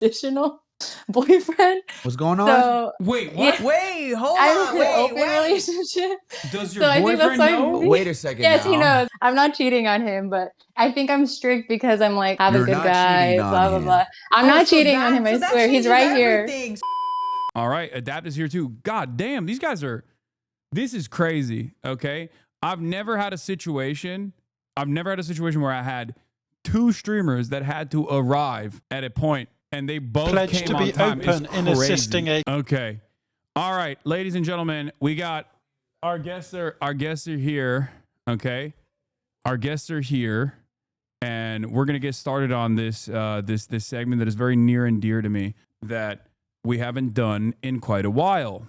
traditional boyfriend. What's going on? So Wait, what? yeah, Wait, hold I'm on. in an open relationship. Does your So I think that's boyfriend why know? maybe. Wait a second Yes, he now. knows. I'm not cheating on him, but I think I'm strict because I'm like, have a You're good not guy, cheating on blah, blah, him. blah. I'm not cheating on him, I that swear. He's changes right here. everything. All right, Adapt is here too. God damn, these guys are. This is crazy. Okay, I've never had a situation where I had two streamers that had to arrive at a point and they both Pledged came to on be time. open It's in crazy. assisting a. Okay, all right, ladies and gentlemen, we got our guests are here. Okay, our guests are here, and we're gonna get started on this this segment that is very near and dear to me that we haven't done in quite a while.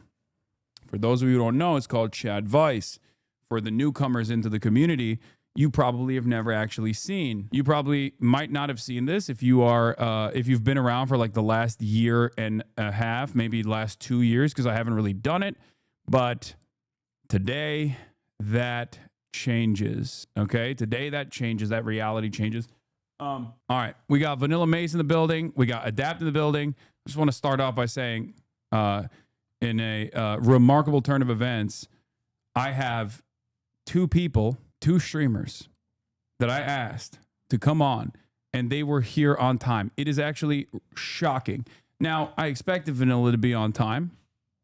For those of you who don't know, it's called CHADVICE. For the newcomers into the community, you probably have never actually seen. You probably might not have seen this if you are if you've been around for like the last year and a half, maybe last 2 years, because I haven't really done it. But today that changes. Okay, today that changes. That reality changes. All right, we got Vanillamace in the building. We got Adapt in the building. I just want to start off by saying, in a remarkable turn of events, I have two streamers that I asked to come on, and they were here on time. It is actually shocking. Now, I expected Vanilla to be on time.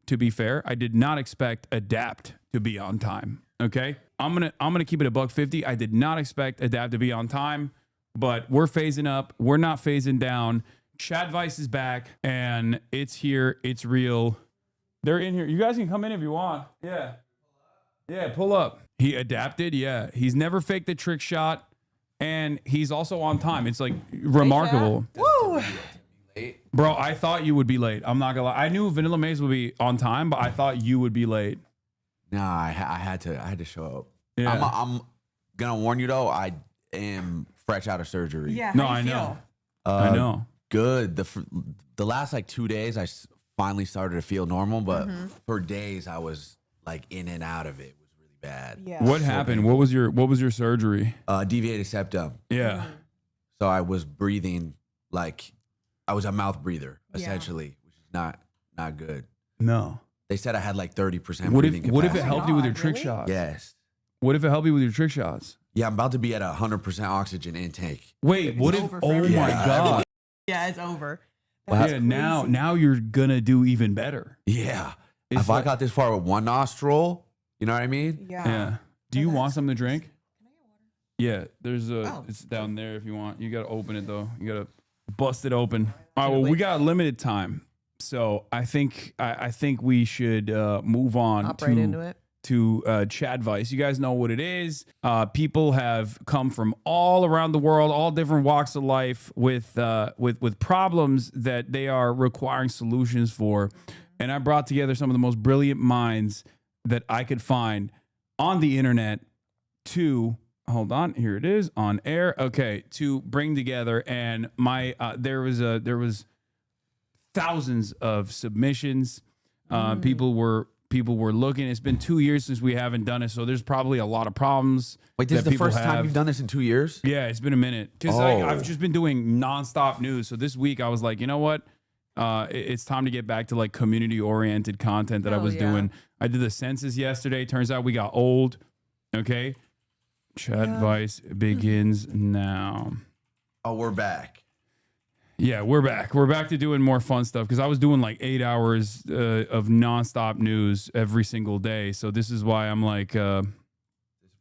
To be fair, I did not expect Adapt to be on time. Okay, I'm gonna keep it a $150. I did not expect Adapt to be on time, but we're phasing up. We're not phasing down. CHADVICE is back, and it's here. It's real. They're in here. You guys can come in if you want. Yeah. Yeah, pull up. He adapted. Yeah. He's never faked a trick shot, and he's also on time. It's like remarkable. Woo! Bro, I thought you would be late. I'm not gonna lie. I knew Vanillamace would be on time, but I thought you would be late. Nah, I had to show up. Yeah. I'm gonna warn you though. I am fresh out of surgery. Yeah. No, how I you know. feel? I know. Good. The last like 2 days, I finally started to feel normal, but for days I was like in and out of it. It was really bad. Yeah. What happened? What was your surgery? Deviated septum. Yeah. So I was breathing like I was a mouth breather essentially, which is not good. No. They said I had like 30% What breathing if it capacity. helped you with your God, trick really? shots? Yes. What if it helped you with your trick shots? Yeah, I'm about to be at 100% oxygen intake. Wait, what if? over for Oh everybody. my god! Yeah, it's over. Well, Yeah, now you're gonna do even better. Yeah. It's If like- I got this far with one nostril, you know what I mean? Yeah. Yeah. Do you want something to drink? Yeah, there's a. Oh. It's down there if you want. You gotta open it though. You gotta bust it open. All right. Well, we got limited time, so I think we should move on Hop right into it. to CHADVICE. You guys know what it is. People have come from all around the world, all different walks of life, with problems that they are requiring solutions for. And I brought together some of the most brilliant minds that I could find on the internet to hold on. Here it is on air. Okay, to bring together. And my there was thousands of submissions. People were looking. It's been 2 years since we haven't done it, so there's probably a lot of problems. Wait, this is that the people first time have. you've done this in 2 years? Yeah, it's been a minute because Oh. I've just been doing nonstop news. So this week I was like, you know what? It's time to get back to like community oriented content that I Hell was yeah. doing. I did the census yesterday. Turns out we got old. Okay, CHADVICE begins now. Oh, we're back. Yeah, we're back. We're back to doing more fun stuff because I was doing like 8 hours of nonstop news every single day. So this is why I'm like, It's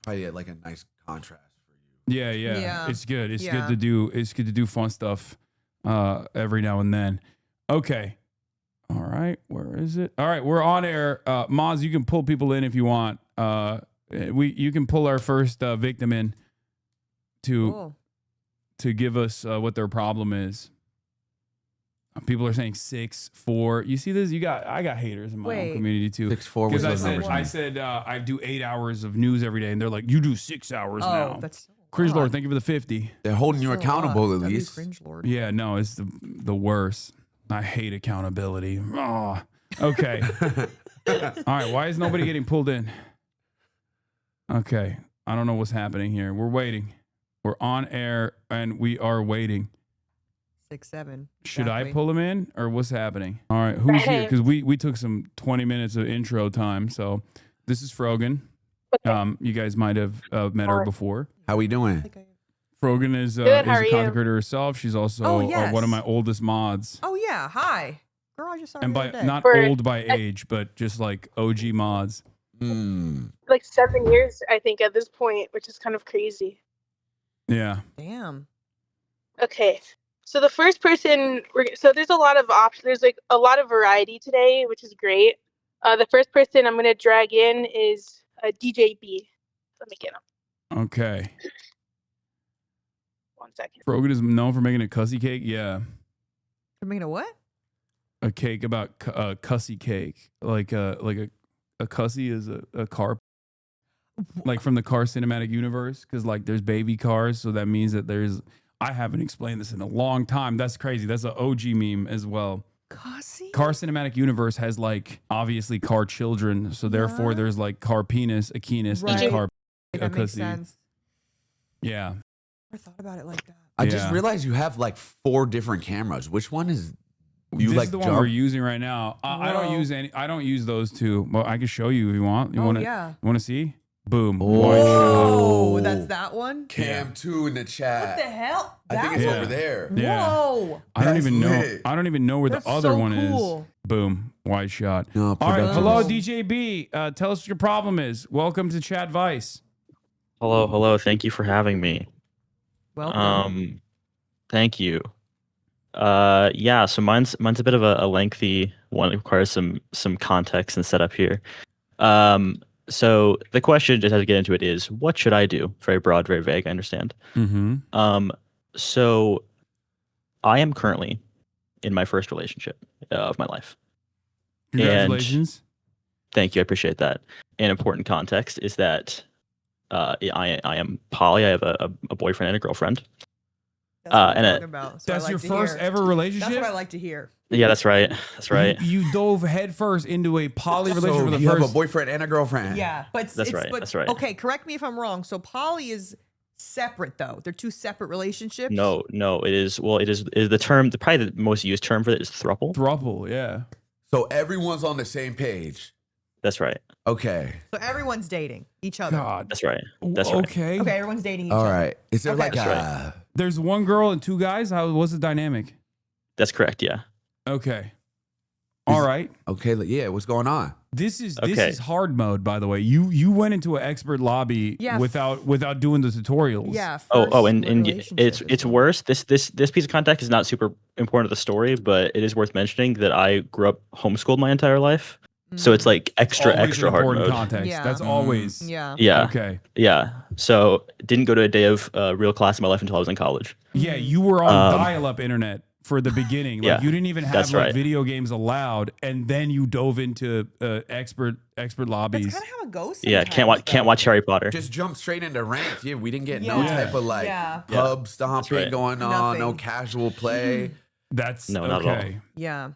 probably like a nice contrast for you. yeah. Yeah. It's good. It's Yeah. good to do. It's good to do fun stuff every now and then. Okay. All right. Where is it? All right. We're on air. Maz, you can pull people in if you want. You can pull our first victim in to give us what their problem is. People are saying 6'4". You see this? I got haters in my own community too. 6'4" Because was I said I do 8 hours of news every day, and they're like, you do 6 hours now. Oh, that's Cringe Lord, thank you for the 50. They're holding you accountable at W least. Cringe Lord. Yeah, no, it's the worst. I hate accountability. Oh, okay. All right, why is nobody getting pulled in? Okay, I don't know what's happening here. We're waiting. We're on air, and we are waiting. 6, 7. Should I exactly. pull him in or what's happening? All right, who's here? Because we took some 20 minutes of intro time. So this is Frogan. You guys might have met her before. How we doing? Frogan is Good, how a are you? content creator herself. She's also Oh, yes. one of my oldest mods. Oh yeah, hi, girl. I just saw her And the by other day. not For- old by age, but just like OG mods. Like 7 years, I think, at this point, which is kind of crazy. Yeah. Damn. Okay, so the first person, so there's a lot of options. There's like a lot of variety today, which is great. The first person I'm gonna drag in is DJ B. Let me get him. Okay. 1 second. Frogan is known for making a cussy cake. Yeah. For making a what? A cake about cussy cake. Like a cussy is a car. Like from the car cinematic universe. Because like there's baby cars. So that means that there's. I haven't explained this in a long time. That's crazy. That's an OG meme as well. Cussy? Car cinematic universe has like obviously car children. So therefore Yeah. there's like car penis, a kenis, and a Right. car. That a makes cussy. sense. Yeah. Never thought about it like that. I just Yeah. realized you have like 4 different cameras. Which one is you This like? is the one we're using right now. I don't Whoa. use any. I don't use those two. Well, I can show you if you want. You Oh want to? yeah. You want to see? Boom. Oh. Wide shot. Oh, that's that one. Cam 2 in the chat. What the hell? I think That it's Yeah. over there. Yeah. Whoa. I don't That's even know. lit. I don't even know where That's the other so one cool. is. Boom. Wide shot. No, All right. production. Hello, Cool. DJB. Tell us what your problem is. Welcome to CHADVICE. Hello. Thank you for having me. Welcome. Thank you. Yeah. So mine's a bit of a lengthy one. It requires some context and setup here. So the question, just as we get into it, is what should I do? Very broad, very vague. I understand. Mm-hmm. So I am currently in my first relationship of my life. Congratulations. Thank you. I appreciate that. An important context is that I am poly. I have a boyfriend and a girlfriend. That's what I'm and talking about. So I That's like your to first hear. ever relationship. That's what I like to hear. Yeah, that's right. That's right. You dove headfirst into a poly So relationship for the you have a first. boyfriend and a girlfriend. Yeah, but That's right, But, that's right. Okay, correct me if I'm wrong. So poly is separate though. They're 2 separate relationships. No, it is. Well, it is the term. Probably the most used term for it is throuple. Throuple. Yeah. So everyone's on the same page. That's right. Okay. So everyone's dating each other. God. That's right. That's right. Okay. Okay, everyone's dating each All other. right. Is there Okay. like That's a There's one girl and 2 guys. How was the dynamic? That's correct. Yeah. Okay. All right. okay? Yeah. What's going on? This is Okay. hard mode, by the way. You went into an expert lobby Yeah. without doing the tutorials. Yeah. And relationship it's is what- worse. This piece of context is not super important to the story, but it is worth mentioning that I grew up homeschooled my entire life, so it's like extra Always an hard important mode. context. Yeah. That's always. Yeah. Yeah. Okay. Yeah. So didn't go to a day of real class in my life until I was in college. Yeah, you were on Um, dial-up internet for the beginning. Like yeah, you didn't even have that's like right. video games allowed, and then you dove into expert That's lobbies. kind of how it goes. Yeah. sometimes, Can't watch Harry Potter. Just jump straight into ranked. Yeah, we didn't get no Yeah. type of like Yeah. pub stomping right. going on, no Nothing. casual play. That's No, not at all. okay. Yeah.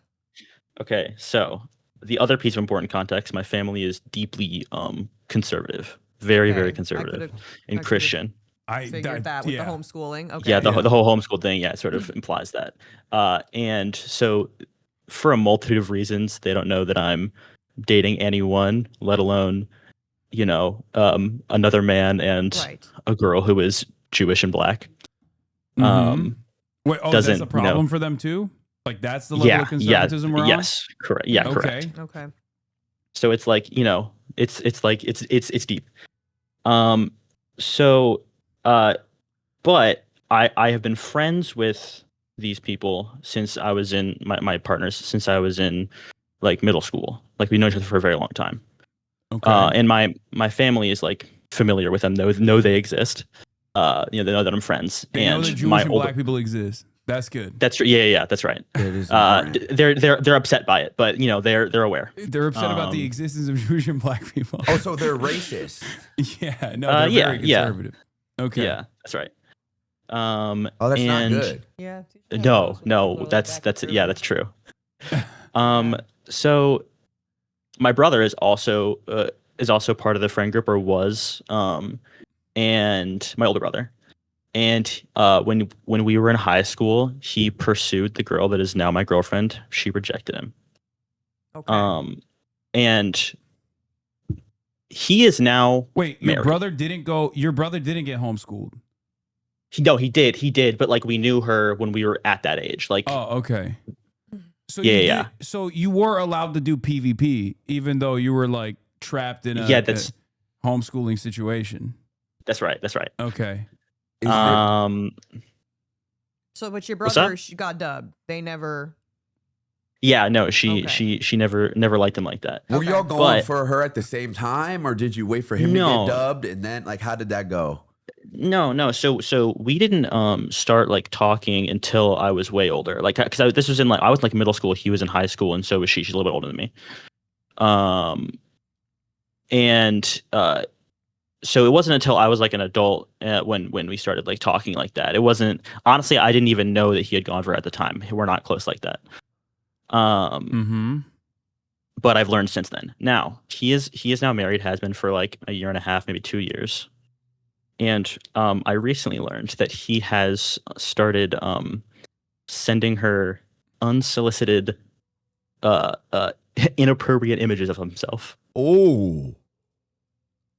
Okay, so the other piece of important context, my family is deeply conservative, very, Okay, very I conservative could've and could've Christian. I Figured that with yeah. the homeschooling. Okay. Yeah, the Yeah. whole homeschool thing, yeah, sort of implies that. And so for a multitude of reasons, they don't know that I'm dating anyone, let alone, another man and Right. a girl who is Jewish and black. Mhm. Um, Wait, that's a doesn't, problem for them too. Like that's the level yeah, of conservatism we're on. yes, correct. Yeah, correct. Okay. Okay. So it's like, it's like it's deep. So but I have been friends with these people since I was in my partners since I was in like middle school. Like we know each other for a very long time. Okay. And my family is like familiar with them, know they exist. They know that I'm friends. They know And that Jewish my and older, black people exist. That's good. that's true. Yeah, that's right. It is important. They're upset by it, but they're aware. They're upset about the Um, existence of Jewish and black people. Oh, so they're racist. Yeah, no, they're yeah, very yeah. conservative. Okay. Yeah, that's right. Oh, that's and not good. Yeah. No, that's yeah, that's true. So my brother is also part of the friend group, or was, and my older brother, And when we were in high school, he pursued the girl that is now my girlfriend. She rejected him. Okay. And he is now Wait, your married. brother didn't go. Your brother didn't get homeschooled. No, he did, but like we knew her when we were at that age. Like, Oh, okay. So Yeah, you yeah. did, so you were allowed to do PvP, even though you were like trapped in a, that's a homeschooling situation. that's right. That's right. Okay. Is there- So, but your What's that? brother got dubbed. They never. Yeah, no, she Okay. she never liked him like that. were Okay. y'all going But- for her at the same time, or did you wait for him to No. get dubbed and then like how did that go? No. So we didn't start like talking until I was way older. Like, because this was in like I was like middle school, he was in high school, and so was she. She's a little bit older than me. So it wasn't until I was like an adult when we started like talking like that. It wasn't, honestly, I didn't even know that he had gone for her at the time. We're not close like that. But I've learned since then. Now he is now married, has been for like a year and a half, maybe 2 years. And I recently learned that he has started sending her unsolicited, inappropriate images of himself. Oh.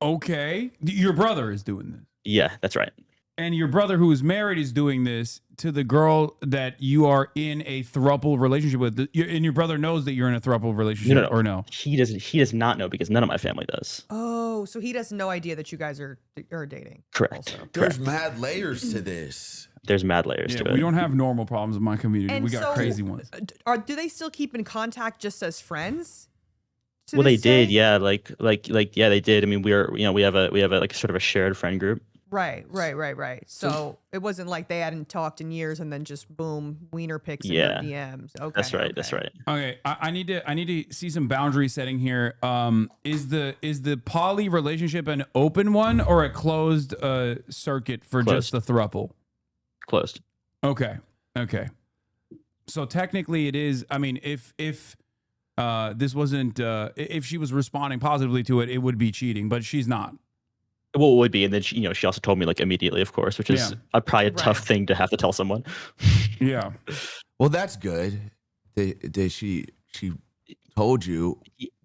Okay. Your brother is doing this. Yeah, that's right. And your brother who is married is doing this to the girl that you are in a throuple relationship with. And your brother knows that you're in a throuple relationship, No. or no? He does not know because none of my family does. Oh, so he has no idea that you guys are dating. Correct. Also. There's mad layers to this. There's mad layers Yeah, to it. we don't have normal problems in my community. And We got so, crazy ones. Do they still keep in contact just as friends? to Well, they this day? did, yeah. Like, yeah, they did. I mean, we have a like sort of a shared friend group. Right. So it wasn't like they hadn't talked in years and then just boom, wiener pics in Yeah. your DMs. Okay. That's right. That's okay. right. Okay, I need to see some boundary setting here. Is the poly relationship an open one or a closed circuit for just the throuple? Closed. Okay. So technically, it is. I mean, if this wasn't, if she was responding positively to it, it would be cheating, but she's not. Well, it would be, and then she also told me like immediately, of course, which is probably a tough thing to have to tell someone. Yeah. Well, that's good. Did she told you?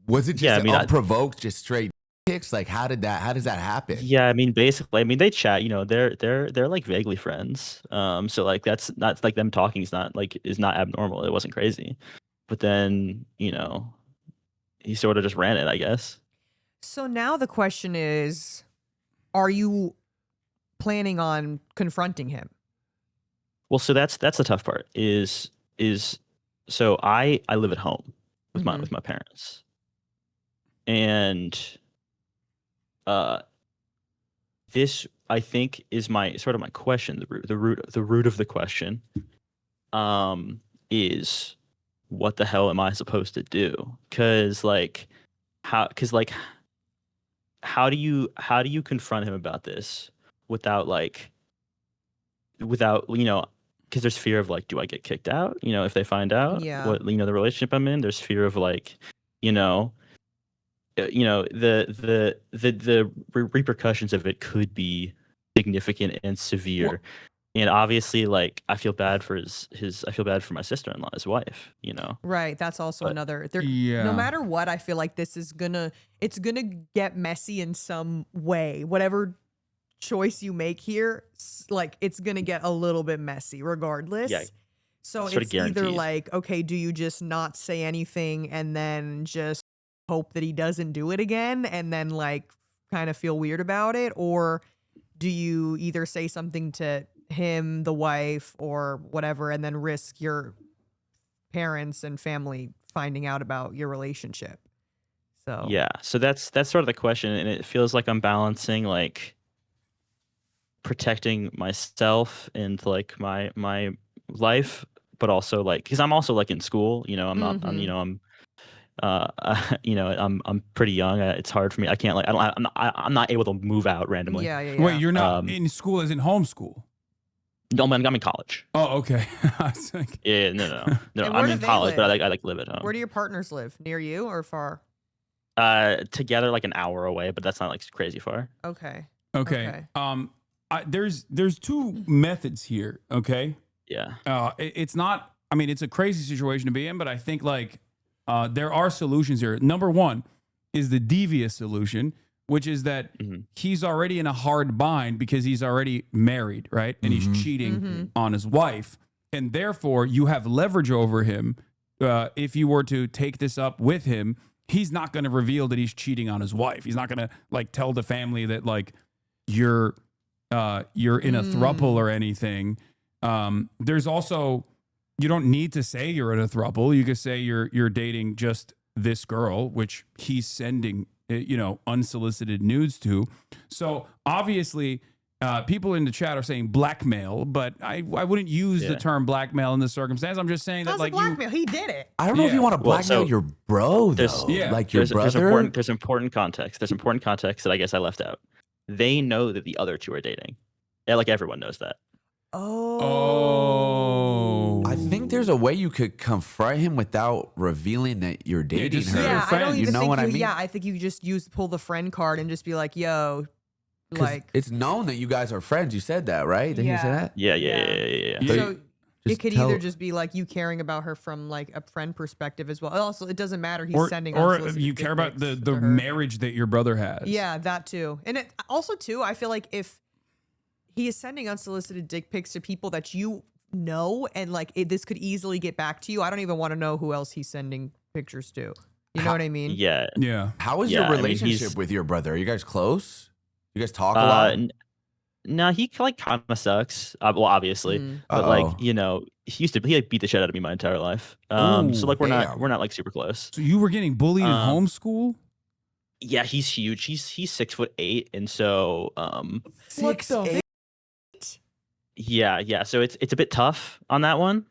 Was it just Yeah, I mean, unprovoked, just straight pics? Like, how does that happen? Yeah, I mean, basically, they chat. They're like vaguely friends. So like that's not like them talking is not abnormal. It wasn't crazy, but then he sort of just ran it, I guess. So now the question is, are you planning on confronting him? Well, so that's the tough part. Is so I live at home with Mhm. my parents, and this I think is my question. The root of the question, is what the hell am I supposed to do? How do you confront him about this without because there's fear of like, do I get kicked out? If they find out Yeah. what the relationship I'm in, there's fear of like, the repercussions of it could be significant and severe. And obviously, like, I feel bad for I feel bad for my sister-in-law, his wife. Right. That's also But- another. Yeah. No matter what, I feel like this is it's gonna get messy in some way. Whatever choice you make here, like it's gonna get a little bit messy, regardless. Yeah. So Sort of it's either guaranteed. like, okay, do you just not say anything and then just hope that he doesn't do it again, and then like kind of feel weird about it, or do you either say something to him, the wife, or whatever, and then risk your parents and family finding out about your relationship? So Yeah, so that's sort of the question, and it feels like I'm balancing like protecting myself and like my life, but also like because I'm also like in school. I'm not. Mhm. I'm pretty young. It's hard for me. I can't like. I'm not able to move out randomly. yeah. Wait, you're not Um, in school as in homeschool? No, I'm in college. Oh, okay. I was like, Yeah, no. And where I'm do in they college, but live? I like live at home. Where do your partners live? Near you or far? Together like an hour away, but that's not like crazy far. Okay. okay. Okay. there's two methods here. Okay. Yeah. It's not. I mean, it's a crazy situation to be in, but I think like there are solutions here. Number one is the devious solution, which is that he's already in a hard bind because he's already married, right? And he's cheating on his wife. And therefore, you have leverage over him. If you were to take this up with him, he's not going to reveal that he's cheating on his wife. He's not going to like tell the family that like you're in a throuple or anything. There's also, you don't need to say you're in a throuple. You could say you're dating just this girl, which he's sending unsolicited nudes to. So obviously, people in the chat are saying blackmail, but I wouldn't use the term blackmail in this circumstance. I'm just saying that like blackmail. He did it. I don't know if you want to blackmail your bro though. Like your brother. There's important context. There's important context that I guess I left out. They know that the other two are dating. Yeah, like everyone knows that. Oh. I think there's a way you could confront him without revealing that you're dating her. Yeah, I don't even think what I mean? Yeah, I think you just pull the friend card and just be like, yo, like it's known that you guys are friends. You said that, right? Did you say that? Yeah. So it could either just be like you caring about her from like a friend perspective as well. Also, it doesn't matter. He's sending or unsolicited you dick care about pics the to her. marriage that your brother has. Yeah, that too. And it also too, I feel like if he is sending unsolicited dick pics to people that you know, and like this could easily get back to you, I don't even want to know who else he's sending pictures to. You know what I mean? Yeah. How is your relationship with your brother? Are you guys close? You guys talk a lot? No, he like kind of sucks. Well, obviously, but like he like beat the shit out of me my entire life. So like we're not like super close. So you were getting bullied in homeschool? Yeah, he's huge. He's 6'8", and so 6'8". Yeah. So it's a bit tough on that one.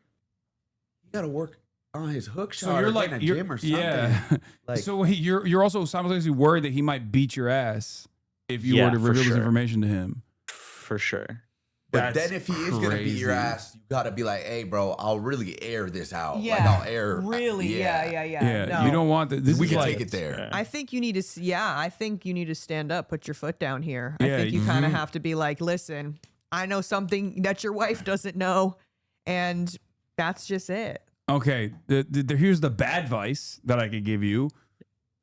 You gotta work on his hook shot. So you're or like in a gym or something. Yeah. Like, so you're also simultaneously worried that he might beat your ass if you were to reveal this information to him. For sure. But then if he is gonna beat your ass, you gotta be like, hey, bro, I'll really air this out. Yeah. Like I'll air. Really? Yeah. No. You don't want that. This We is can like, take it there. I think you need to. I think you need to stand up, put your foot down here. I Yeah, think you kind of have to be like, listen, I know something that your wife doesn't know, and that's just it. Okay, here's the bad advice that I could give you.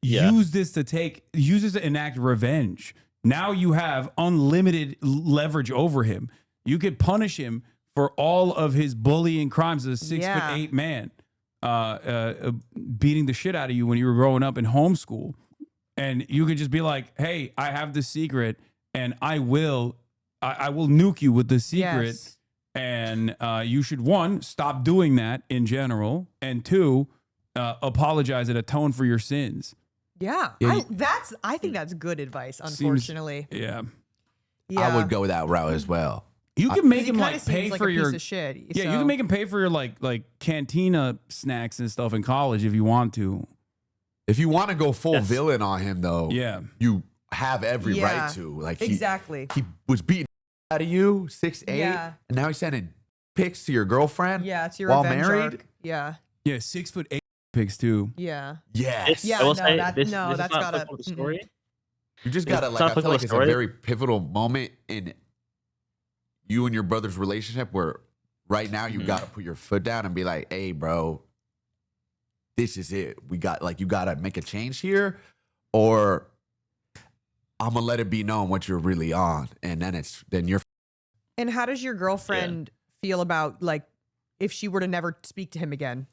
Yeah. Use this to enact revenge. Now you have unlimited leverage over him. You could punish him for all of his bullying crimes as a 6'8" man, beating the shit out of you when you were growing up in homeschool. And you could just be like, hey, I have this secret and I will nuke you with the secret. Yes. And you should, one, stop doing that in general, and two, apologize and atone for your sins. Yeah, I think that's good advice. Unfortunately, Yeah. I would go that route as well. You can make him kinda like pay seems for a your piece of shit. Yeah, you can make him pay for your like cantina snacks and stuff in college if you want to. If you want to go full villain on him, though, you have every right to. Like exactly. He was beating out of you, 6'8", Yeah. and now he's sending pics to your girlfriend. Yeah, it's your while revenge married. arc. Yeah. Yeah, 6'8" pics too. Yeah. Yes. Yeah. I will No, say that's this gotta. is not applicable to the story. You just gotta It's like. not I feel applicable like to it's a story. very pivotal moment in you and your brother's relationship where right now you gotta put your foot down and be like, "Hey, bro, this is it. We got like you gotta make a change here, or I'm gonna let it be known what you're really on, and then you're." And how does your girlfriend feel about like if she were to never speak to him again?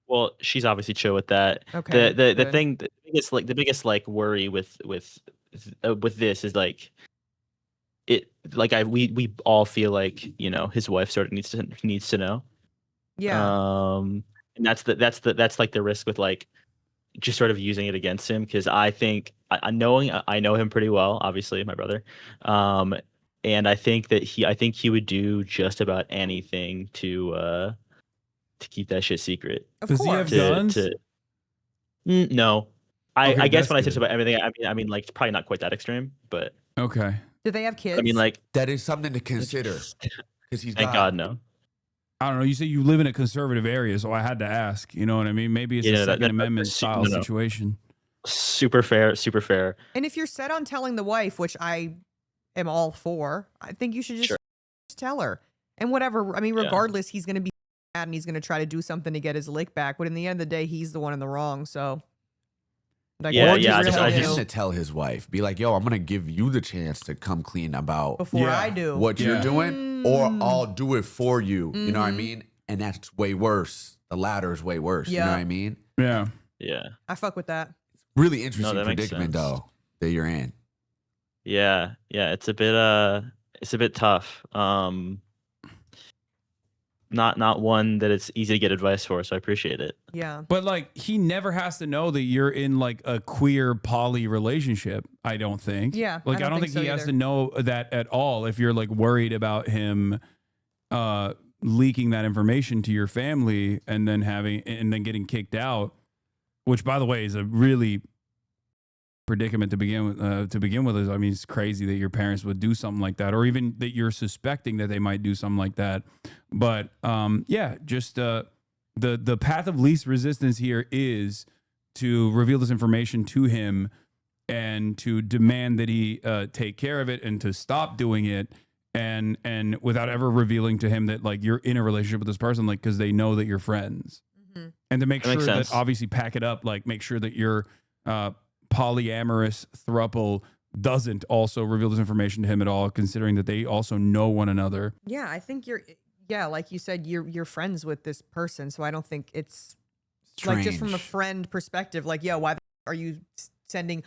Well, she's obviously chill with that. Okay, The good. thing, the biggest like worry with this is like it like we all feel like his wife sort of needs to know. Yeah. And that's like the risk with like just sort of using it against him, because I think I know him pretty well, obviously my brother, and I think he would do just about anything to keep that shit secret. Of Does course. he have guns? No, Okay, I guess that's when I say good. just about everything, I mean like probably not quite that extreme, but Okay. Do they have kids? I mean like that is something to consider because he's thank got, God no. I don't know. You say you live in a conservative area, so I had to ask. You know what I mean? Maybe it's a Second Amendment style situation. Super fair. And if you're set on telling the wife, which I am all for. I think you should just tell her. And whatever, I mean, regardless, he's going to be mad and he's going to try to do something to get his lick back. But in the end of the day, he's the one in the wrong. So, like, Yeah, or yeah, just I tell just- him to tell his wife, be like, yo, I'm gonna give you the chance to come clean about before Yeah. I do. what you're doing, or Mm. I'll do it for you. You know what I Mhm. mean? And that's way worse. The latter is way worse. You know Yeah. what I mean? Yeah. Yeah. I fuck with that. Really interesting that makes predicament sense. though that you're in. Yeah. Yeah. It's a bit tough. Not one that it's easy to get advice for, so I appreciate it. Yeah. But like he never has to know that you're in like a queer poly relationship, I don't think. Yeah, Like I don't think so he has either. to know that at all if you're like worried about him leaking that information to your family and then getting kicked out, which by the way is a really predicament to begin with. I mean, it's crazy that your parents would do something like that, or even that you're suspecting that they might do something like that. But yeah, just the path of least resistance here is to reveal this information to him and to demand that he take care of it and to stop doing it, and without ever revealing to him that like you're in a relationship with this person, like because they know that you're friends, and to make That sure makes that sense. obviously pack it up, like make sure that your polyamorous throuple doesn't also reveal this information to him at all, considering that they also know one another. Yeah, I think like you said, you're friends with this person, so I don't think it's like just from a Strange. friend perspective, like, yo, why are you sending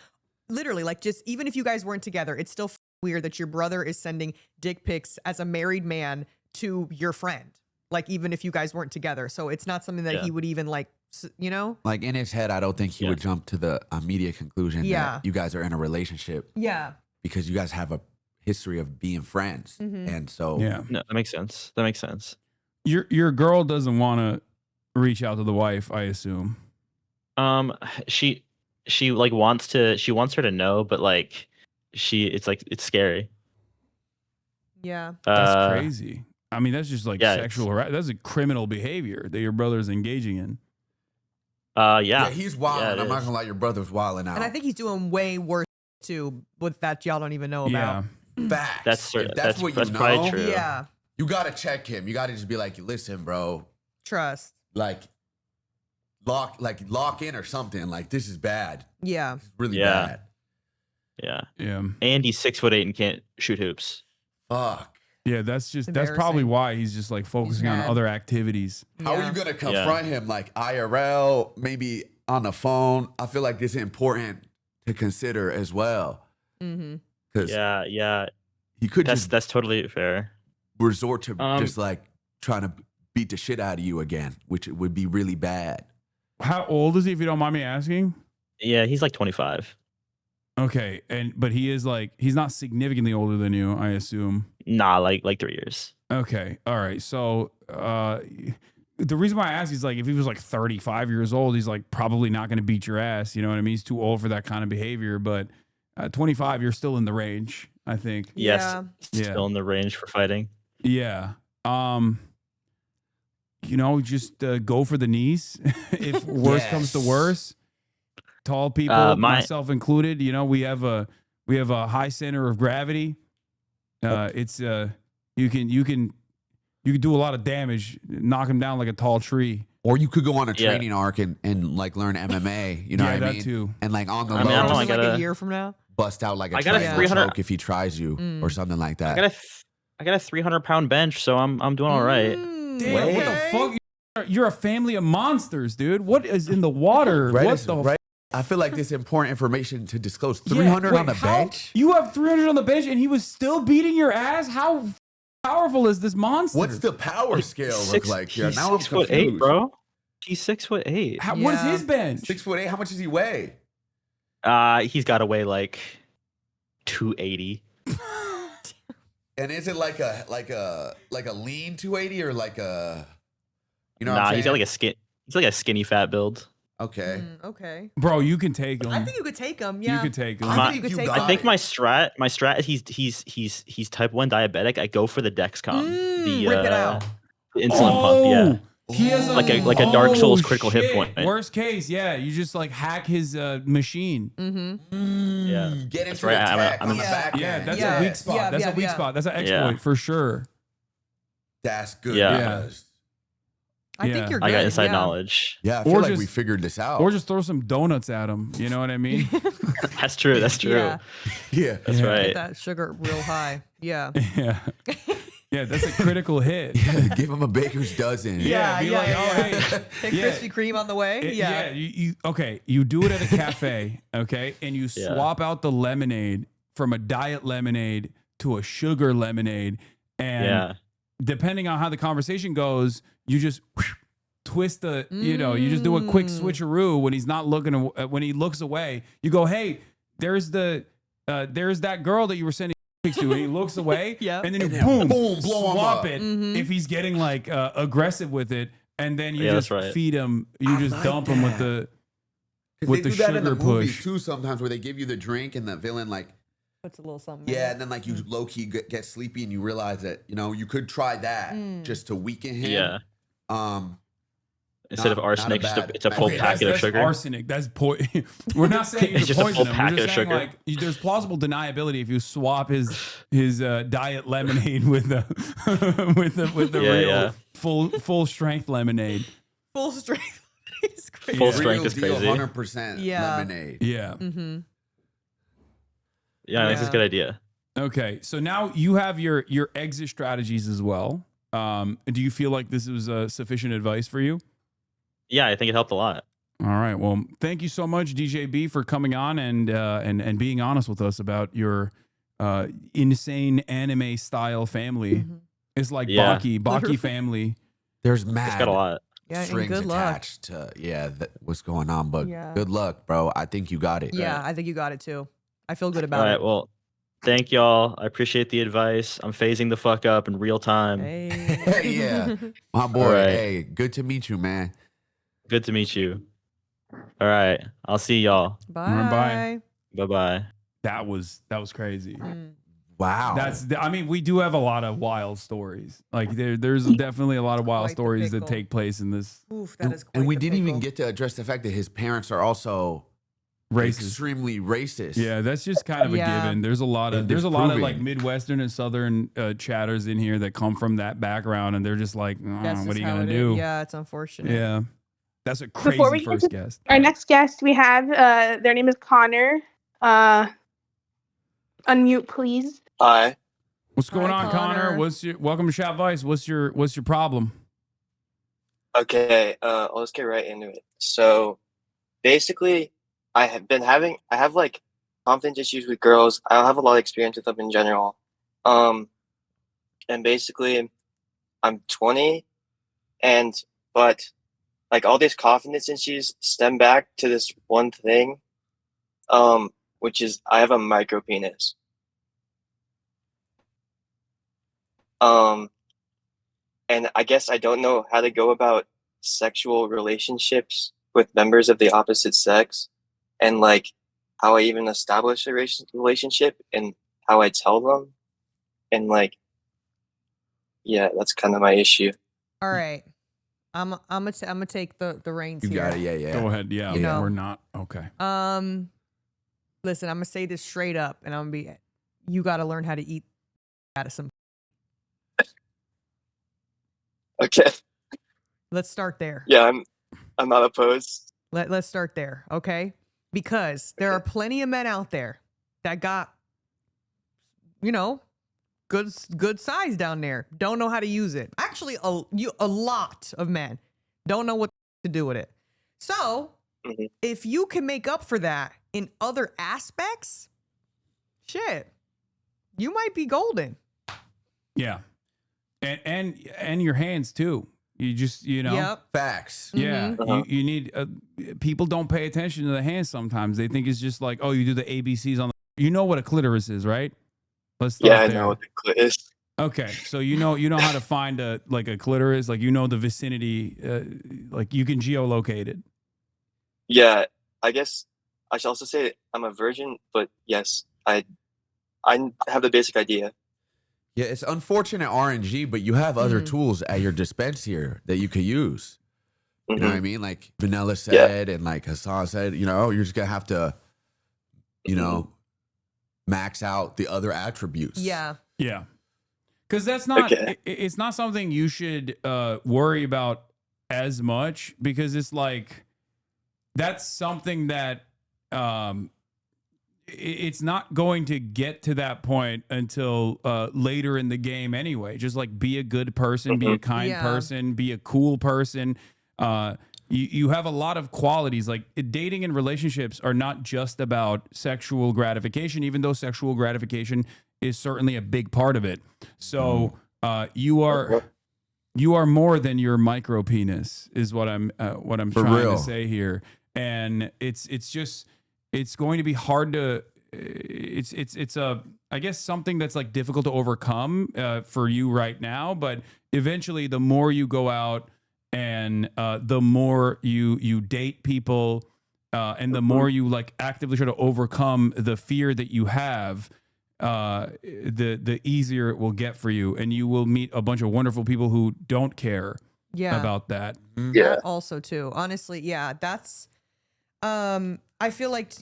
literally like just even if you guys weren't together, it's still weird that your brother is sending dick pics as a married man to your friend, like even if you guys weren't together. So it's not something that Yeah. he would even like, you know? Like in his head, I don't think he would jump to the immediate conclusion Yeah. that you guys are in a relationship Yeah. because you guys have a history of being friends. Mhm. And so Yeah, No, that makes sense. That makes sense. your girl doesn't want to reach out to the wife, I assume. She like wants her to know, but like it's scary. Yeah. That's crazy. I mean, that's just like yeah, sexual that's a criminal behavior that your brother's engaging in. Yeah. he's wild. Yeah, it I'm not is. gonna lie, your brother's wilding out. And I think he's doing way worse too with that y'all don't even know Yeah. about. facts. That's If that's what that's you probably know, true. Yeah. you gotta check him. You gotta just be like, listen, bro, Trust. like lock in or something. Like this is bad. Yeah. It's really Yeah. bad. Yeah. Yeah. And he's 6'8" and can't shoot hoops. Fuck. Yeah, that's probably Embarrassing. why he's just like focusing on mad. other activities. How are Yeah. you gonna confront him? Like IRL, maybe on the phone. I feel like this is important to consider as well. Mm-hmm. Because Yeah. he could That's just totally fair. resort to Um, just like trying to beat the shit out of you again, which would be really bad. How old is he, if you don't mind me asking? Yeah, he's like 25. Okay, but he is like he's not significantly older than you, I assume. Nah, like 3 years. Okay, all right. So the reason why I ask is like if he was like 35 years old, he's like probably not going to beat your ass. You know what I mean? He's too old for that kind of behavior. But 25, you're still in the range, I think. Yes. Yeah. Still in the range for fighting. Yeah. Just go for the knees. If worse comes to worse, tall people, myself included, we have a high center of gravity. It's you can do a lot of damage, knock him down like a tall tree. Or you could go on a Yeah. training arc and like learn MMA. You know Yeah, what I that mean? too. And like on the I mean, I don't know, low, I just gotta- like a year from now. bust out like a I got a triangle 300 choke if he tries you or something like that. I got a 300-pound bench, so I'm doing all right. Damn, what the fuck? You're a family of monsters, dude. What is in the water? What the I feel like this important information to disclose. Yeah, 300 wait, on the how- bench? You have 300 on the bench, and he was still beating your ass. How powerful is this monster? What's the power scale look like here? He's Now I'm 6'8", confused. bro. He's 6'8". What is Yeah. his bench? 6'8". How much does he weigh? He's got to weigh like 280. And is it like a lean 280 or like a you know what Nah, I'm he's got saying? like a skin. He's like a skinny fat build. Okay. Okay. Bro, you can take him. I think you could take him. Yeah. You could take him. I think you could take got him. I think it. my strat he's type 1 diabetic. I go for the Dexcom. Rip it out. The insulin pump. Yeah. He has like a Dark Souls critical hit shit. point. Worst case, yeah, you just like hack his Mm. machine. Yeah, Get that's into right. the tech I'm on the back Yeah, end. that's Yeah. a weak spot. Yeah, That's yeah, a weak yeah. spot. That's an exploit Yeah. for sure. That's good. Yeah. because- I Yeah. think you're I good. got inside yeah. knowledge. Yeah, I feel Or like just- we figured this out. Or just throw some donuts at him. You know what I mean? That's true. That's true. Yeah. yeah. That's Yeah. right. Get that sugar real high. Yeah. Yeah. Yeah, that's a critical hit. Give him a baker's dozen. Yeah, be like, oh, hey. Hit Yeah. Krispy Kreme on the way. Yeah. You do it at a cafe, okay, and you Yeah. swap out the lemonade from a diet lemonade to a sugar lemonade, and Yeah. depending on how the conversation goes, you just twist the, you just do a quick switcheroo when he's not looking, when he looks away. You go, hey, there's that girl that you were sending pics to, and he looks away, Yeah. and then you And then boom, boom, blow him swap up. it Mhm. if he's getting like aggressive with it, and then you Yeah, just that's right. feed him, you I just like dump him with that. the 'Cause with they the do that in the sugar movies push. too sometimes, where they give you the drink and the villain like, Puts a little something. yeah, and then like you low key get sleepy and you realize that you could try that just to weaken him. Yeah. Instead Not- of arsenic, not a bad- it's a full Okay, packet of that's sugar. arsenic. That's we're not saying you It's should just a full poison him. We're packet just of saying sugar. like there's plausible deniability if you swap his diet lemonade with the with the Yeah, real yeah. full strength lemonade. Full strength. It's crazy. Full Yeah. strength Real is deal, crazy. 100% Yeah. lemonade. Yeah. Mm-hmm. Yeah, I think it's Yeah. a good idea. Okay. So now you have your exit strategies as well. Do you feel like this was sufficient advice for you? Yeah, I think it helped a lot. All right. Well, thank you so much, DJB, for coming on and being honest with us about your insane anime style family. Mm-hmm. It's like Yeah. Baki Literally. family. There's It's mad got a lot. Yeah, and strings good luck. attached to what's going on, but Yeah. good luck, bro. I think you got it. Yeah, I think you got it too. I feel good All about right. it. Well, thank y'all. I appreciate the advice. I'm phasing the fuck up in real time. Hey. Yeah. My boy. All right. Hey, good to meet you, man. Good to meet you. All right. I'll see y'all. Bye. Bye bye. That was crazy. Mm. Wow. I mean, we do have a lot of wild stories. Like there's definitely a lot of wild Quite the stories that pickle. take place in this Oof, that is quite and we the didn't even pickle. get to address the fact that his parents are also racist. extremely racist. Yeah, that's just kind of a Yeah. given. There's a lot of And like disproving. Midwestern and Southern chatters in here that come from that background, and they're just like, That's what are just you how gonna it is. do? Yeah, it's unfortunate. Yeah. That's a Before we crazy get first guest. Our next guest we have, their name is Connor. Unmute, please. Hi. What's going Hi, on, Connor? Connor. Welcome to CHADVICE. What's your problem? Okay, let's get right into it. So basically I have like confidence issues with girls. I don't have a lot of experience with them in general. And basically I'm 20 but like all these confidence issues stem back to this one thing, which is I have a micro penis. And I guess I don't know how to go about sexual relationships with members of the opposite sex, and like how I even establish a relationship and how I tell them, and like, yeah, that's kind of my issue. All right. I'm gonna take the reins You here. got it. Yeah, yeah. Go ahead. Yeah. You know. We're not. Okay. Listen, I'm gonna say this straight up, and I'm gonna be. You got to learn how to eat out of some. Okay. Let's start there. Yeah, I'm not opposed. Let's start there, okay? Because there are plenty of men out there that got, good size down there. Don't know how to use it. Actually, a lot of men don't know what to do with it. So, Mhm. if you can make up for that in other aspects, shit, you might be golden. Yeah. And your hands too. You just Yep. Facts. Yeah, Mhm. Uh-huh. you need people don't pay attention to the hands sometimes. They think it's just like, oh, you do the ABCs on the. You know what a clitoris is, right? Let's start Yeah, I there. know what the clit is. Okay, so you know how to find a clitoris, like the vicinity, like you can geolocate it. Yeah, I guess I should also say I'm a virgin, but yes, I have the basic idea. Yeah, it's unfortunate RNG, but you have other tools at your dispense here that you could use. You know what I mean? Like Vanilla said, and like Hasan said, you know, you're just gonna have to, you know, max out the other attributes. Yeah. Yeah. Because that's not, it's not something you should worry about as much, because it's like, that's something that it's not going to get to that point until later in the game anyway. Just like be a good person, be a kind person, be a cool person. You have a lot of qualities. Like dating and relationships are not just about sexual gratification, even though sexual gratification is certainly a big part of it. So you are more than your micro penis, is what I'm trying to say here. And it's going to be hard to, it's I guess something that's like difficult to overcome for you right now, but eventually the more you go out and the more you date people and the more you like actively try to overcome the fear that you have, the easier it will get for you, and you will meet a bunch of wonderful people who don't care about that. That also too, honestly, that's I feel like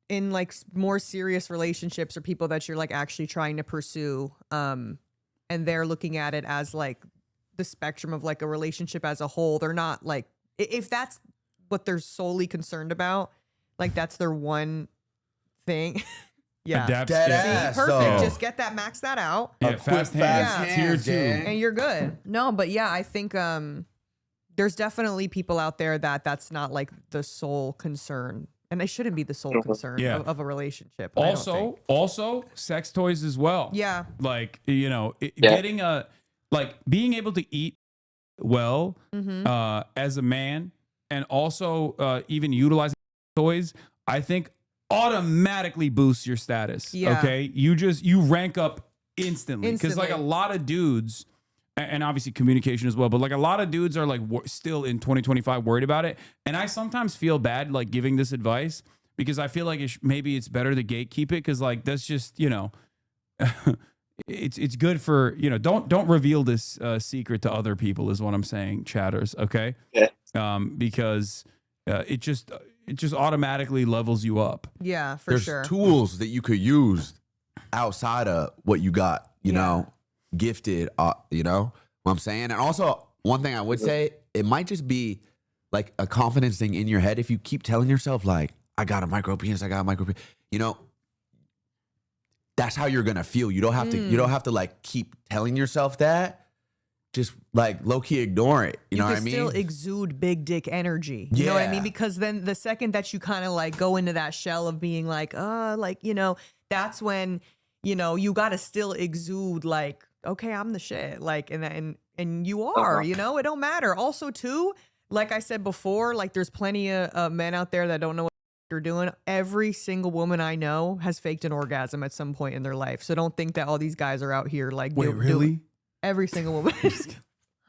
in like more serious relationships or people that you're like actually trying to pursue, and they're looking at it as like the spectrum of like a relationship as a whole. They're not like, if that's what they're solely concerned about, like that's their one thing. Adapt. See, perfect. So. Just get that, max that out. Yeah, fast hands. Tier 2. And you're good. No, but yeah, I think there's definitely people out there that's not like the sole concern, and they shouldn't be the sole concern of a relationship. Also sex toys as well. Yeah. Like, you know, getting being able to eat well as a man, and also even utilizing toys, I think automatically boosts your status. Okay, you rank up instantly, because like a lot of dudes, and obviously communication as well, but like a lot of dudes are like still in 2025 worried about it, and I sometimes feel bad like giving this advice, because I feel like maybe it's better to gatekeep it, because like that's just, you know, it's good for, you know, don't reveal this secret to other people, is what I'm saying, chatters. Okay, because it just automatically levels you up. Yeah, for There's sure. tools that you could use outside of what you got, you know, gifted, you know what I'm saying? And also, one thing I would say, it might just be like a confidence thing in your head. If you keep telling yourself like, I got a micro penis, you know, that's how you're gonna feel. You don't have to like keep telling yourself that. Just like low key ignore it. You know what I mean? You still exude big dick energy. You know what I mean? Because then the second that you kind of like go into that shell of being like, you know, that's when, you know, you got to still exude like, okay, I'm the shit. Like, and you are, you know, it don't matter. Also too, like I said before, like there's plenty of men out there that don't know what they're doing. Every single woman I know has faked an orgasm at some point in their life. So don't think that all these guys are out here like, wait, really? Every single woman.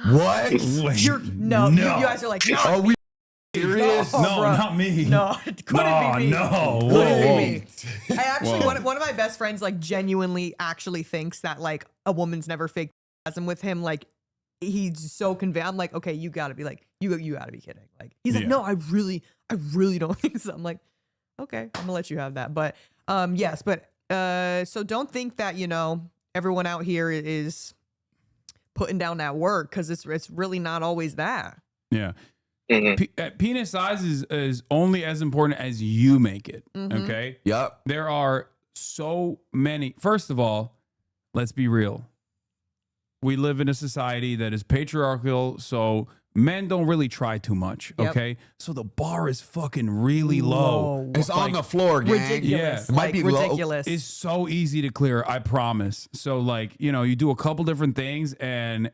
What? No, you guys are like, no. Are we serious? No, not me. No, it couldn't be me. No, couldn't be me. I actually, one of my best friends, like, genuinely actually thinks that, like, a woman's never faked orgasm with him. Like, he's so convinced. I'm like, okay, you gotta be like, you gotta be kidding. Like, he's like, no, I really don't think so. I'm like, okay, I'm gonna let you have that. But, yes, but, so don't think that, you know, everyone out here is putting down that work, because it's really not always that. Yeah. Penis size is only as important as you make it. Okay. Yep. There are so many. First of all, let's be real. We live in a society that is patriarchal, so men don't really try too much. Okay. So the bar is fucking really low. It's on the floor, gang. Ridiculous. It might be ridiculous. It's so easy to clear, I promise. So like, you know, you do a couple different things and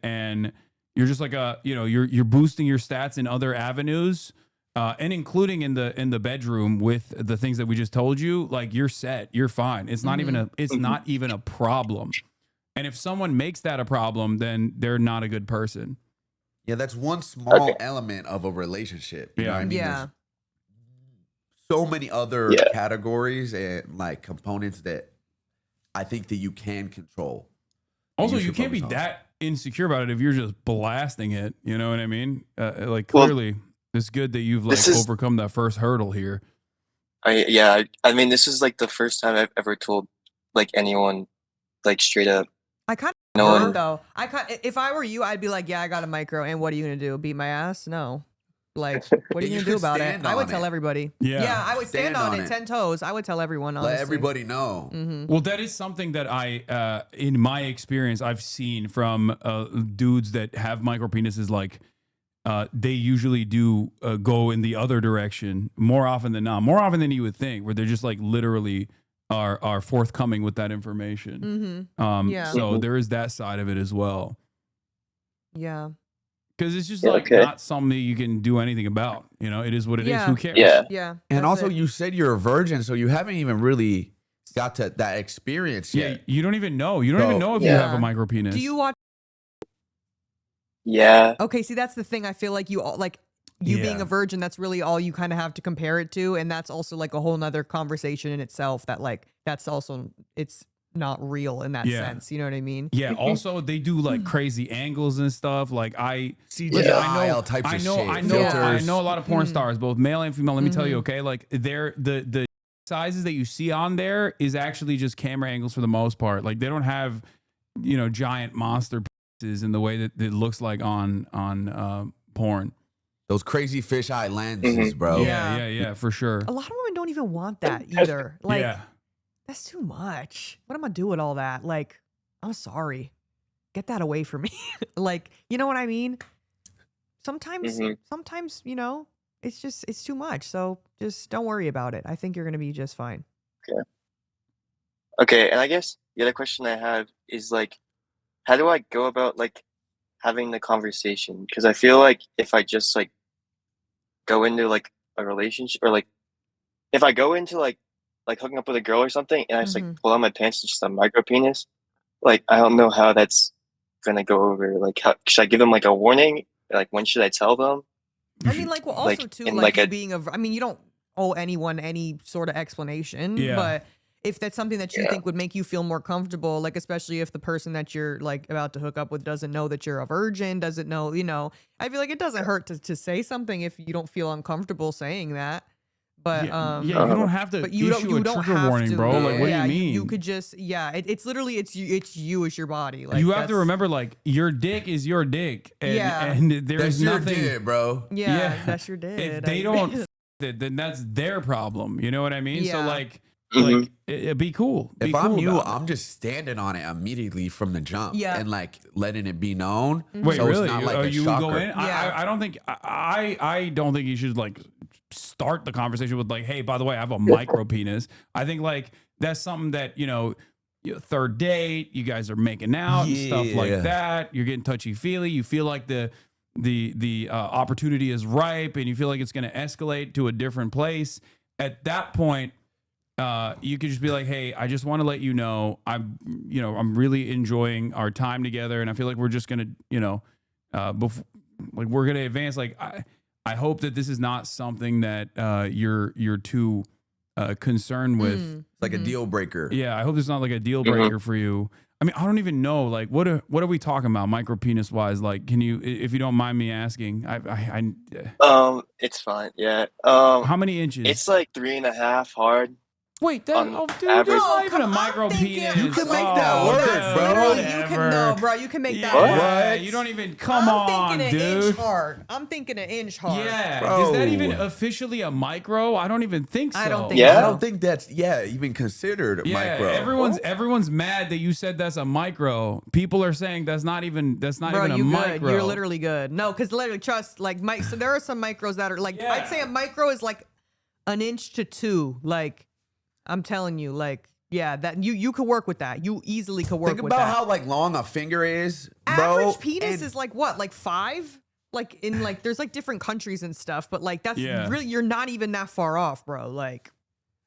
you're just like you're boosting your stats in other avenues, and including in the bedroom with the things that we just told you. Like, you're set, you're fine. It's not even a problem. And if someone makes that a problem, then they're not a good person. Yeah, that's one small element of a relationship. You know what I mean? There's so many other categories and like components that I think that you can control. Also, you should can't be focus on. that insecure about it if you're just blasting it. You know what I mean? Like Well, clearly, it's good that you've like this is- overcome that first hurdle here. I mean, this is like the first time I've ever told like anyone like straight up. I kind No of one. though. If I were you, I'd be like, yeah, I got a micro, and what are you gonna do? Beat my ass? No. Like, what are you You gonna do could about it? stand I would on tell it. everybody. Yeah. I would stand on it 10 toes. I would tell everyone. Honestly. Let everybody know. Mm-hmm. Well, that is something that I, in my experience, I've seen from dudes that have micro penises. Like, they usually do go in the other direction more often than not, more often than you would think, where they're just like literally are forthcoming with that information. Mm-hmm. Yeah. So there is that side of it as well, Yeah. because it's just Yeah, like okay. not something you can do anything about. You know, it is what it is. Yeah. Who cares? Yeah. Yeah. And that's also, it. you said you're a virgin, so you haven't even really got to that experience Yeah, yet. you don't even know. You don't So- even know if you Yeah. have a micro penis. Do you watch? Yeah. Okay, see, that's the thing. I feel like you all like you being Yeah. a virgin. That's really all you kind of have to compare it to, and that's also like a whole nother conversation in itself. That like that's also it's not real in that Yeah. sense. You know what I mean? Yeah. Also, they do like crazy angles and stuff. Like CGI, listen, all types of shit, I filters. know a lot of porn Mhm. stars, both male and female. Let me tell you, Mhm. okay, like they're the sizes that you see on there is actually just camera angles for the most part. Like they don't have, giant monster pieces in the way that it looks like on porn. Those crazy fisheye lenses, Mhm. bro. Yeah, for sure. A lot of women don't even want that either. Like yeah. that's too much. What am I do with all that? Like, I'm sorry. Get that away from me. Like, you know what I mean? Sometimes, Mhm. it's too much. So just don't worry about it. I think you're gonna be just fine. Okay, and I guess the other question I have is like, how do I go about like having the conversation? Because I feel like if I just like go into like a relationship, or like if I go into like hooking up with a girl or something, and I just like pull out my pants and just a micro penis, like I don't know how that's gonna go over. Like, how should I give them like a warning? Like, when should I tell them? I mean, like, well, also Like, too, in, like like, you a- being I mean, you don't owe anyone any sort of explanation, Yeah. but if that's something that you Yeah. think would make you feel more comfortable, like especially if the person that you're like about to hook up with doesn't know that you're a virgin, doesn't know, I feel like it doesn't hurt to say something if you don't feel uncomfortable saying that. But yeah, you don't have to but you don't issue you a don't trigger have warning, to. bro. Like, what do Yeah, you mean? You could just it's literally it's you as your body. Like you have to that's- remember, like, your dick is your dick, and, Yeah. and there's That's your nothing. did, bro. Yeah, that's your did. If they don't f- it, then that's their problem. You know what I mean? So Yeah. like, Mhm. be cool. Be If cool I'm you, about it. I'm just standing on it immediately from the jump, Yeah. and like letting it be known. Wait, so really? It's not like a You would go shocker. in? Yeah. I don't think I don't think you should like start the conversation with like, hey, by the way, I have a micro penis. I think like that's something that third date, you guys are making out and stuff like Yeah. that. You're getting touchy feely. You feel like the opportunity is ripe, and you feel like it's going to escalate to a different place. At that point, you could just be like, hey, I just want to let you know I'm really enjoying our time together, and I feel like we're just gonna we're gonna advance. Like I hope that this is not something that you're too concerned with. Mm. It's like a deal breaker. Yeah, I hope it's not like a deal breaker for you. I mean, I don't even know. Like, what are we talking about, micro penis wise? Like, can you, if you don't mind me asking, It's fine. Yeah. how many inches? It's like 3.5 hard. Wait, that, on dude, average- that's not No, even a come- micro I'm thinking- penis. You can make Oh, that work, dude, bro. Literally, whatever. you can make that Yeah, work. you don't even come I'm on, thinking an dude. inch hard. I'm thinking an inch hard. Yeah, Bro. is that even officially a micro? I don't even think so. I don't think Yeah. I don't think that's even considered Yeah, micro. everyone's mad that you said that's a micro. People are saying that's not even Bro, a you micro. good. You're literally good. No, because literally, trust, like, so there are some micros that are like, Yeah. I'd say a micro is like an inch to 2. Like, I'm telling you, like, yeah, that you could work with that. You easily could work Think with about that. how like long a finger is, bro. Average penis and- is like what, like 5? Like in like, there's like different countries and stuff, but like that's Yeah. really, you're not even that far off, bro. Like,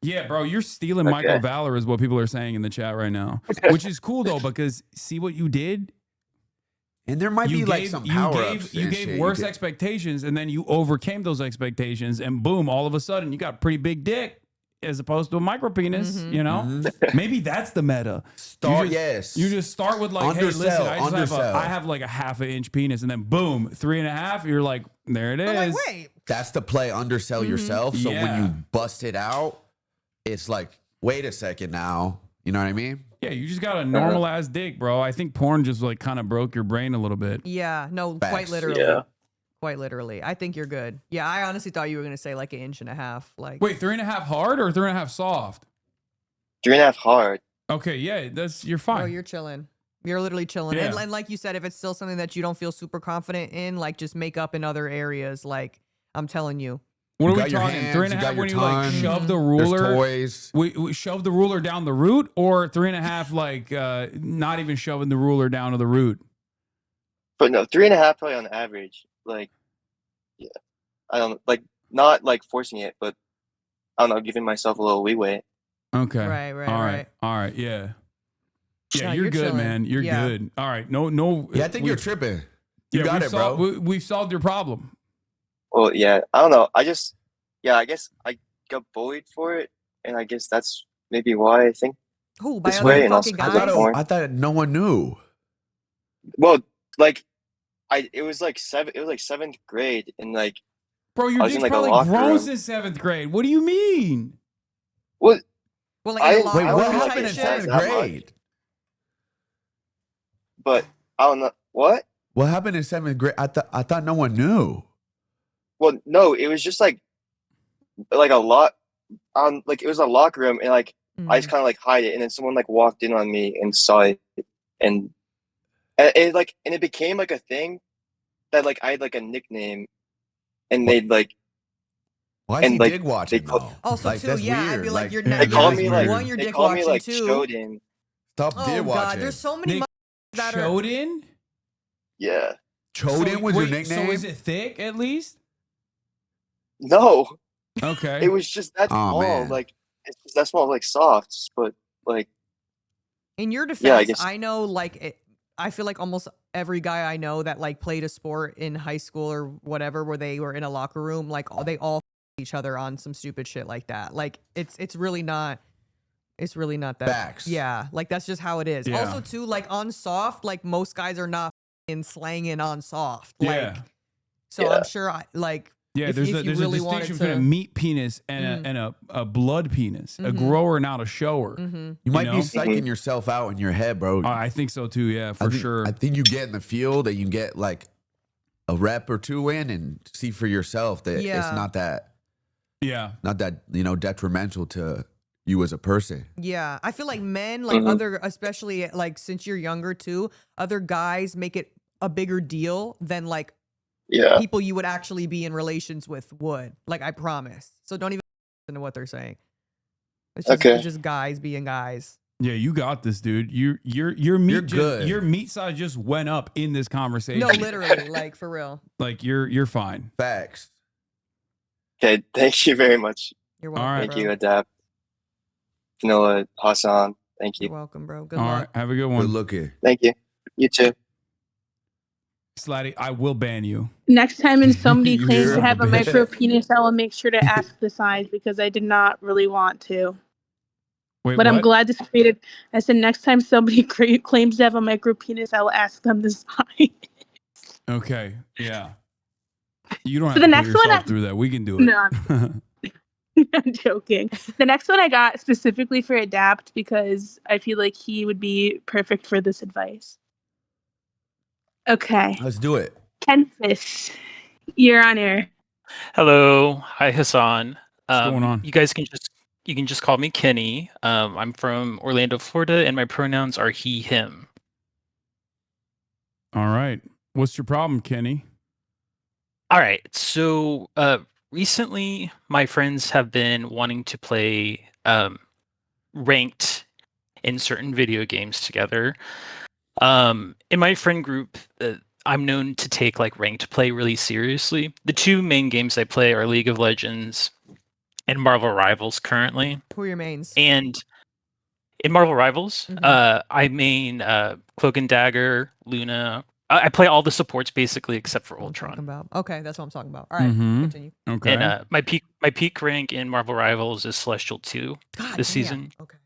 Yeah, bro, you're stealing Okay. micro valor is what people are saying in the chat right now, which is cool though because see what you did. and there might You be like gave, some you power gave, ups. you and gave shit. worse could- expectations, and then you overcame those expectations, and boom, all of a sudden you got a pretty big dick. as opposed to a micro penis. Mhm. You know, maybe that's the meta. You just start with like, hey, listen, I have like a half an inch penis, and then boom, 3.5. You're like, there it is. I'm like, wait. That's the play. Undersell yourself. So when Yeah. you bust it out, it's like, wait a second now. You know what I mean? Yeah, you just got a normal ass dick, bro. I think porn just like kind of broke your brain a little bit. Yeah, no, quite Facts. literally. Yeah. Quite literally. I think you're good. Yeah, I honestly thought you were gonna say like 1.5 inches. Like, Wait, 3.5 hard or 3.5 soft? 3.5 hard. Okay, yeah, you're fine. oh, you're chilling. You're literally chilling. Yeah. And like you said, if it's still something that you don't feel super confident in, like just make up in other areas. Like I'm telling you. What You are we got your talking? hands, 3.5 you got your when you like tongue. shove the There's ruler. toys. We shove the ruler down the root, or 3.5 like not even shoving the ruler down to the root. But no, 3.5 probably on average. Like, yeah, I don't like not like forcing it, but I don't know, giving myself a little leeway. Okay. Right. All right. Yeah. Yeah, No, you're you're good, chilling. man. You're Yeah. good. All right. No. Yeah, I think you're tripping. You got it, bro. We've solved your problem. Well, yeah, I don't know. I guess I got bullied for it, and I guess that's maybe why I think. Who by This other way, and fucking also- guys? I thought no one knew. Well, like, it was like 7th grade, and like, Bro, I your was dick's in, like, a probably locker grown room. since 7th grade. What do you mean? what? Well, like in a I- locker Wait, I what don't room know, happened type in shit. seventh That much. grade? But I don't know what. What happened in 7th grade? I thought no one knew. Well, no, it was just like a lot on like it was a locker room, and like I just kind of like hide it, and then someone like walked in on me and saw it, and it became like a thing that like I had like a nickname, and they'd like Why is And, he like, dig watching they though? Also, Like, too, that's yeah, I'd weird. be like, you're yeah, not. they that call is me weird. like One, you're they dick call me watching like too. Shoden. Stop Oh dig god, watching. there's so many Nick, that are. Choden? Yeah, Choden was your nickname? So is it thick at least? no, Okay. it was just that Oh, small. man. Like it's just that small, like softs, but like In your defense, Yeah, I guess- I know, I feel like almost every guy I know that like played a sport in high school or whatever, where they were in a locker room, like they all each other on some stupid shit like that. Like it's really not that. Facts. Yeah, like that's just how it is. Yeah. Also, too, like on soft, like most guys are not in slanging on soft. Yeah. Like, so Yeah. I'm sure Yeah, if there's you a really wanted distinction between a to- meat penis and a blood penis, a Mhm. grower, not a shower. Mhm. You might know? be psyching yourself out in your head, bro. I think so too. Yeah, I for think- sure. I think you get in the field and you get like a rep or two in and see for yourself that Yeah. it's not that Yeah. detrimental to you as a person. Yeah, I feel like men, like Mhm. especially like since you're younger too, other guys make it a bigger deal than like yeah. people you would actually be in relations with would. Like, I promise. So don't even listen to what they're saying. Okay. It's just guys being guys. Yeah, you got this, dude. Your meat You're good. your meat size just went up in this conversation. No, literally, like for real. Like you're fine. Facts. Okay, thank you very much. You're All welcome. right. Thank bro. you, Adapt. Vanilla, Hasan. Thank You're you. welcome, bro. Good All right, luck. have a good Good one. looking. Thank you. You too. Slatty, I will ban you. Next time when somebody You claims to son have of a a bitch. micro penis, I will make sure to ask the size because I did not really want to. Wait, But I'm what? glad this created. I said next time somebody claims to have a micro penis, I will ask them the size. Okay, yeah. You don't have So to the put next one yourself I- through that. We can do it. No, I'm joking. The next one I got specifically for Adapt because I feel like he would be perfect for this advice. Okay, Let's do it. Kentis, you're on air. Hello, hi Hasan. What's going on? You guys can just call me Kenny. I'm from Orlando, Florida, and my pronouns are he, him. All right. What's your problem, Kenny? All right. So recently, my friends have been wanting to play ranked in certain video games together. In my friend group, I'm known to take like ranked play really seriously. The two main games I play are League of Legends and Marvel Rivals currently. Who are your mains? And in Marvel Rivals, Mhm. I main Cloak and Dagger, Luna, I play all the supports basically except for What I'm talking Ultron. about. Okay, that's what I'm talking about. All right, Mhm. continue. Okay. And my peak rank in Marvel Rivals is Celestial 2 God this damn. season. Okay.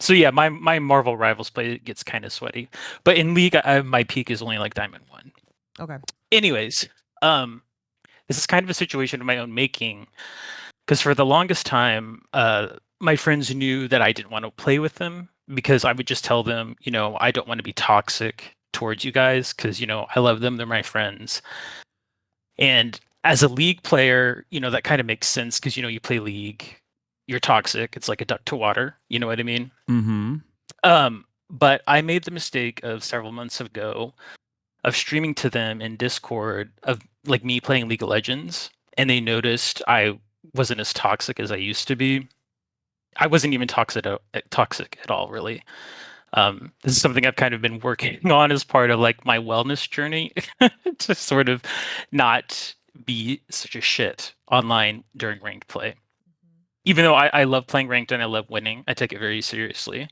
So yeah, my Marvel Rivals play gets kind of sweaty, but in League, my peak is only like Diamond 1. Okay. Anyways, this is kind of a situation of my own making, because for the longest time, my friends knew that I didn't want to play with them because I would just tell them, I don't want to be toxic towards you guys because I love them, they're my friends. And as a League player, that kind of makes sense because you play League, you're toxic. It's like a duck to water. You know what I mean? Mm-hmm. But I made the mistake of several months ago of streaming to them in Discord of like me playing League of Legends, and they noticed I wasn't as toxic as I used to be. I wasn't even toxic at all, really. This is something I've kind of been working on as part of like my wellness journey to sort of not be such a shit online during ranked play. Even though I love playing ranked and I love winning, I take it very seriously.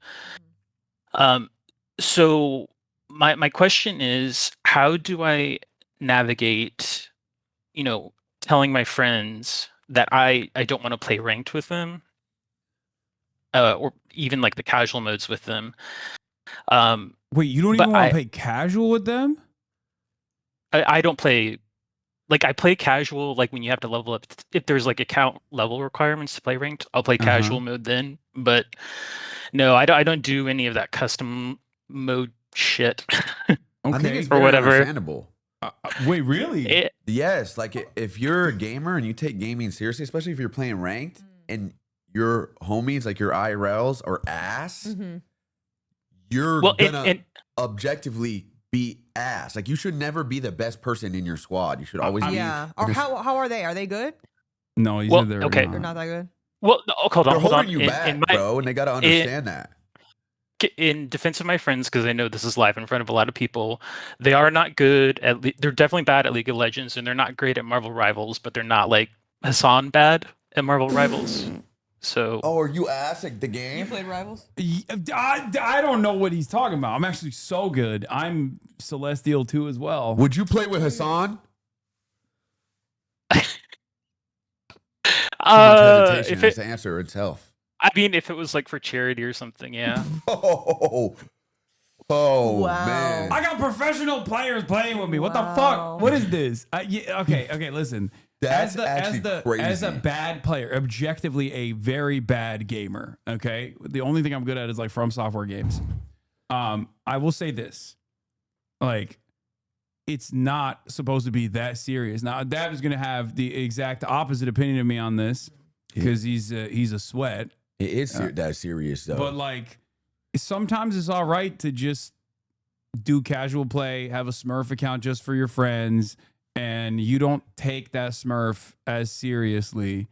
So my question is, how do I navigate, telling my friends that I don't want to play ranked with them, or even like the casual modes with them? Wait, you don't even want to play casual with them? I don't play. Like I play casual, like when you have to level up. If there's like account level requirements to play ranked, I'll play casual mode then. But no, I don't do any of that custom mode shit. I think it's or very whatever. understandable. Wait, really? Yes, like if you're a gamer and you take gaming seriously, especially if you're playing ranked and your homies, like your IRLs, are ass, you're gonna objectively be ass. Like you should never be the best person in your squad. You should always be. Yeah. Or how are they? Are they good? No, you said they're okay. They're not that good. Well, hold on, They're hold on. holding you back, bro, and they got to understand that. In defense of my friends, because I know this is live in front of a lot of people, they are not good at. They're definitely bad at League of Legends, and they're not great at Marvel Rivals. But they're not like Hasan bad at Marvel Rivals. So. Oh, are you ass at the game? You played Rivals? I don't know what he's talking about. I'm actually so good. I'm Celestial 2 as well. Would you play with Hasan? Too much hesitation. That's the answer itself. I mean, if it was like for charity or something, yeah. Oh, wow. Man! I got professional players playing with me. What the fuck? What is this? Okay. Listen. That's actually crazy. As a bad player, objectively a very bad gamer. Okay, the only thing I'm good at is like From Software games. I will say this, like, it's not supposed to be that serious. Now, Dab is going to have the exact opposite opinion of me on this because he's a sweat. It is that serious though. But like, sometimes it's all right to just do casual play, have a Smurf account just for your friends. And you don't take that Smurf as seriously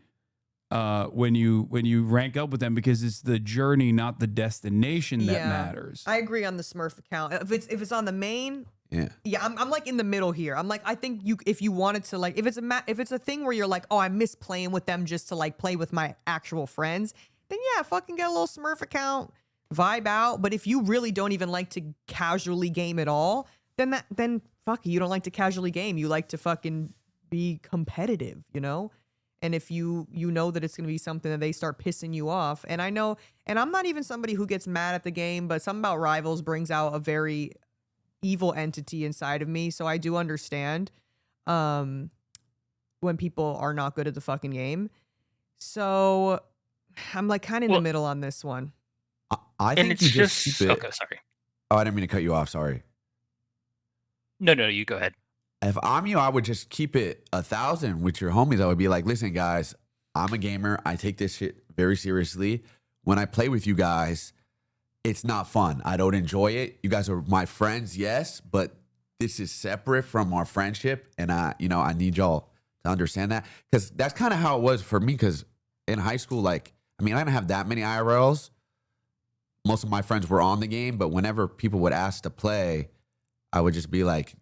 when you rank up with them because it's the journey, not the destination that matters. I agree on the Smurf account. If it's on the main, yeah, I'm like in the middle here. I'm like, I think if you wanted to like, if it's a thing where you're like, oh, I miss playing with them just to like play with my actual friends, then yeah, fucking get a little Smurf account, vibe out. But if you really don't even like to casually game at all, then fuck you don't like to casually game. You like to fucking be competitive, And if you know that it's going to be something that they start pissing you off. And I know, and I'm not even somebody who gets mad at the game, but something about Rivals brings out a very evil entity inside of me. So I do understand when people are not good at the fucking game. So I'm like kind of in the middle on this one. I think you just keep it. Okay, sorry. Oh, I didn't mean to cut you off. Sorry. No, you go ahead. If I'm you, I would just keep it 1,000 with your homies. I would be like, listen, guys, I'm a gamer. I take this shit very seriously. When I play with you guys, it's not fun. I don't enjoy it. You guys are my friends, yes, but this is separate from our friendship. And I need y'all to understand that. Because that's kind of how it was for me. Because in high school, I didn't have that many IRLs. Most of my friends were on the game, but whenever people would ask to play, I would just be like,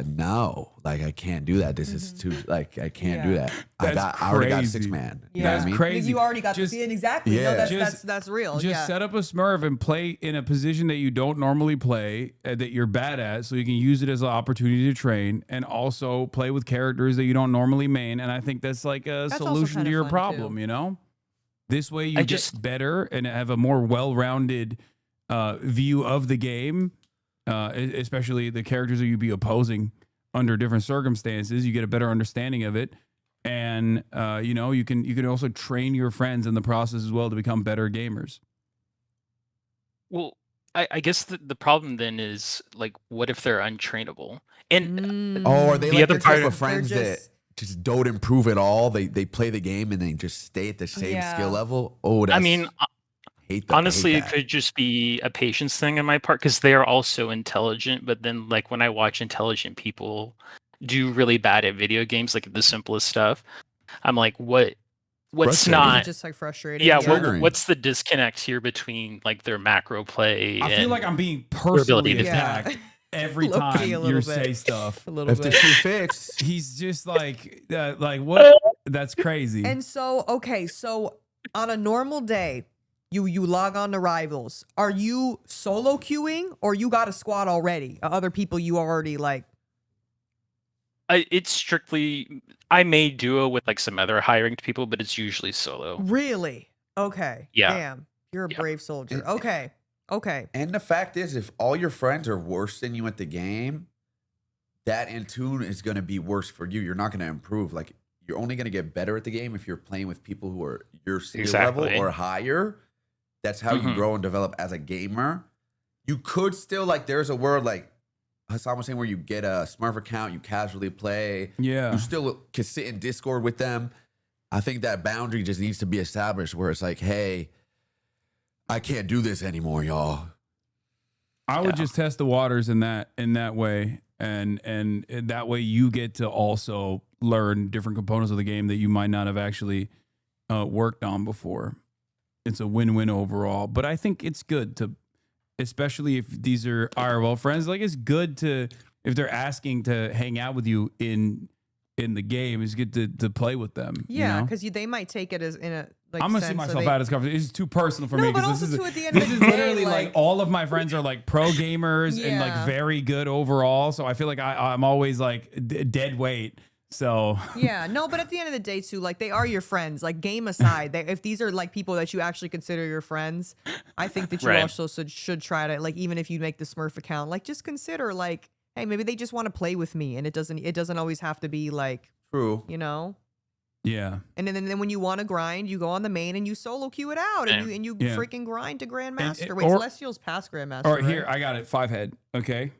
no, like I can't do that. This is too like I can't do that. That's I already got crazy. 6 man. You Yeah. know what I mean? Crazy. You already got Just- the exactly. Yeah. No, that's Just- that's real. Just yeah. set up a Smurf and play in a position that you don't normally play, that you're bad at, so you can use it as an opportunity to train, and also play with characters that you don't normally main. And I think that's like a That's also solution kinda to your fun, problem. too. You know, this way you I get just- better and have a more well-rounded view of the game, especially the characters that you'd be opposing under different circumstances. You get a better understanding of it. And you can also train your friends in the process as well to become better gamers. Well, I guess the problem then is like, what if they're untrainable? And Oh, are they The like other the type part- of friends they're that just don't improve at all? They play the game and they just stay at the same Yeah. skill level. Oh, that's, I mean, hate that. honestly, I it hate could just be a patience thing on my part because they are also intelligent. But then, like when I watch intelligent people do really bad at video games, like the simplest stuff, I'm like, what's Frustrating. not? It's just like frustrating. Yeah, Triggering. what's the disconnect here between like their macro play? I feel and like I'm being ability personally to attacked every Low-key time a you little say bit. stuff. a that. little If the bit. shoe fits, He's just like what? That's crazy. And so, okay, so on a normal day, you log on to Rivals. Are you solo queuing or you got a squad already? Other people you already like? It's strictly I may duo with like some other high ranked people, but it's usually solo. Really? Okay. Yeah. Damn. You're a Yeah. brave soldier. And- Okay. Okay. and the fact is, if all your friends are worse than you at the game, that in tune is going to be worse for you. You're not going to improve. Like you're only going to get better at the game if you're playing with people who are your skill level Exactly. or higher. That's how you Mhm. grow and develop as a gamer. You could still like. There's a word like Hasan was saying where you get a Smurf account, you casually play. yeah. You still can sit in Discord with them. I think that boundary just needs to be established where it's like, hey, I can't do this anymore, y'all. I would Yeah. just test the waters in that way, and that way you get to also learn different components of the game that you might not have actually worked on before. It's a win-win overall. But I think it's good to, especially if these are IRL friends, like it's good to, if they're asking to hang out with you in the game, it's good to play with them. Yeah, you know? because they might take it as in a like. I'm gonna see sense of myself they- out of this conversation. This is too personal for No, me but because also this is too, at the end of this the is day, literally like all of my friends are like pro gamers and like Yeah. very good overall. So I feel like I'm always like dead weight. So Yeah, no, but at the end of the day, too, like they are your friends. Like game aside, if these are like people that you actually consider your friends, I think that you Right. also should try to like, even if you make the Smurf account, like just consider like, hey, maybe they just want to play with me, and it doesn't always have to be like, True. you know. yeah, And then when you want to grind, you go on the main and you solo queue it out, and you Yeah. freaking grind to Grandmaster. And- Wait, or- Celestial's past Grandmaster. all right, right? here I got it. 5 head. Okay,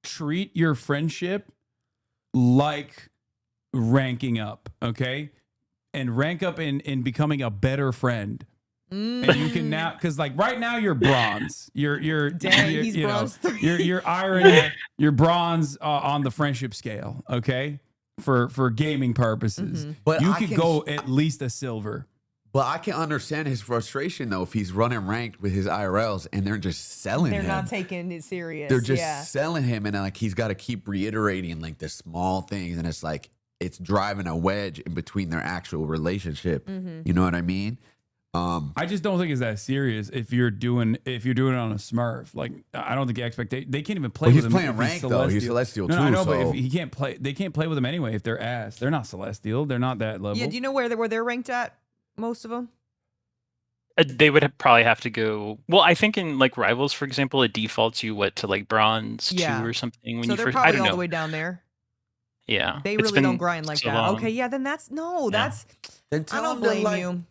treat your friendship like ranking up. Okay, and rank up in becoming a better friend. And you can now, because like right now you're bronze. You're Dang, you're, he's you know, bronze 3. you're iron. You're bronze on the friendship scale. Okay, for gaming purposes, But you I could can- go at least a silver. But I can understand his frustration though if he's running ranked with his IRLs and they're just selling They're him. not taking it serious. They're just yeah. selling him, and like he's got to keep reiterating like the small things, and it's like it's driving a wedge in between their actual relationship. Mm-hmm. You know what I mean? I just don't think it's that serious if you're doing it on a Smurf. Like I don't think the expectation they can't even play Well, with he's him. playing if ranked, though. He's Celestial, No, too, I know, but so- if he can't play, they can't play with him anyway if they're ass. They're not Celestial. They're not that level. Yeah, do you know where they're ranked at? Most of them. They would probably have to go. Well, I think in like Rivals, for example, it defaults you to like bronze Yeah. 2 or something when So you they're first. I probably don't all know. the way down there. Yeah, They it's really been don't grind like so that. long. Okay, yeah, then that's no, Yeah. that's Then I tell don't him to, blame like, you.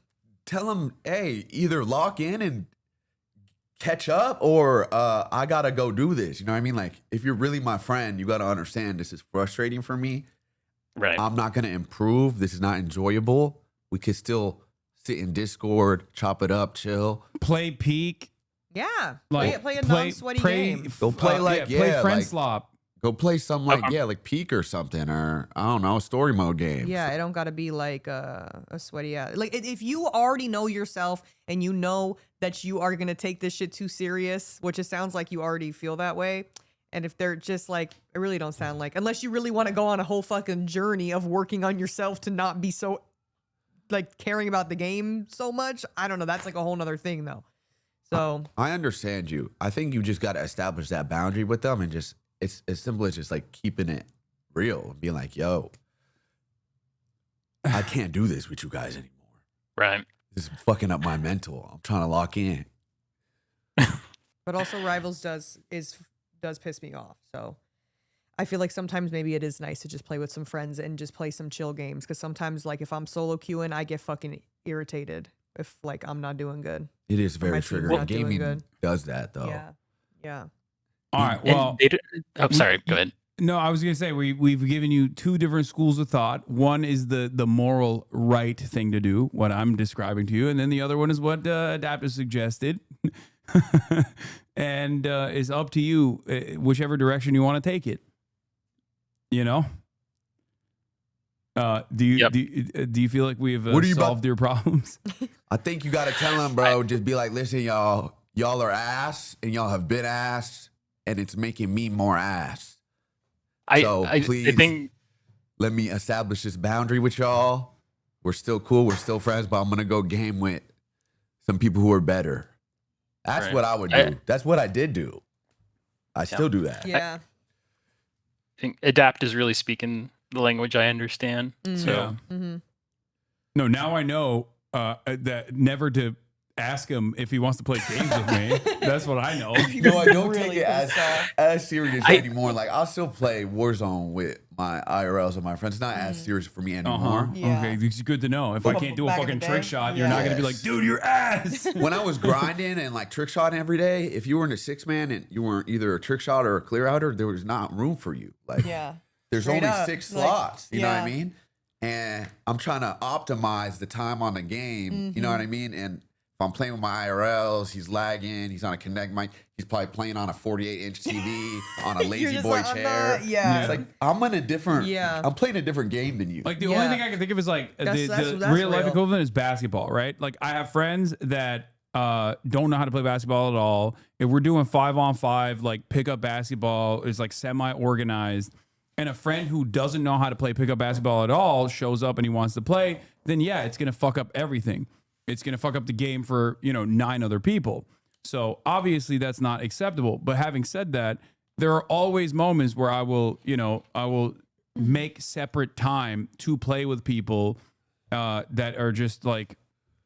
tell him, hey, either lock in and catch up, or I gotta go do this. You know what I mean? Like, if you're really my friend, you gotta understand this is frustrating for me. Right. I'm not gonna improve. This is not enjoyable. We could still sit in Discord, chop it up, chill. play peak. Yeah, Like play a non-sweaty game. Go play play yeah, friend like- slop. Go play some like Peak or something, or I don't know, a story mode game. Yeah, it don't gotta be like a sweaty out. Like if you already know yourself and you know that you are gonna take this shit too serious, which it sounds like you already feel that way, And if they're just like, I really don't sound like, unless you really want to go on a whole fucking journey of working on yourself to not be so like caring about the game so much. I don't know. That's like a whole nother thing though. So I understand you. I think you just got to establish that boundary with them and just, it's as simple as just like keeping it real and being like, yo, I can't do this with you guys anymore. Right. This is fucking up my mental. I'm trying to lock in. but also Rivals does piss me off. So I feel like sometimes maybe it is nice to just play with some friends and just play some chill games. Cause sometimes like if I'm solo queuing, I get fucking irritated if like I'm not doing good. It is very team's triggering. not doing Gaming good. does that though. Yeah. Yeah. All right. Well, sorry. Go ahead. no, I was gonna say we've given you two different schools of thought. One is the moral right thing to do, what I'm describing to you, and then the other one is what Adaptive suggested, and is up to you, whichever direction you want to take it. You know. Do you feel like we've solved your problems? I think you got to tell them, bro. Just be like, listen, y'all are ass, and y'all have been ass, and it's making me more ass. Please, I think let me establish this boundary with y'all. We're still cool. We're still friends, but I'm going to go game with some people who are better. That's what I would do. That's what I did do. I still do that. Yeah. I think Adapt is really speaking the language I understand. So Yeah. Mm-hmm. No, now I know that never to ask him if he wants to play games with me. That's what I know. No, I don't take it as serious anymore. Like, I'll still play Warzone with my IRLs and my friends. It's not as serious for me anymore. Yeah. Okay, it's good to know. If I can't do a Back in fucking the trick day. shot, you're not going to be like, dude, you're ass. When I was grinding and like trick shotting every day, if you were in a 6-man and you weren't either a trick shot or a clear outer, there was not room for you. Like, Yeah. there's Straight only up. 6 Like, slots. You know what I yeah. mean? And I'm trying to optimize the time on the game. You know what I mean? And if I'm playing with my IRLs, he's lagging. He's on a Connect mic. He's probably playing on a 48-inch TV on a You're lazy just boy like, I'm chair. not- yeah. It's like I'm in a different. Yeah. I'm playing a different game than you. Like the Yeah. only thing I can think of is like That's the real. real life equivalent is basketball, right? Like I have friends that don't know how to play basketball at all. If we're doing 5-on-5, like pickup basketball is like semi-organized, and a friend who doesn't know how to play pickup basketball at all shows up and he wants to play, then yeah, it's gonna fuck up everything. It's gonna fuck up the game for 9 other people. So obviously that's not acceptable. But having said that, there are always moments where I will make separate time to play with people that are just like,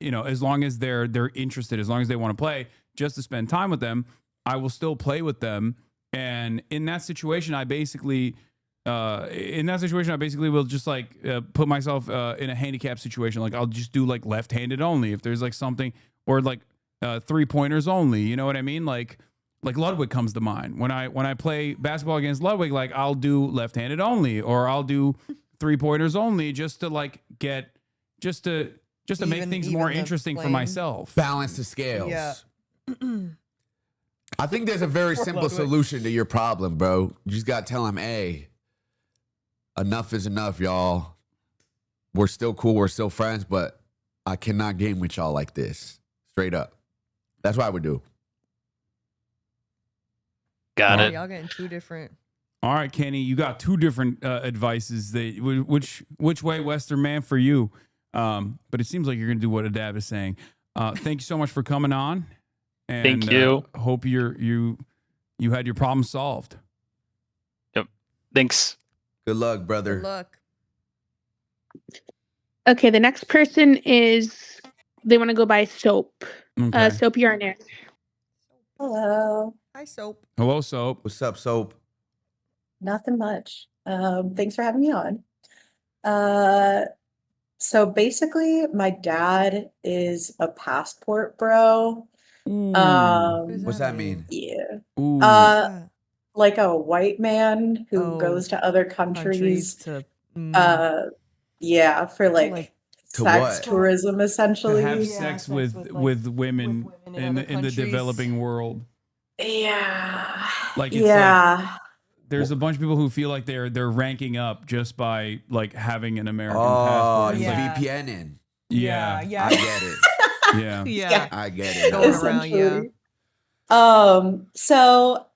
as long as they're interested, as long as they want to play, just to spend time with them, I will still play with them. And in that situation, I basically will just like put myself in a handicap situation. Like I'll just do like left-handed only if there's like something, or like 3-pointers only. You know what I mean? Like Ludwig comes to mind. When I play basketball against Ludwig, like I'll do left-handed only, or I'll do 3-pointers only, just to like just to make things more even the interesting for flame. myself. Balance the scales. Yeah. I think there's a very simple solution to your problem, bro. You just gotta tell him, hey, enough is enough, y'all. We're still cool, we're still friends, but I cannot game with y'all like this. Straight up. That's what I would do. got Yeah, it. y'all getting 2 different. All right, Kenny, you got 2 different advices. Which way, Western man, for you? But it seems like you're gonna do what Adab is saying. Thank you so much for coming on. And, Thank you. Hope you had your problem solved. Yep. Thanks. Good luck, brother. Good luck. Okay, the next person is they want to go by Soap. Okay. Soap, you're on there. Hello. Hi, Soap. Hello, Soap. What's up, Soap? Nothing much. Thanks for having me on. So basically, my dad is a passport bro. What's that mean? Yeah. Ooh. Like a white man who Oh, goes to other countries. to Yeah, for like To sex what? tourism, to essentially. have Yeah. sex with women in the countries. developing world. Yeah. Like it's Yeah. There's a bunch of people who feel like they're ranking up just by like having an American Oh, passport. he's It's like, Yeah. VPNing. yeah, yeah. I get it. yeah. Yeah. I get it. Going now. around, yeah. So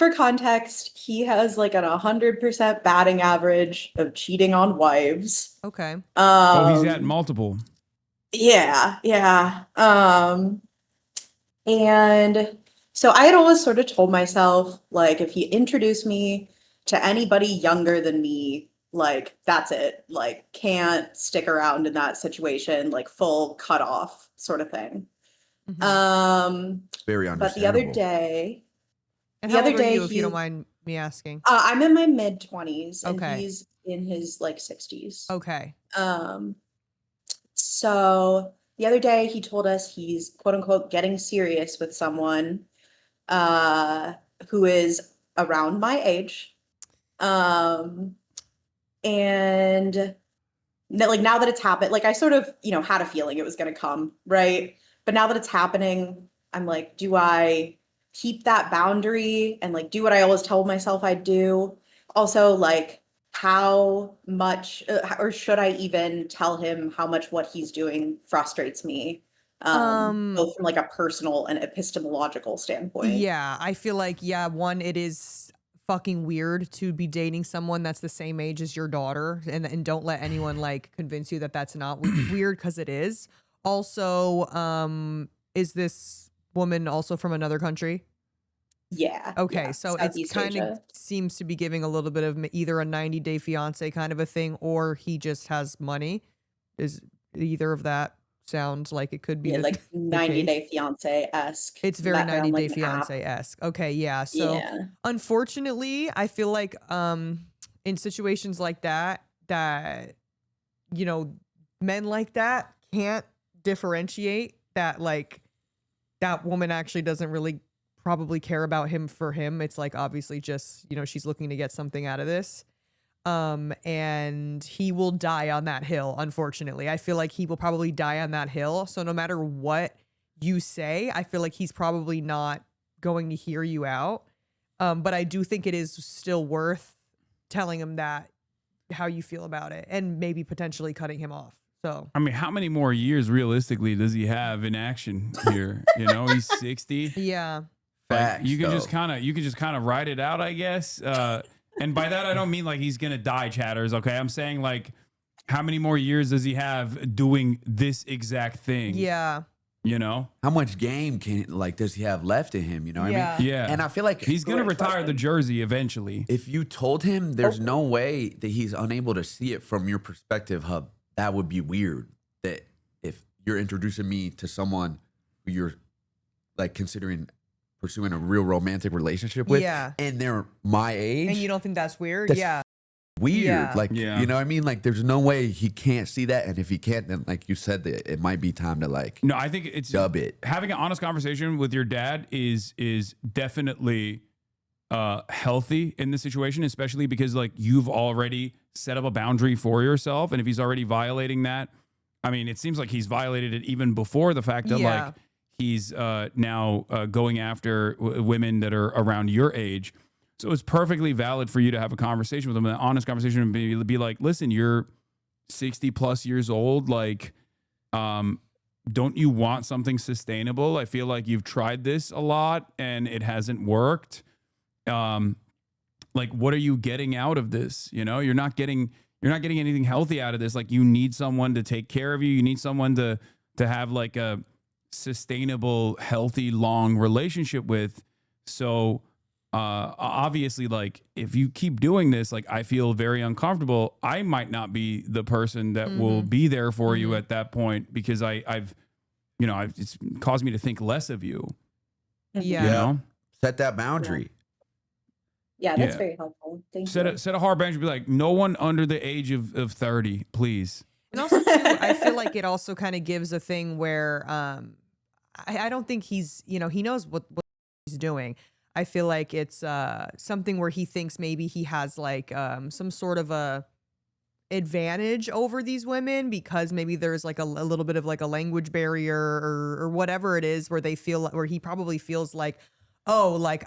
for context, he has like an 100% batting average of cheating on wives. Okay. Oh, he's had multiple. Yeah, yeah. And so I had always sort of told myself, like, if he introduced me to anybody younger than me, like, that's it. Like, can't stick around in that situation, like, full cutoff sort of thing. Very But the other understandable. day, And the how other old are day you, if you he- don't mind me asking? I'm in my mid-20s and Okay. he's in his like 60s. Okay. So the other day he told us he's quote unquote getting serious with someone who is around my age. And like now that it's happened, like I sort of, had a feeling it was gonna come, right? But now that it's happening, I'm like, do I keep that boundary and like do what I always told myself I'd do? Also, like, how much or should I even tell him how much what he's doing frustrates me? Both from like a personal and epistemological standpoint. Yeah, I feel like, one, it is fucking weird to be dating someone that's the same age as your daughter, and don't let anyone like convince you that that's not weird, because it is. Also, is this woman also from another country? Yeah. Okay, yeah, so Southeast it's kind of Asia. seems to be giving a little bit of either a 90-day fiance kind of a thing, or he just has money. Is either of that sound like it could be like 90-day fiance-esque. It's very met her on, 90-day like, an app. fiance-esque. Okay, yeah. So Yeah. unfortunately, I feel like in situations like that men like that can't differentiate that, like, that woman actually doesn't really probably care about him for him. It's like obviously just, she's looking to get something out of this. And he will die on that hill, unfortunately. I feel like he will probably die on that hill. So no matter what you say, I feel like he's probably not going to hear you out. But I do think it is still worth telling him that, how you feel about it, and maybe potentially cutting him off. So I mean, how many more years realistically does he have in action here? He's 60. yeah. Facts, You can though. just kind of ride it out, I guess. And by that I don't mean like he's gonna die, chatters. Okay, I'm saying like, how many more years does he have doing this exact thing? Yeah. How much game does he have left in him? You know what I mean? Yeah. And I feel like He's gonna Great retire question. the jersey eventually. if you told him there's no way that he's unable to see it from your perspective, Hub, that would be weird. That if you're introducing me to someone who you're like considering pursuing a real romantic relationship with, Yeah. and they're my age, And you don't think that's weird? That's Yeah. weird. Yeah. Like, Yeah. you know what I mean? Like, there's no way he can't see that. And if he can't, then like you said, that it might be time to like No, I think it's dub it. having an honest conversation with your dad is definitely healthy in this situation, especially because like you've already set up a boundary for yourself, and if he's already violating that, I mean, it seems like he's violated it even before the fact that Yeah. like he's now going after women that are around your age. So it's perfectly valid for you to have a conversation with him, an honest conversation, and be like, listen, you're 60 plus years old, like, don't you want something sustainable? I feel like you've tried this a lot and it hasn't worked. Like, what are you getting out of this? You're not getting anything healthy out of this. Like, you need someone to take care of you. You need someone to have like a sustainable, healthy, long relationship with. So obviously, like, if you keep doing this, like, I feel very uncomfortable. I might not be the person that will be there for you at that point, because I've it's caused me to think less of you. Yeah. You know? Set that boundary. Yeah, that's Yeah. very helpful. Thank Set you. a hard boundary. Be like, no one under the age of 30, please. And also, too, I feel like it also kind of gives a thing where I don't think he's, he knows what he's doing. I feel like it's something where he thinks maybe he has like some sort of a advantage over these women, because maybe there's like a little bit of like a language barrier or whatever it is, where he probably feels like, oh, like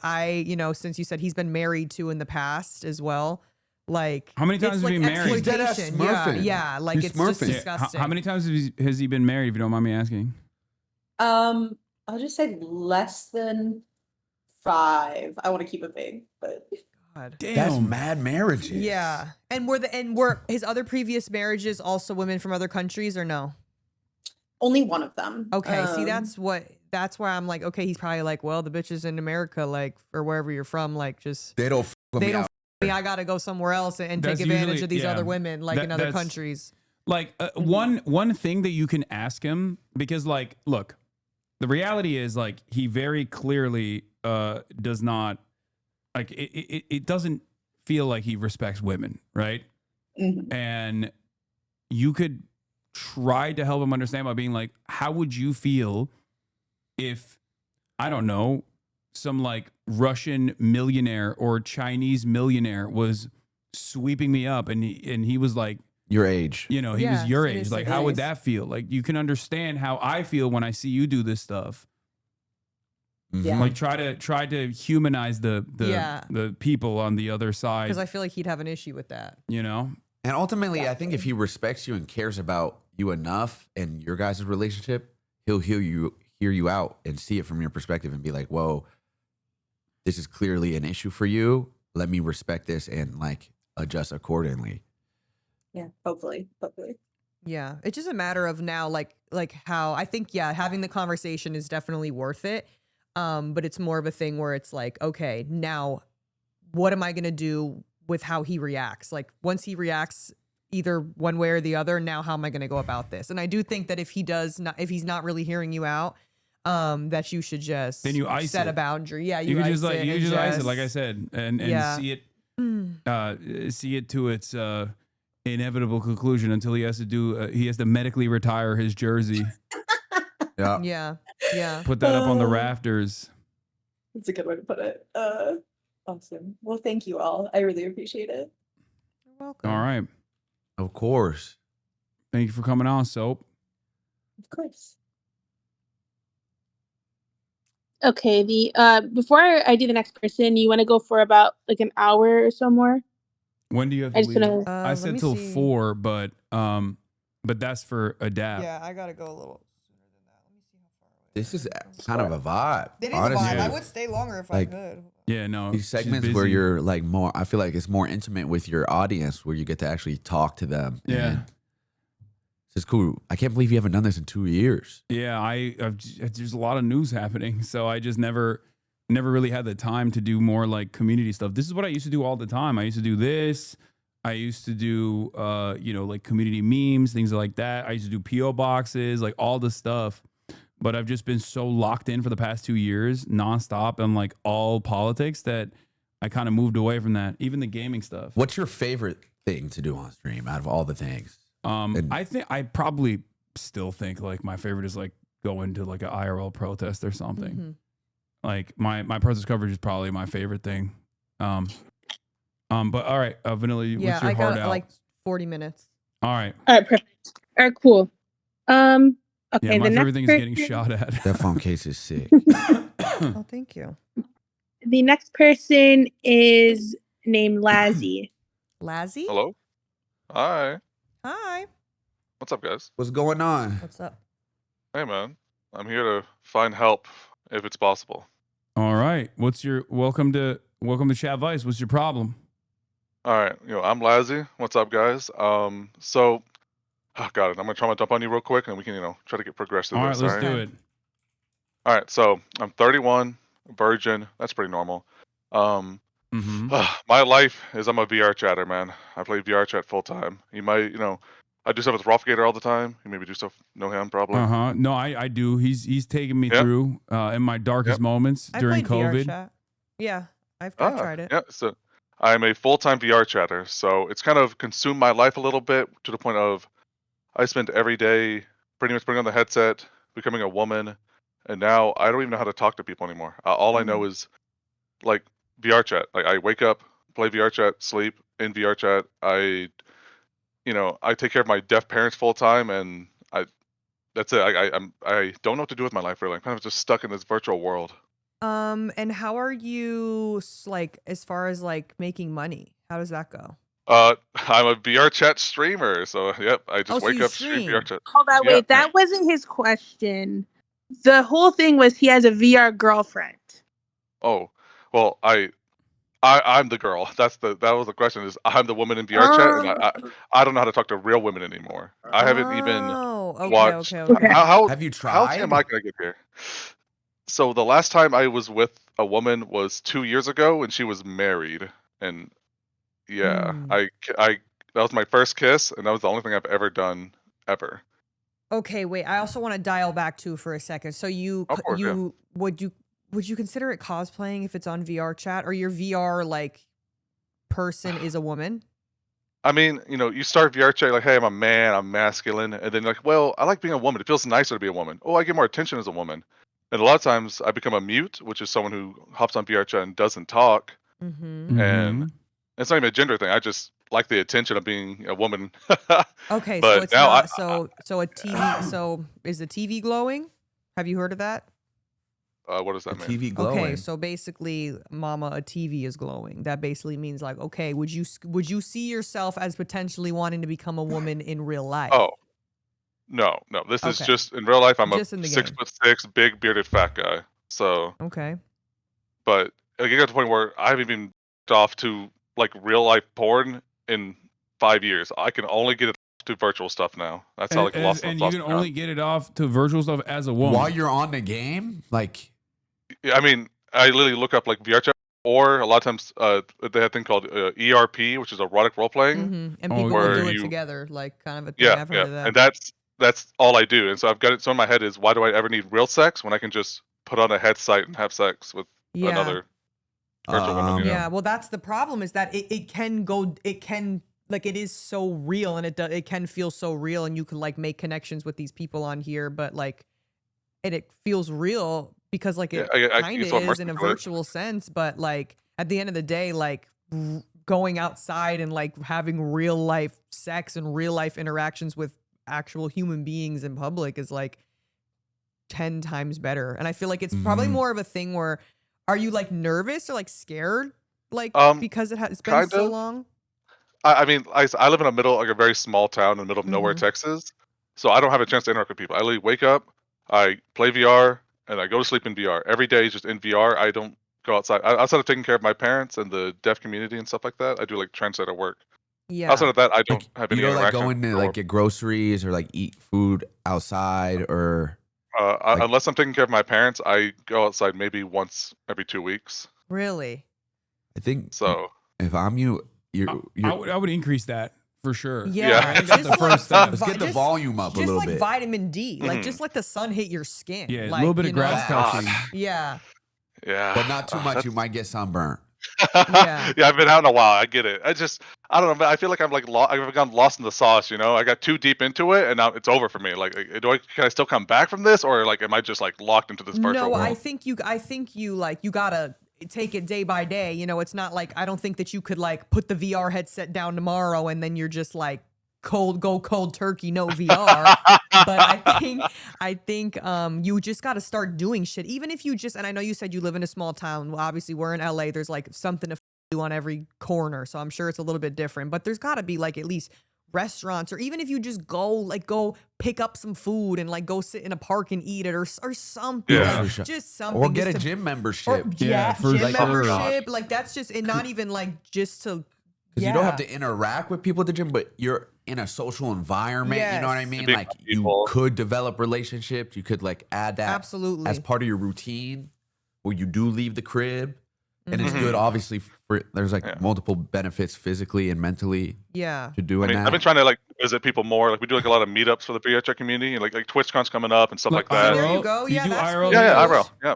since you said he's been married to in the past as well. Like, How many times it's has he like been married? He's dead-ass exploitation. Yeah, smurfing. yeah, like He's it's just smurfing. disgusting. How many times has he been married, if you don't mind me asking? I'll just say less than 5. I want to keep it big, but God. That's Damn. mad marriages. Yeah. And were his other previous marriages also women from other countries or no? only one of them. Okay, see that's why I'm like, okay, he's probably like, well, the bitches in America, like, or wherever you're from, like, just They don't. they Me don't out. me. I gotta go somewhere else and That's take advantage usually- of these yeah. other women, like in other That's- countries. Like one thing that you can ask him, because like, look, the reality is like he very clearly does not like it doesn't feel like he respects women, right? Mhm. And you could try to help him understand by being like, how would you feel if, I don't know, some like Russian millionaire or Chinese millionaire was sweeping me up and he was like, Your age. you know, he Yeah, was your it age. is Like, like how would this. that feel? Like, you can understand how I feel when I see you do this stuff. Yeah. Like, try to humanize the Yeah. people on the other side. Because I feel like he'd have an issue with that. You know, And ultimately, I think if he respects you and cares about you enough and your guys' relationship, he'll hear you out and see it from your perspective and be like, whoa, this is clearly an issue for you. Let me respect this and like adjust accordingly. Yeah, hopefully. Yeah, it's just a matter of now, like how I think, yeah, having the conversation is definitely worth it. But it's more of a thing where it's like, okay, now what am I gonna do with how he reacts? Like once he reacts either one way or the other, now how am I gonna go about this? And I do think that if he's not really hearing you out, that you should just Then you ice set it. a boundary. Yeah, you can just like it you and just ice it, like I said, and Yeah. see it to its inevitable conclusion until he has to medically retire his jersey, Yeah. Yeah. put that up on the rafters. That's a good way to put it. Awesome. Well, thank you all. I really appreciate it. You're welcome. All right, Of course. thank you for coming on, Soap. Of course. Okay, the before I do the next person, you want to go for about like an hour or so more? When do you have I to just leave? want to. I let said me till see. 4, but that's for adapt. Yeah, I gotta go a little sooner than that. Let me see how far away. This is kind of a vibe. It is honestly. a vibe. Yeah. I would stay longer if Like- I could. Yeah, no. These she's segments where busy. you're like more, I feel like it's more intimate with your audience where you get to actually talk to them. Yeah. And it's just cool. I can't believe you haven't done this in 2 years. Yeah, there's a lot of news happening, so I just never really had the time to do more like community stuff. This is what I used to do all the time. I used to do this. I used to do like community memes, things like that. I used to do PO boxes, like all the stuff. But I've just been so locked in for the past 2 years, nonstop, and like all politics that I kind of moved away from that. Even the gaming stuff. What's your favorite thing to do on stream out of all the things? I probably still think like my favorite is like going to like an IRL protest or something. Mhm. Like my protest coverage is probably my favorite thing. But all right, Vanilla, Yeah, what's your I heart got out? like 40 minutes. All right. All right, perfect. All right, cool. Okay, Yeah, my the favorite next thing is getting person- shot at. That phone case is sick. Oh, thank you. The next person is named Lazzy. Lazzy? Hello. Hi. Hi. What's up, guys? What's going on? What's up? Hey, man. I'm here to find help if it's possible. All right. Welcome to CHADVICE. What's your problem? All right. I'm Lazzy. What's up, guys? So, got it. I'm gonna try to jump on you real quick, and we can, try to get progressed through All right, this. let's do it. All right. So I'm 31, virgin. That's pretty normal. Mm-hmm. My life is I'm a VR chatter, man. I play VR chat full time. You might, I do stuff with Rothgator all the time. You maybe do stuff, know him probably. Uh-huh. No, I do. He's taken me Yep. through in my darkest Yep. moments I during played VR COVID. chat. Yeah, I've Ah, tried it. Yeah, so I'm a full-time VR chatter, so it's kind of consumed my life a little bit to the point of I spend every day pretty much putting on the headset, becoming a woman, and now I don't even know how to talk to people anymore. All I know is like VR chat. Like I wake up, play VR chat, sleep in VR chat. I take care of my deaf parents full time, and that's it. I don't know what to do with my life really. I'm kind of just stuck in this virtual world. And how are you like as far as like making money? How does that go? I'm a VR chat streamer, so yep, I just so wake you up, stream VR stream. chat. Hold on, Yeah. wait. That wasn't his question. The whole thing was he has a VR girlfriend. Oh, Well, I'm the girl. That was the question. Is I'm the woman in VR chat, and I don't know how to talk to real women anymore. I haven't even watched. Okay. How Have you how tried? am I gonna get here? So the last time I was with a woman was 2 years ago, and she was married. And yeah, I that was my first kiss, and that was the only thing I've ever done ever. Okay, wait. I also want to dial back too for a second. So Of course, yeah. would you consider it cosplaying if it's on VR chat, or your VR like person is a woman? I mean, you start VR chat like, "Hey, I'm a man, I'm masculine," and then like, "Well, I like being a woman. It feels nicer to be a woman. Oh, I get more attention as a woman." And a lot of times, I become a mute, which is someone who hops on VR chat and doesn't talk. Mm-hmm. And it's not even a gender thing. I just like the attention of being a woman. Okay, so But it's now not so a TV. So is the TV glowing? Have you heard of that? what does The that mean? TV glowing. Okay, so basically, mama, a TV is glowing. That basically means like, okay, would you see yourself as potentially wanting to become a woman in real life? Oh, no. This is Okay. just in real life. I'm Just a in the game. 6'6", big bearded fat guy. So, Okay. but I get to the point where I haven't even off to like real life porn in 5 years. I can only get it to virtual stuff now. That's how like lost. And you can only get it off to virtual stuff as a woman. While you're on the game, like Yeah, I mean, I literally look up like VR chat, or a lot of times they have a thing called ERP, which is erotic role playing. Mm-hmm. And Oh, people will where do it you- together, like kind of a thing. Yeah, I've heard of that. and that's all I do. And so I've got it. So in my head is, why do I ever need real sex when I can just put on a headset and have sex with Yeah. another virtual woman? You know? Yeah, well, that's the problem is that it can like it is so real, and it can feel so real, and you can like make connections with these people on here, but like, and it feels real because like it I kind get of so is immersed in a into it. virtual sense, but like at the end of the day, like going outside and like having real life sex and real life interactions with actual human beings in public is like 10 times better. And I feel like it's probably more of a thing where, are you like nervous or like scared, like because it's been kind so of. long? I mean, I live in like a very small town in the middle of nowhere, Texas. So I don't have a chance to interact with people. I literally wake up, I play VR, and I go to sleep in VR. Every day is just in VR. I don't go outside. Outside of taking care of my parents and the deaf community and stuff like that, I do like translator work. Yeah. Outside of that, I don't have any you don't like interaction. go into like get groceries or like eat food outside or like- Unless I'm taking care of my parents, I go outside maybe once every 2 weeks. Really? I think So if I'm you, I would increase that for sure. Yeah. I think that's the Just like first step. let's get the just- volume up a Just little like bit. vitamin D, like just let the sun hit your skin. Yeah, a like, little bit you of know? grass touching. Yeah. yeah, But not too much. You might get sunburnt. Yeah. Yeah, I've been out in a while. I get it. I don't know. But I feel like I'm like I've gone lost in the sauce. You know, I got too deep into it, and now it's over for me. Like, can I still come back from this, or like, am I just like locked into this virtual No, world? I think you like you gotta take it day by day. You know, it's not like I don't think that you could like put the VR headset down tomorrow and then you're just like go cold turkey, no VR. But I think you just got to start doing shit. Even if you just, and I know you said you live in a small town. Well, obviously we're in LA. There's like something to do on every corner. So I'm sure it's a little bit different, but there's got to be like at least restaurants, or even if you just go pick up some food and like go sit in a park and eat it or something. Yeah. Like, For sure. just something. Or get just a to- gym membership. or, yeah, for gym sure. membership. Like that's just, and not even like just to. Because you don't have to interact with people at the gym, but you're in a social environment. You know what I Yes. mean? Big Like people. you could develop relationships. You could like add that Absolutely. as part of your routine where you do leave the crib. And it's Mhm. good, obviously, for there's like Yeah. multiple benefits physically and mentally Yeah. to doing I mean, that. I've been trying to like visit people more. Like we do like a lot of meetups for the PHR community, and like TwitchCon's coming up and stuff like that. There you go. You Yeah, do that's IRL cool. Yeah, videos? IRL. Yeah.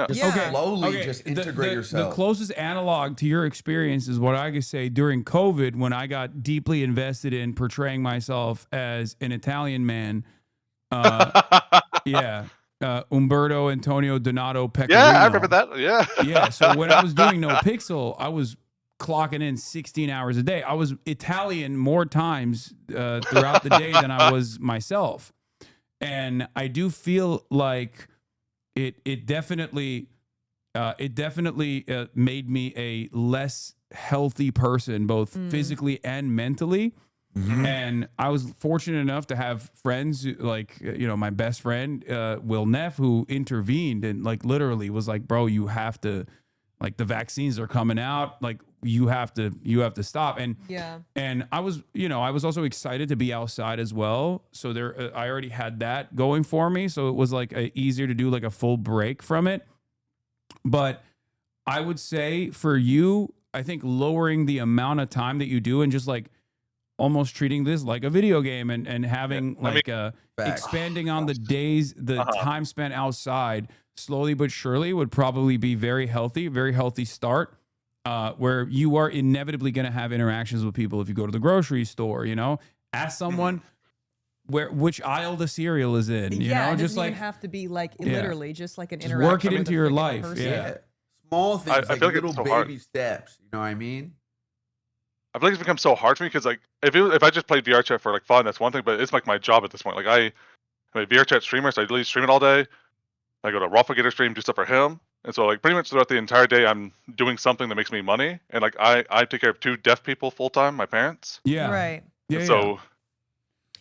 just Yeah. slowly just integrate the yourself. closest analog to your experience is what I could say during COVID when I got deeply invested in portraying myself as an Italian man. Yeah. Umberto Antonio Donato Pecorino. Yeah, I remember that. Yeah. Yeah. So when I was doing No Pixel, I was clocking in 16 hours a day. I was Italian more times throughout the day than I was myself. And I do feel like it definitely made me a less healthy person, both physically and mentally. And I was fortunate enough to have friends like, my best friend, Will Neff, who intervened and like literally was like, bro, you have to like the vaccines are coming out, like you have to stop. And Yeah. and I was also excited to be outside as well. So there, I already had that going for me. So it was like easier to do like a full break from it. But I would say for you, I think lowering the amount of time that you do and just like almost treating this like a video game and having expanding on the days, the time spent outside slowly but surely would probably be very healthy start. Where you are inevitably going to have interactions with people if you go to the grocery store, ask someone which aisle the cereal is in, you know, it just doesn't like even have to be like literally just like an just interaction. work it with into a your freaking life. person. Yeah. Small things, I like feel like little it's so hard. baby steps. You know what I mean? I feel like it's become so hard for me because like if I just played VR chat for like fun, that's one thing, but it's like my job at this point. Like I'm a VR chat streamer, so I literally stream it all day. I go to Raffle Gator stream, do stuff for him, and so like pretty much throughout the entire day, I'm doing something that makes me money. And like I take care of 2 deaf people full time, my parents. Yeah. Right. Yeah. So,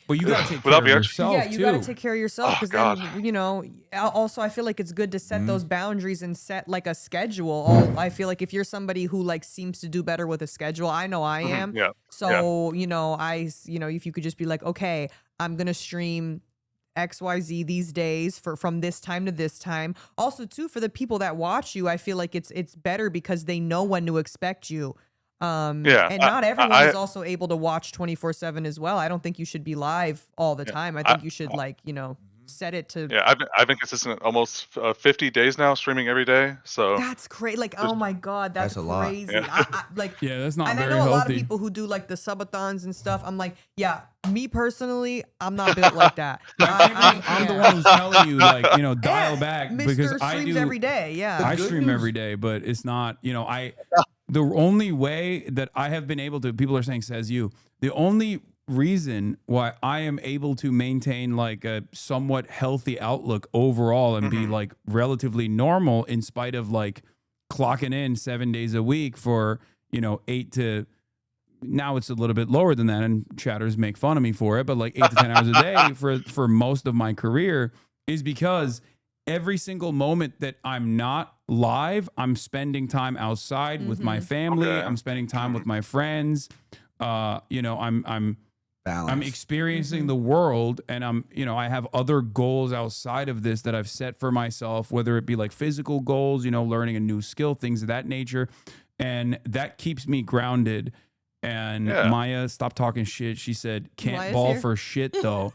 but you gotta take care without of VR yourself Yeah, you too. got to take care of yourself Oh, because God. then, also I feel like it's good to set those boundaries and set like a schedule. I feel like if you're somebody who like seems to do better with a schedule, I know I am. Yeah. So, if you could just be like, okay, I'm going to stream XYZ these days from this time to this time. Also, too, for the people that watch you, I feel like it's better because they know when to expect you. And not everyone is also able to watch 24/7 as well. I don't think you should be live all the time. I think you should set it to. Yeah, I've been consistent almost 50 days now, streaming every day. So That's crazy. Like, oh my God, that's a lot. crazy. Yeah. Yeah, that's not and I very know a lot of healthy. people who do like the subathons and stuff. I'm like, yeah, me personally, I'm not built like that. I'm the one who's telling you, like, dial Yeah, back Mr. because I streams do every day. Yeah. I good stream news- every day, but it's not, the only way that I have been able to, people are saying, says you, the only reason why I am able to maintain like a somewhat healthy outlook overall and be like relatively normal in spite of like clocking in 7 days a week for, 8 to, now it's a little bit lower than that and chatters make fun of me for it, but like 8 to 10 hours a day for most of my career is because every single moment that I'm not live, I'm spending time outside with my family. Okay. I'm spending time with my friends. I'm Balance. experiencing the world, and I have other goals outside of this that I've set for myself, whether it be like physical goals, learning a new skill, things of that nature. And that keeps me grounded. And Maya, stop talking shit. She said, can't Maya's ball here. for shit though.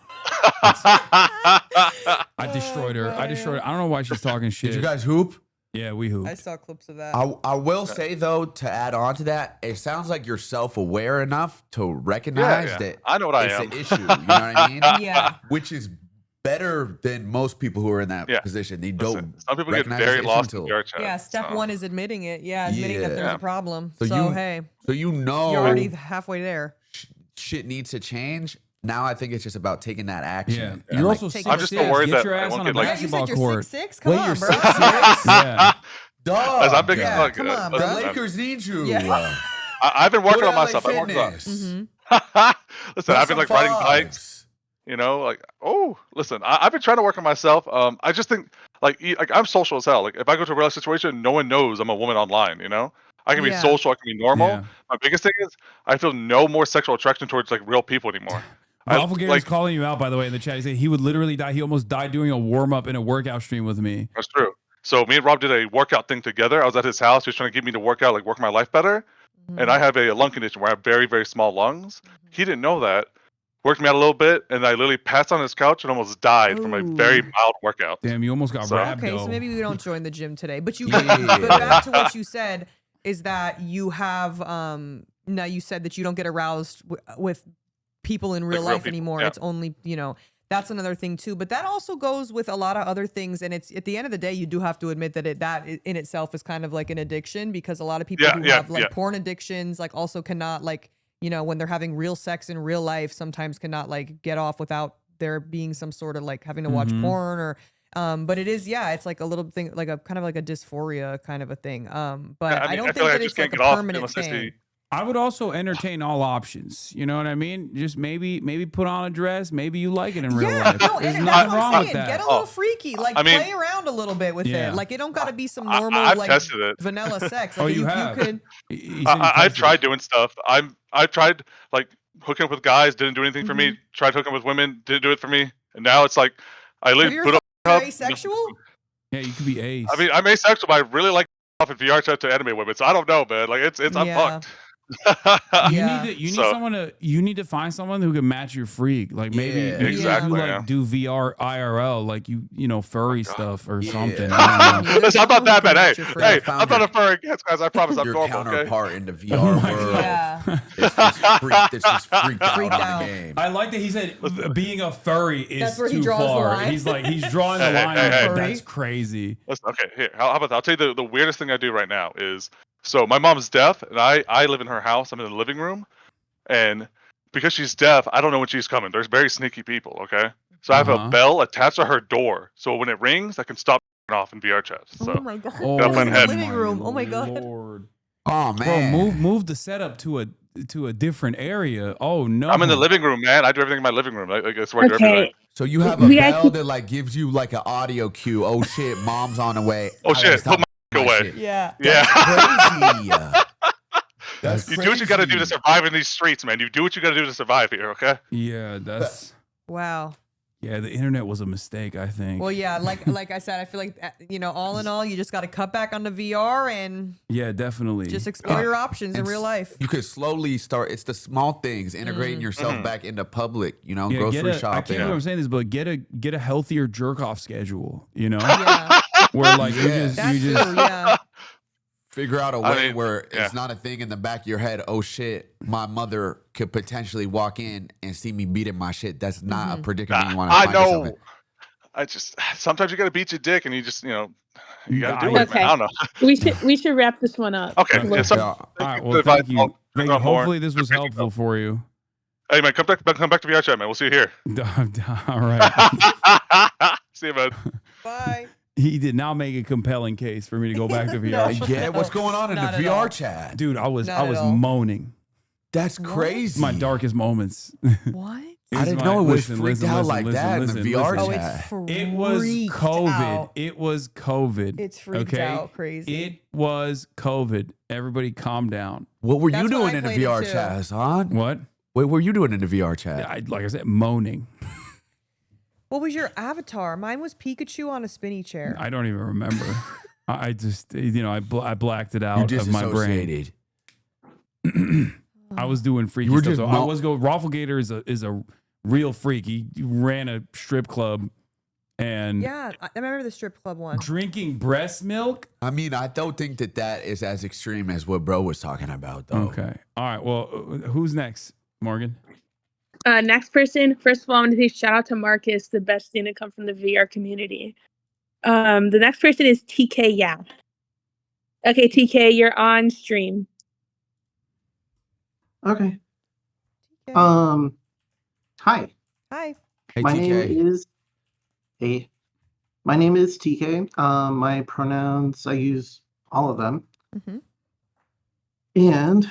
I destroyed her. I don't know why she's talking shit. Did you guys hoop? Yeah, we hooped. I saw clips of that. I will say though, to add on to that, it sounds like you're self-aware enough to recognize that I know what I it's am. an issue. You know what I mean? Yeah. Which is better than most people who are in that position. They Listen, don't. some people get recognize very the issue lost in until- VR chat. Yeah, step one is admitting it. Yeah, admitting that there's Yeah. a problem. So So, you- hey, So you know you're already halfway there. shit needs to change. Now I think it's just about taking that action. Yeah. and, You're like, also Take 6'6". I'm just so worried Get that your I ass won't on a get, like- Yeah, you basketball said you're court. 6'6". Come Wait, on, you're bro. 6'6"? Yeah. dog. As I'm big Yeah, as come on, The bro. Lakers need you. Yeah. I've been working Go on to LA myself. I've worked on. Fitness. Listen, Put I've been some like riding fives. bikes. Listen, I've been trying to work on myself. I just think like I'm social as hell. Like if I go to a real life situation, no one knows I'm a woman online. I can be Yeah. social, I can be normal. Yeah. My biggest thing is I feel no more sexual attraction towards like real people anymore. Raffle Gator's like calling you out, by the way, in the chat. He said he would literally die. He almost died doing a warm up in a workout stream with me. that's true. So me and Rob did a workout thing together. I was at his house. He was trying to get me to work out, like work my life better. And I have a lung condition where I have very, very small lungs. He didn't know that. Worked me out a little bit, and I literally passed on his couch and almost died from a very mild workout. Damn, you almost got So- rhabdo. Okay, so maybe we don't join the gym today. But you Yeah. but back to what you said is that you have now you said that you don't get aroused with people in real Like real life people, anymore. yeah. It's only, that's another thing too. But that also goes with a lot of other things. And it's at the end of the day, you do have to admit that that in itself is kind of like an addiction because a lot of people who have like porn addictions, like also cannot like, when they're having real sex in real life, sometimes cannot like get off without there being some sort of like having to watch porn or, but it is, it's like a little thing, like a kind of like a dysphoria kind of a thing. But I don't feel think like that I it's just like can't a get off permanent unless I thing. see I would also entertain all options. You know what I mean? Just maybe put on a dress. Maybe you like it in real life. No, There's and nothing that's what wrong I'm with saying. that. Get a little freaky. Like, I mean- play around a little bit with Yeah. it. Like, it don't got to be some normal, I've like, tested it. vanilla sex. Oh, Like, you you have? could. He said he I've tested tried it. doing stuff. I've tried like hooking up with guys, didn't do anything for Mm-hmm. me. Tried hooking up with women, didn't do it for me. And now it's like I Have live you put ever up. thought you're asexual? Yeah, you could be ace. I mean, I'm asexual, but I really like off in VR chat to anime women. So I don't know, man. Like I'm Yeah. fucked. You need to find someone who can match your freak. Like maybe, Yeah. maybe Exactly, you like yeah. do VR IRL, like you know furry stuff or Yeah. something. Yeah. I don't know. Listen, I'm not that bad. Hey, Your hey, friend. I'm not a furry against guys. I promise I'm Your normal. Okay. counterpart in the VR Oh my world. Yeah. It's just freaked out Freaked on out. the game. I like that he said being a furry is That's where he too draws the far. line. He's drawing the Hey, line. hey, of hey. That's crazy. Listen, okay, here. How about that? I'll tell you the weirdest thing I do right now is so my mom's deaf and I live in her house. I'm in the living room, and because she's deaf, I don't know when she's coming. There's very sneaky people. Okay, so I have Uh-huh. a bell attached to her door, so when it rings, I can stop off in VR chat. So Oh my god. Oh, Got my in the head. living room. Oh my god. Lord. Oh Bro, man, move the setup to a different area. Oh no. I'm in the living room, man. I do everything in my living room. I guess where I do everything. Okay. So you have a We bell actually- that like gives you like an audio cue. Oh shit, mom's on the way. Oh I gotta shit, stop put my away. shit. Yeah. Yeah. Crazy. That's You do what you got to do to crazy. survive in these streets, man. You do what you got to do to survive here, okay? Yeah, that's Wow. yeah. The internet was a mistake, I think. Well, yeah, like I said, I feel like all in all, you just got to cut back on the VR and Yeah, definitely. just explore your options in And real life. You could slowly start. It's the small things, integrating yourself back into public. You know, yeah, grocery I can't shopping. believe I'm saying this, but get a healthier jerk off schedule. You know, Yeah, where like Yeah. that's you true. just Yeah. Figure out a I way mean, where yeah. it's not a thing in the back of your head. Oh shit, my mother could potentially walk in and see me beating my shit. That's not a predicament you want to I find yourself know. in. I just sometimes you got to beat your dick, and you just you got to do I- it, man. I don't know. We should wrap this one up. Okay. Okay. Yeah, some- Yeah. All right. good Well, advice. thank you. I'll Thank figure you. out more. Hopefully, this was helpful for you. Hey man, come back to VR chat, man. We'll see you here. All right. See you, man. Bye. He did not make a compelling case for me to go back to VR. No. Yeah, what's going on in the Not at VR all. chat? Dude, I was Not at all. moaning. That's What? crazy. My darkest moments. What? I didn't know it was freaked out like that in the VR Oh, chat. it's freaked It was COVID. out. It was COVID. It's freaked okay? out crazy. It was COVID. Everybody calm down. What were That's you when doing I in the played it VR too. chat, Hasan? What? What were you doing in the VR chat? Like I said, moaning. What was your avatar? Mine was Pikachu on a spinny chair. I don't even remember. I just, I blacked it You out of my brain. disassociated. I was doing freaky You were stuff. just So I was Raffle Gator is a real freak. He ran a strip club and Yeah, I remember the strip club one. drinking breast milk. I mean, I don't think that is as extreme as what bro was talking about, though. Okay. All right. Well, who's next, Morgan? Next person. First of all, I'm going to say shout out to Marcus, the best thing to come from the VR community. The next person is TK Yap. Okay, TK, you're on stream. Okay. Okay. Hi. Hi. Hey, My TK. name is TK. My pronouns, I use all of them. Mhm. And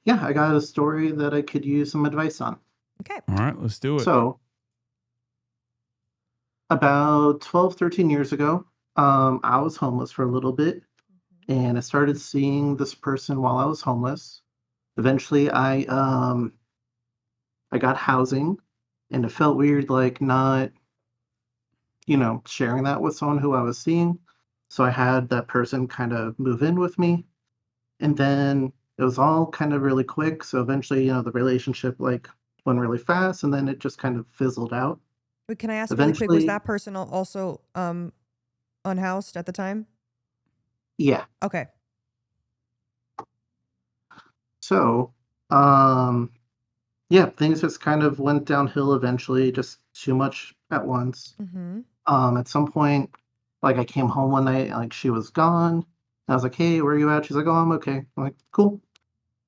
yeah, I got a story that I could use some advice on. Okay. All right. Let's do it. So about 12, 13 years ago, I was homeless for a little bit, and I started seeing this person while I was homeless. Eventually, I got housing, and it felt weird, like not, sharing that with someone who I was seeing. So I had that person kind of move in with me, and then it was all kind of really quick. So eventually, the relationship like went really fast, and then it just kind of fizzled out. Wait, can I ask really quick? Was Eventually- that person also unhoused at the time? Yeah. Okay. So, yeah, things just kind of went downhill eventually, just too much at once. Mm-hmm. At some point, like I came home one night, like she was gone. And I was like, "Hey, where are you at?" She's like, "Oh, I'm okay." I'm like, "Cool."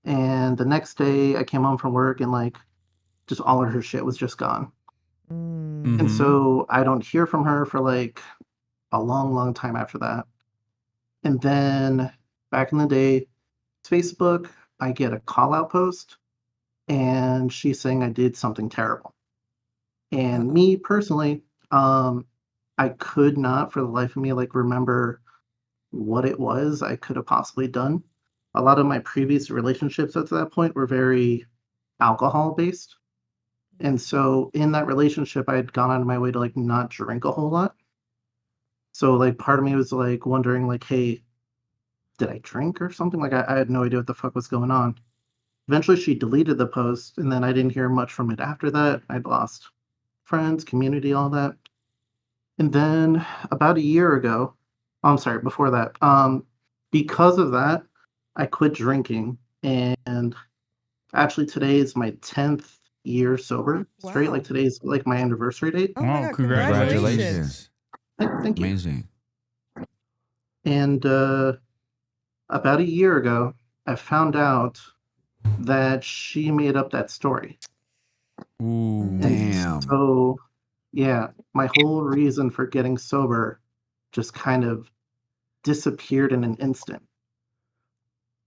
And the next day, I came home from work and like, just all of her shit was just gone. Mm. And Mhm. so I don't hear from her for like a long, long time after that. And then back in the day, Facebook, I get a call out post and she's saying I did something terrible. And me personally, I could not for the life of me like remember what it was I could have possibly done. A lot of my previous relationships up to that point were very alcohol based. And so in that relationship, I had gone out of my way to like not drink a whole lot. So like part of me was like wondering like, hey, did I drink or something? Like I had no idea what the fuck was going on. Eventually she deleted the post and then I didn't hear much from it after that. I'd lost friends, community, all that. And then about a year ago, I'm sorry, before that, because of that, I quit drinking. And actually today is my 10th year sober straight. Wow. Like today's like my anniversary date. Oh my God, congratulations. Thank you. Amazing. And about a year ago, I found out that she made up that story. Ooh. And Damn. so, yeah, my whole reason for getting sober just kind of disappeared in an instant.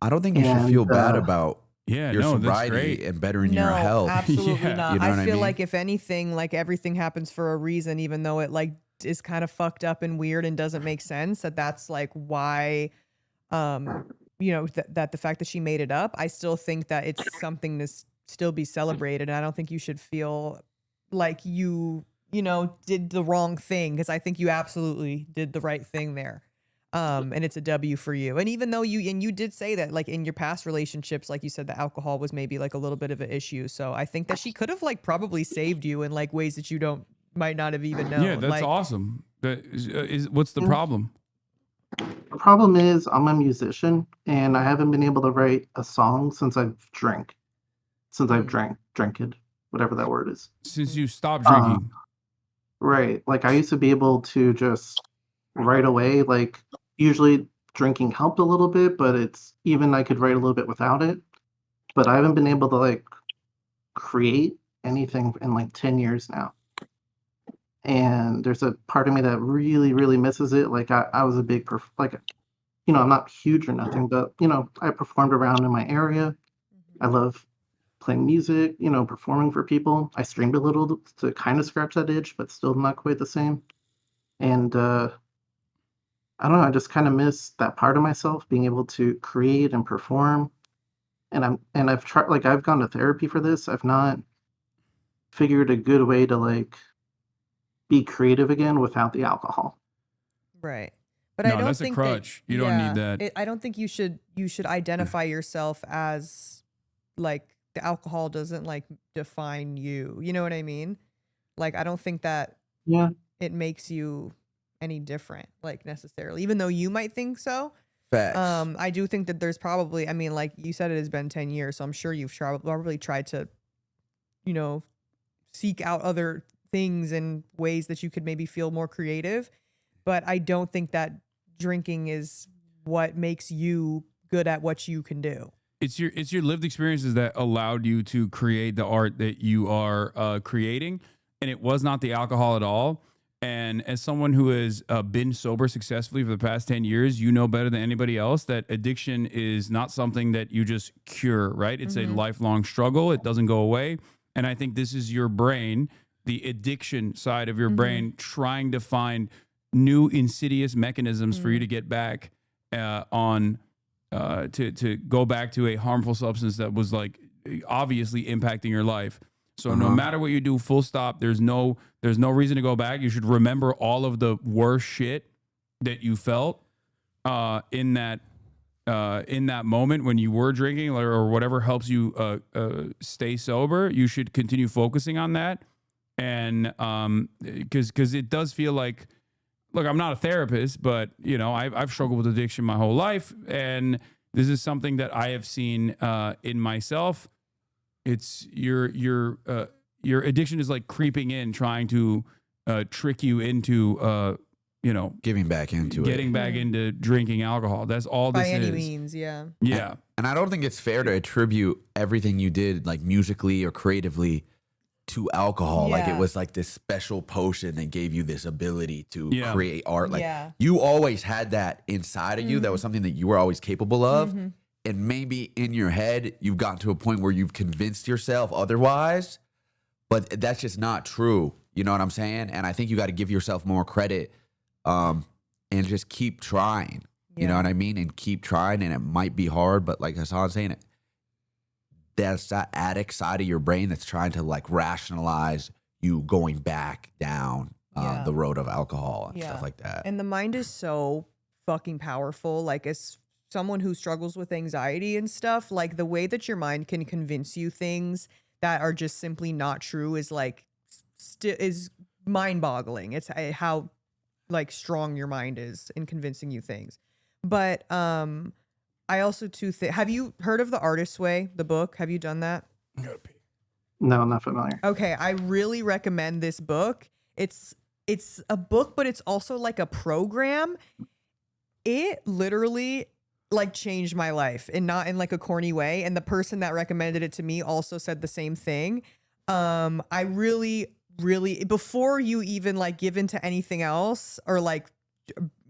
I don't think you should feel bad about Yeah, your no, that's sobriety great. and bettering your health. Absolutely Yeah. not. You know what I I feel mean? like if anything, like everything happens for a reason, even though it like is kind of fucked up and weird and doesn't make sense. That's like why, you know, that the fact that she made it up, I still think that it's something to still be celebrated. And I don't think you should feel like you know, did the wrong thing, because I think you absolutely did the right thing there. And it's a W for you. And even though you did say that like in your past relationships, like you said, the alcohol was maybe like a little bit of an issue. So I think that she could have like probably saved you in like ways that you might not have even known. Yeah, that's like, awesome. That is what's the problem? The problem is I'm a musician and I haven't been able to write a song since I've drank. Since I've drank it, whatever that word is. Since you stopped drinking. Right. Like I used to be able to just right away, like usually drinking helped a little bit, but it's even I could write a little bit without it. But I haven't been able to like create anything in like 10 years now. And there's a part of me that really, really misses it. Like I was a big, like, you know, I'm not huge or nothing, but, you know, I performed around in my area. I love playing music, you know, performing for people. I streamed a little to kind of scratch that itch, but still not quite the same. And I don't know, I just kind of miss that part of myself, being able to create and perform. And I've tried, like I've gone to therapy for this. I've not figured a good way to like be creative again without the alcohol. right. But No, I don't that's a think crutch. That, You don't need that. I don't think you should identify yourself as like the alcohol doesn't like define you. You know what I mean? Like I don't think that it makes you any different, like necessarily, even though you might think so. Facts. I do think that there's probably, I mean, like you said, it has been 10 years, so I'm sure you've probably tried to, you know, seek out other things and ways that you could maybe feel more creative. But I don't think that drinking is what makes you good at what you can do. It's your lived experiences that allowed you to create the art that you are creating, and it was not the alcohol at all. And as someone who has been sober successfully for the past 10 years, you know better than anybody else that addiction is not something that you just cure, right? It's a lifelong struggle. It doesn't go away. And I think this is your brain, the addiction side of your brain, trying to find new insidious mechanisms for you to get back on to go back to a harmful substance that was like obviously impacting your life. So no matter what you do, full stop, there's no reason to go back. You should remember all of the worst shit that you felt in that moment when you were drinking or whatever helps you stay sober. You should continue focusing on that. And because it does feel like, look, I'm not a therapist, but you know, I've struggled with addiction my whole life, and this is something that I have seen in myself. It's your addiction is like creeping in, trying to trick you into you know, getting back into drinking alcohol. That's all By this any is. means, yeah. Yeah. And I don't think it's fair to attribute everything you did, like musically or creatively, to alcohol. Like it was like this special potion that gave you this ability to create art. Like you always had that inside of you. That was something that you were always capable of. and maybe in your head you've gotten to a point where you've convinced yourself otherwise, but that's just not true. You know what I'm saying? And I think you got to give yourself more credit, and just keep trying. You know what I mean? And keep trying, and it might be hard, but like Hasan's saying, that's that addict side of your brain that's trying to like rationalize you going back down the road of alcohol and stuff like that. And the mind is so fucking powerful. Like, as someone who struggles with anxiety and stuff, like the way that your mind can convince you things that are just simply not true is like is mind-boggling. It's how like strong your mind is in convincing you things. But I also too think, have you heard of The Artist's Way, the book? Have you done that? No, I'm not familiar. Okay, I really recommend this book. It's a book, but it's also like a program. It literally like changed my life, and not in like a corny way. And the person that recommended it to me also said the same thing. I really, before you even like give into anything else, or like,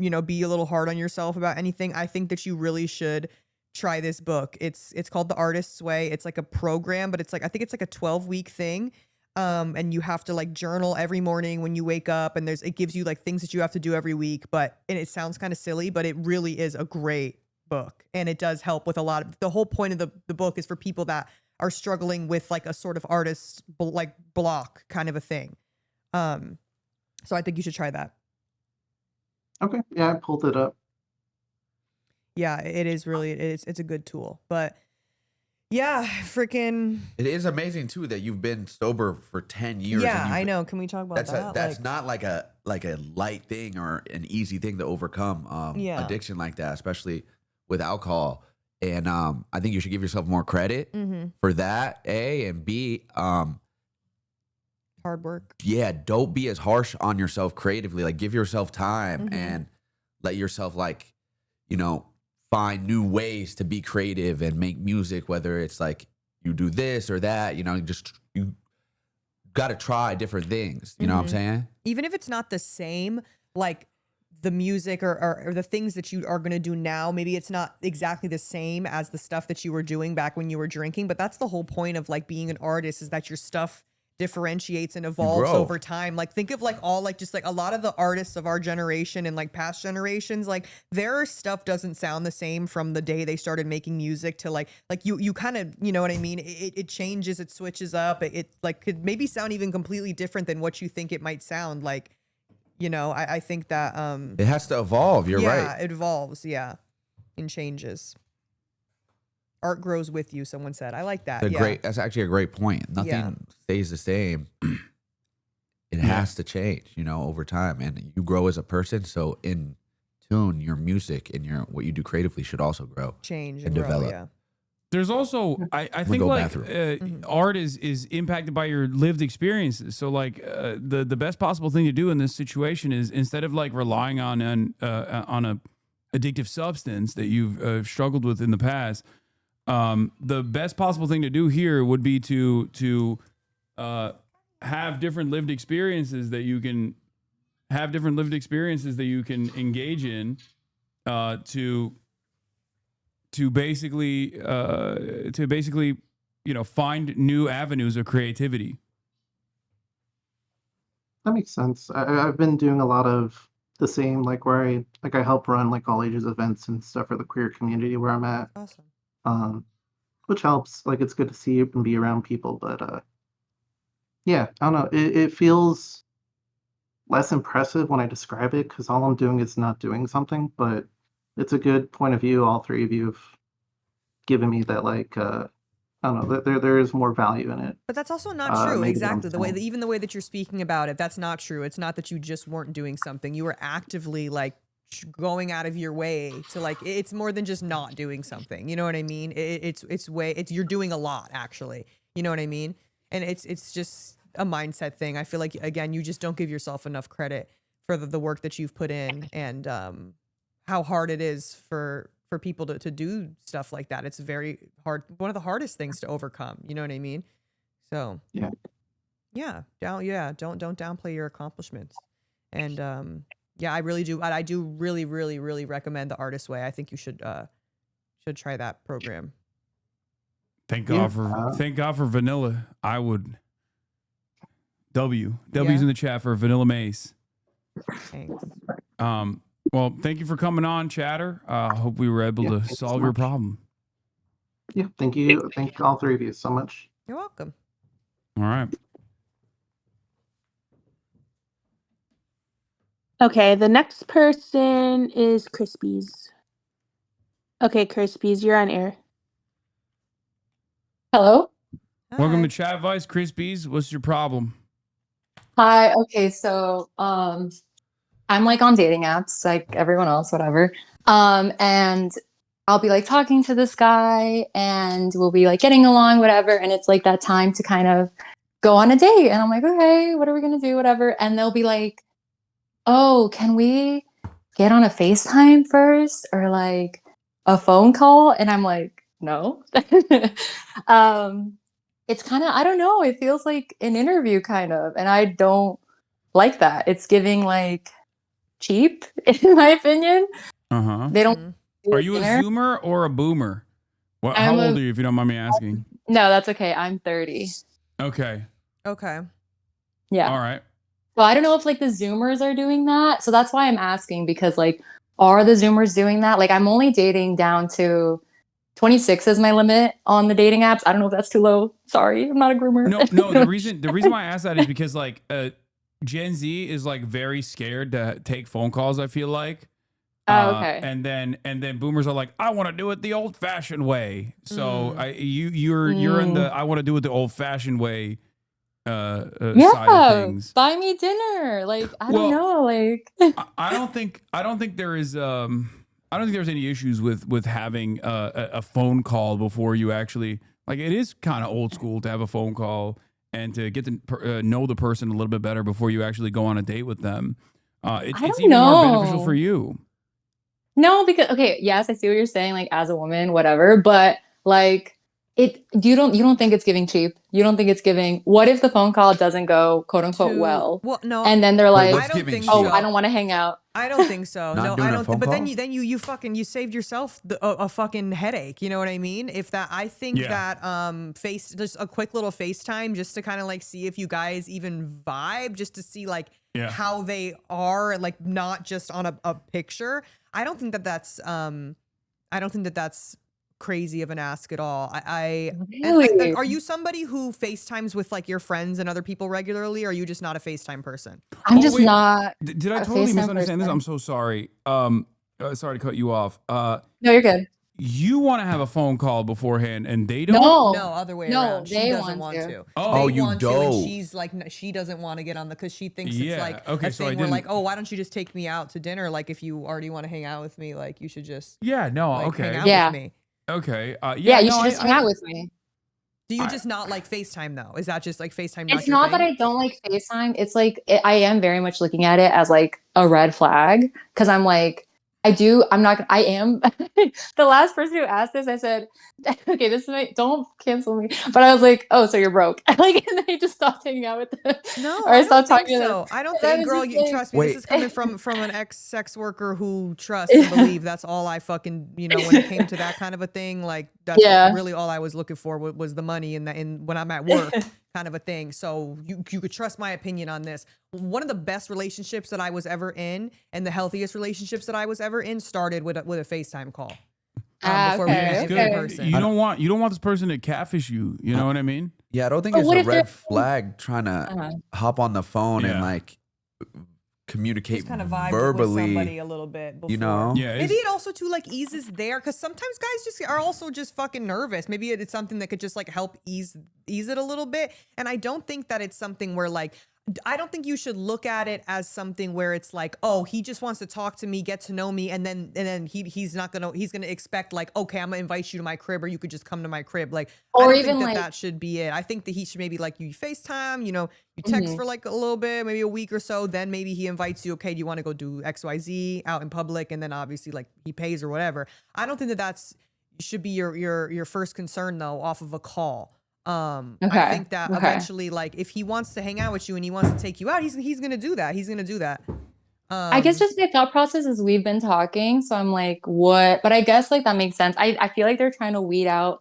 you know, be a little hard on yourself about anything, I think that you really should try this book. It's called The Artist's Way. It's like a program, but it's like, I think it's like a 12-week thing. And you have to like journal every morning when you wake up, and it gives you like things that you have to do every week. And it sounds kind of silly, but it really is a great book, and it does help with a lot of, the whole point of the book is for people that are struggling with like a sort of artist like block kind of a thing. So I think you should try that. Okay, yeah, I pulled it up. Yeah, it is really, it's a good tool. But yeah, freaking. It is amazing too that you've been sober for 10 years. Yeah, I know. Can we talk about that? That's not like a light thing or an easy thing to overcome addiction like that, especially with alcohol. And I think you should give yourself more credit for that, A, and B, hard work. Yeah, don't be as harsh on yourself creatively. Like, give yourself time and let yourself, like, you know, find new ways to be creative and make music, whether it's like you do this or that, you know, you got to try different things. You know what I'm saying? Even if it's not the same, like the music or the things that you are going to do now, maybe it's not exactly the same as the stuff that you were doing back when you were drinking, but that's the whole point of like being an artist, is that your stuff differentiates and evolves over time. Like, think of like all like just like a lot of the artists of our generation and like past generations, like their stuff doesn't sound the same from the day they started making music to like you kind of, you know what I mean? It changes, it switches up, it like could maybe sound even completely different than what you think it might sound like. You know, I think that it has to evolve. You're right. Yeah, it evolves, and changes. Art grows with you, someone said. I like that. That's actually a great point. Nothing stays the same. It has to change, you know, over time. And you grow as a person. So in tune, your music and what you do creatively should also grow. Change and grow, develop. Yeah. There's also, I think like art is impacted by your lived experiences. So like the best possible thing to do in this situation is, instead of like relying on a addictive substance that you've struggled with in the past, the best possible thing to do here would be to have different lived experiences that you can engage in to basically you know, find new avenues of creativity. That makes sense. I've been doing a lot of the same, like where I help run like all ages events and stuff for the queer community where I'm at. Awesome. Which helps. Like, it's good to see and be around people, but yeah, I don't know. It feels less impressive when I describe it, because all I'm doing is not doing something, but it's a good point of view. All three of you have given me that, like, I don't know, there is more value in it. But that's also not true. Exactly. Even the way that you're speaking about it, that's not true. It's not that you just weren't doing something. You were actively like going out of your way to like, it's more than just not doing something. You know what I mean? You're doing a lot, actually. You know what I mean? And it's just a mindset thing. I feel like, again, you just don't give yourself enough credit for the work that you've put in, and how hard it is for people to do stuff like that. It's very hard. One of the hardest things to overcome. You know what I mean? So don't downplay your accomplishments. And I really do. I do really, really, really recommend The Artist's Way. I think you should should try that program. Thank God for vanilla. I would. W's in the chat for Vanillamace. Thanks. Well, thank you for coming on, Chatter. Hope we were able to solve your problem. Yeah, thank you. Thank all three of you so much. You're welcome. All right. Okay, the next person is Crispies. Okay, Crispies, you're on air. Hello. Welcome to CHADVICE, Crispies. What's your problem? Hi. Okay, so I'm like on dating apps, like everyone else, whatever. And I'll be like talking to this guy, and we'll be like getting along, whatever. And it's like that time to kind of go on a date, and I'm like, okay, what are we gonna do, whatever. And they'll be like, oh, can we get on a FaceTime first, or like a phone call? And I'm like, no. It's kind of, I don't know, it feels like an interview kind of, and I don't like that. It's giving like cheap, in my opinion. They don't. Are you a Zoomer or a Boomer? How old are you, if you don't mind me asking? No, that's okay. I'm 30. Okay. Yeah. All right. Well, I don't know if like the Zoomers are doing that, so that's why I'm asking, because like, are the Zoomers doing that? Like, I'm only dating down to 26 is my limit on the dating apps. I don't know if that's too low. Sorry, I'm not a groomer. No. The reason why I asked that is because like Gen Z is like very scared to take phone calls, I feel like. Okay. And then boomers are like, I want to do it the old fashioned way. So you're in the I want to do it the old fashioned way side of things. Buy me dinner. Like, I don't know. Like, I don't think there is I don't think there's any issues with having a phone call before you actually, like, it is kind of old school to have a phone call and to get to know the person a little bit better before you actually go on a date with them. It's even more beneficial for you. No, because okay, yes, I see what you're saying, like as a woman, whatever, but like you don't think it's giving cheap. You don't think it's giving, what if the phone call doesn't go quote unquote well? No. And then they're like, I don't think oh, so. I don't want to hang out. I don't think so. Not No, doing I a don't. phone But call? then you saved yourself a fucking headache. You know what I mean? If that, I think that just a quick little FaceTime just to kind of like see if you guys even vibe, just to see like how they are, like not just on a picture. I don't think that that's crazy of an ask at all. Really? Are you somebody who FaceTimes with like your friends and other people regularly, or are you just not a FaceTime person? I'm just not. Did I totally misunderstand this? I'm so sorry. Sorry to cut you off. No, you're good. You want to have a phone call beforehand, and they don't. No, other way around. She doesn't want to. Oh, they you want don't. To, and she's like, she doesn't want to get on because she thinks it's like okay, a so thing where like, oh, why don't you just take me out to dinner? Like, if you already want to hang out with me, like you should just hang out with me. Okay. You should just hang out with me. Do you just not like FaceTime though? Is that just like FaceTime? It's not that I don't like FaceTime. It's like I am very much looking at it as like a red flag, because I'm like, I am the last person who asked this. I said, okay, don't cancel me. But I was like, oh, so you're broke. Like, and then he just stopped hanging out with them. No, or I stopped talking to so. them. I don't think, girl, you trust me. This is coming from an ex-sex worker who trusts and believe. That's all I fucking, when it came to that kind of a thing, like that's really all I was looking for was the money and when I'm at work kind of a thing. So you could trust my opinion on this. One of the best relationships that I was ever in, and the healthiest relationships that I was ever in, started with a FaceTime call. Before we met in person. You don't want this person to catfish you. You know what I mean? Yeah, I don't think it's a red flag trying to hop on the phone and like communicate just kind of vibe verbally with somebody a little bit before. You know? Yeah, maybe it also too like eases there, because sometimes guys just are also just fucking nervous. Maybe it's something that could just like help ease it a little bit. And I don't think that it's something where like, I don't think you should look at it as something where it's like, oh, he just wants to talk to me, get to know me, and then he's gonna expect like, okay, I'm gonna invite you to my crib, or you could just come to my crib. Like, or I don't even think that should be it. I think that he should maybe like you FaceTime, you text for like a little bit, maybe a week or so, then maybe he invites you, okay, do you want to go do XYZ out in public, and then obviously like he pays or whatever. I don't think that that's should be your first concern though off of a call. I think that eventually, like, if he wants to hang out with you and he wants to take you out, he's gonna do that. I guess just my thought process is we've been talking, so I'm like, what? But I guess like that makes sense. I feel like they're trying to weed out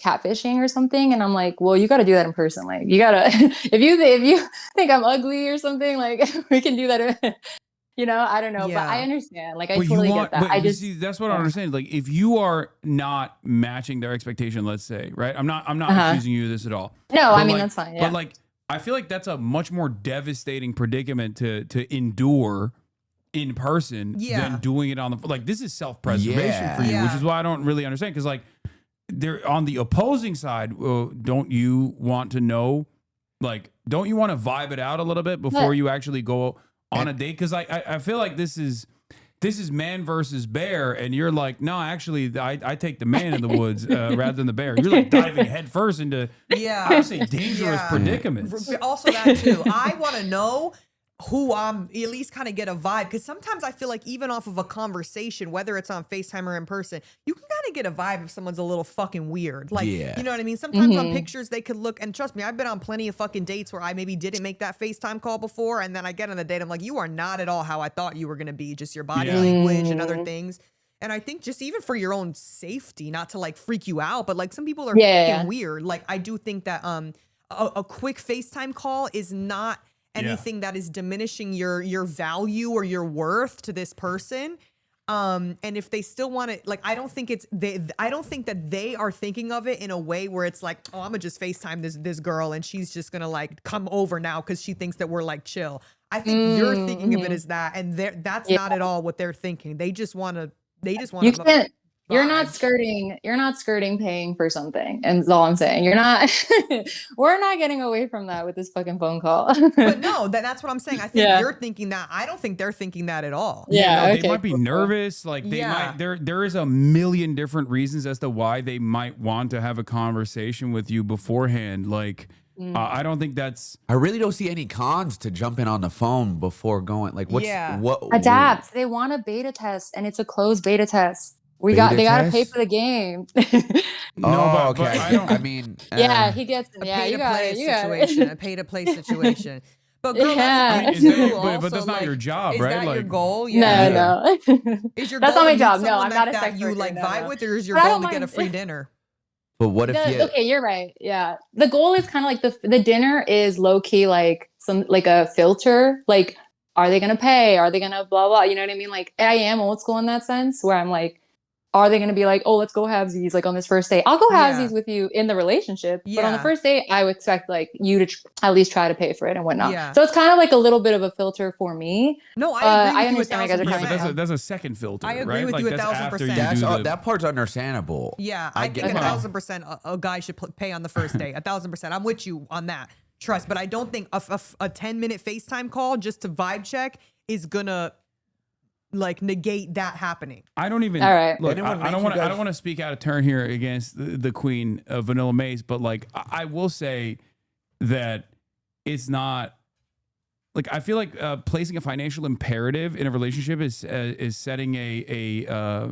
catfishing or something, and I'm like, well, you got to do that in person. Like, you gotta if you think I'm ugly or something, like we can do that. You know, I don't know, but I understand. Like, I totally get that. I just see, that's what I understand. Like, if you are not matching their expectation, let's say, right? I'm not accusing you of this at all. No, But I mean, like- that's fine. Yeah. But like, I feel like that's a much more devastating predicament to endure in person than doing it on the like. This is self-preservation for you, which is why I don't really understand. Because like, they're on the opposing side. Don't you want to know? Like, don't you want to vibe it out a little bit before you actually go on a date? Because I feel like this is man versus bear, and you're like, no, actually, I take the man in the woods rather than the bear. You're like diving headfirst into, I would say, dangerous predicaments. Also, that too. I want to know who at least kind of get a vibe, because sometimes I feel like even off of a conversation, whether it's on FaceTime or in person, you can kind of get a vibe if someone's a little fucking weird. Like, you know what I mean? Sometimes on pictures they could look, and trust me, I've been on plenty of fucking dates where I maybe didn't make that FaceTime call before, and then I get on the date, I'm like, you are not at all how I thought you were going to be, just your body language and other things. And I think just even for your own safety, not to like freak you out, but like some people are fucking weird. Like, I do think that a quick FaceTime call is not anything that is diminishing your value or your worth to this person. And if they still want it, like, I don't think that they are thinking of it in a way where it's like, oh, I'm gonna just FaceTime this girl and she's just gonna like come over now because she thinks that we're like chill. I think you're thinking of it as that, and that's not at all what they're thinking. They just want to. You can't. You're not skirting paying for something. And that's all I'm saying. You're not, we're not getting away from that with this fucking phone call. But no, that's what I'm saying. I think you're thinking that. I don't think they're thinking that at all. They might be nervous. Like they might, there is a million different reasons as to why they might want to have a conversation with you beforehand. Like, I don't think that's. I really don't see any cons to jumping on the phone before going. Like, what? Adapt. They want a beta test, and it's a closed beta test. They got to pay for the game. No, but I mean, he gets it. Yeah, you got it. A pay to play situation. But girl, that's but that's not your job, right? Is that like, your goal? No. Is your that's goal not my to job. meet No, I'm someone not a that sex you worker, like no, vibe no. with, or is your But I goal don't to get a mind. free dinner? But what if okay, you're right. Yeah, the goal is kind of like the dinner is low key, like a filter. Like, are they gonna pay? Are they gonna blah blah? You know what I mean? Like, I am old school in that sense, where I'm like, are they going to be like, oh, let's go halvesies, like on this first date? I'll go halvesies with you in the relationship. But on the first date, I would expect like you to at least try to pay for it and whatnot. Yeah. So it's kind of like a little bit of a filter for me. No, I agree with understand you 1,000%. But that's a second filter. I agree right? with like, you that's 1,000%. that part's understandable. Yeah, I think 1,000% a guy should pay on the first date. 1,000%. I'm with you on that. Trust, but I don't think a 10-minute FaceTime call just to vibe check is gonna like negate that happening. I don't even. All right. Look, I don't want to speak out of turn here against the queen of Vanillamace, but like I will say that it's not. Like, I feel like placing a financial imperative in a relationship is setting a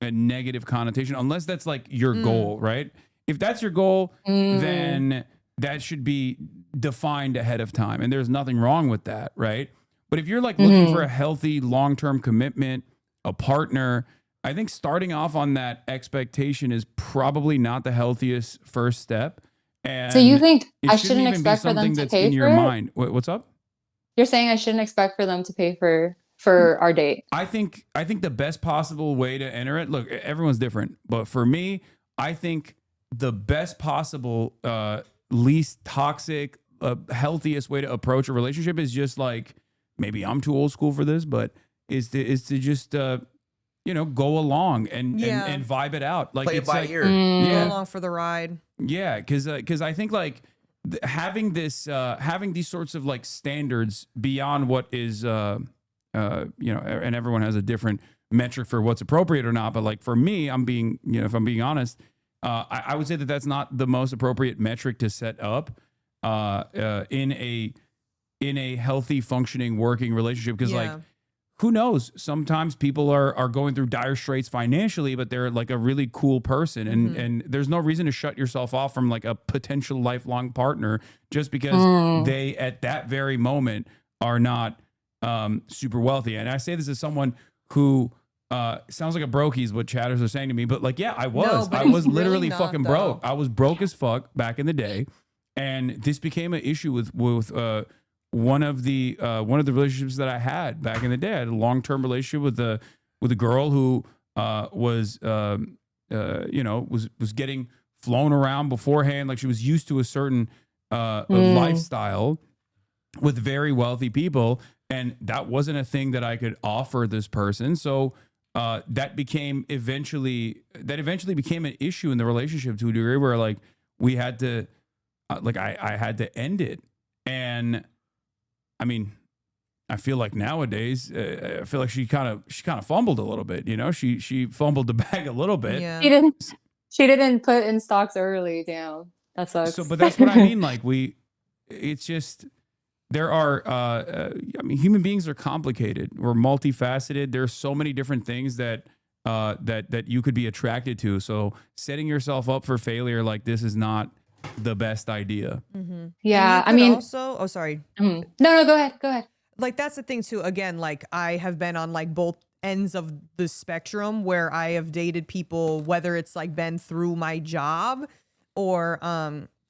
negative connotation, unless that's like your goal, right? If that's your goal, then that should be defined ahead of time, and there's nothing wrong with that, right? But if you're like looking for a healthy long-term commitment, a partner, I think starting off on that expectation is probably not the healthiest first step. And so you think I shouldn't shouldn't even expect be for them something to that's pay in for your it? mind. What's up? You're saying I shouldn't expect for them to pay for our date? I think the best possible way to enter it. Look, everyone's different, but for me, I think the best possible, least toxic, healthiest way to approach a relationship is just like, maybe I'm too old school for this, but is to just go along and vibe it out. Like, play it's it by like, ear. Go along for the ride. Yeah, because I think like having these sorts of like standards beyond what is and everyone has a different metric for what's appropriate or not. But like for me, if I'm being honest, I would say that that's not the most appropriate metric to set up in a healthy, functioning, working relationship. Because like, who knows? Sometimes people are going through dire straits financially, but they're like a really cool person, and there's no reason to shut yourself off from like a potential lifelong partner just because they at that very moment are not super wealthy. And I say this as someone who sounds like a brokey is what chatters are saying to me, but like, yeah, I was. but I he's was really literally not, fucking though. broke. I was broke as fuck back in the day, and this became an issue with one of the relationships that I had back in the day. I had a long-term relationship with a girl who was getting flown around beforehand, like she was used to a certain lifestyle with very wealthy people, and that wasn't a thing that I could offer this person. So that eventually became an issue in the relationship to a degree where like we had to I had to end it. And I mean, I feel like nowadays, I feel like she kind of fumbled a little bit. You know, she fumbled the bag a little bit. Yeah. She didn't put in stocks early. Damn, that sucks. So, but that's what I mean. Like it's just there are. I mean, human beings are complicated. We're multifaceted. There's so many different things that you could be attracted to. So setting yourself up for failure like this is not the best idea. Mm-hmm. Yeah, I mean, also, oh, sorry. No, go ahead. Like, that's the thing too. Again, like I have been on like both ends of the spectrum where I have dated people, whether it's like been through my job or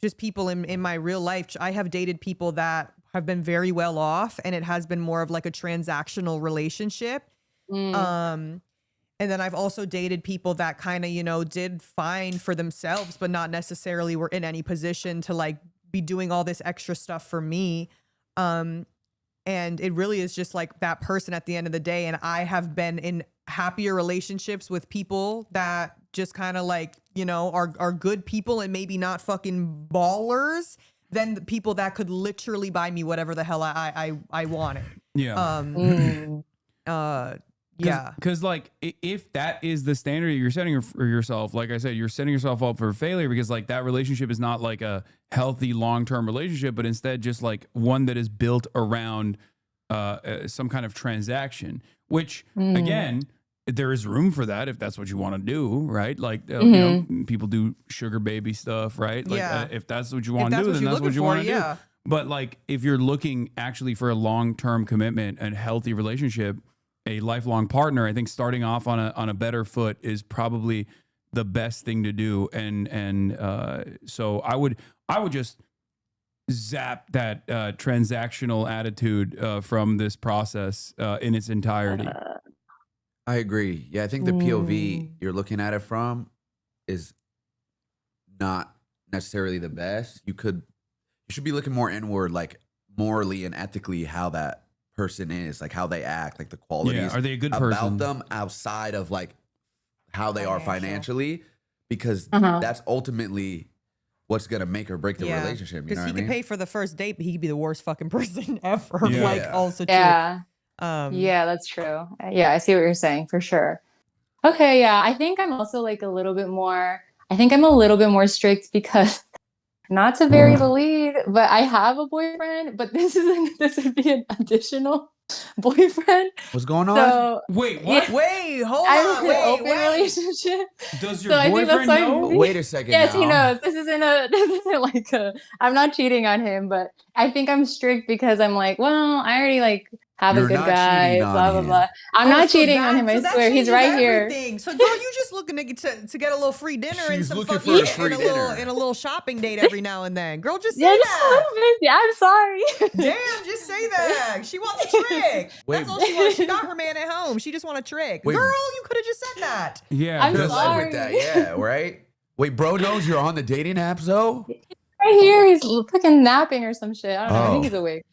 just people in my real life. I have dated people that have been very well off, and it has been more of like a transactional relationship. And then I've also dated people that kind of, you know, did fine for themselves, but not necessarily were in any position to like be doing all this extra stuff for me. And it really is just like that person at the end of the day. And I have been in happier relationships with people that just kind of like, you know, are good people and maybe not fucking ballers than the people that could literally buy me whatever the hell I wanted. Yeah. Yeah. Because like if that is the standard you're setting for yourself, like I said, you're setting yourself up for failure because like that relationship is not like a healthy long-term relationship, but instead just like one that is built around some kind of transaction, which again, there is room for that if that's what you want to do, right? Like you know, people do sugar baby stuff, right? Like if that's what you want to do, then that's what you want to do. But like if you're looking actually for a long-term commitment and healthy relationship, a lifelong partner, I think starting off on a better foot is probably the best thing to do. And so I would just zap that transactional attitude from this process in its entirety. I agree. Yeah, I think the POV you're looking at it from is not necessarily the best. You should be looking more inward, like morally and ethically how that person is, like how they act, like the qualities are they a good about person? them outside of like how they are financially, because that's ultimately what's gonna make or break the relationship. You know what I mean? Because he could pay for the first date, but he could be the worst fucking person ever. Yeah. Like also too. Yeah. Yeah, that's true. Yeah, I see what you're saying for sure. Okay, yeah. I think I'm also like I'm a little bit more strict because not to bury the lead, but I have a boyfriend, but this would be an additional boyfriend. What's going on? So, Wait, what? Yeah, Wait, hold I'm on. in an open relationship. Does your So I think boyfriend that's know? why. Wait a second. Yes, now. he knows. This isn't like I'm not cheating on him, but I think I'm strict because I'm like, well, I already like have You're a good not guy, cheating on blah blah him. blah. I'm not cheating on him. I that swear, he's changes right everything. here. So girl, you just looking to get a little free dinner and She's some looking fucking for a free dinner. and a little shopping date every now and then. Girl, just say Yeah, just a that. little bit. Yeah, I'm sorry. Damn, just say that. She wants a trick. Wait. That's all she wants. She got her man at home. She just want a trick. Wait. Girl, you could have just said that. Yeah, I'm Just led sorry. with that, yeah, right? Wait, bro knows you're on the dating apps though? Right here, he's fucking napping or some shit. I don't know. I Oh. think he's awake.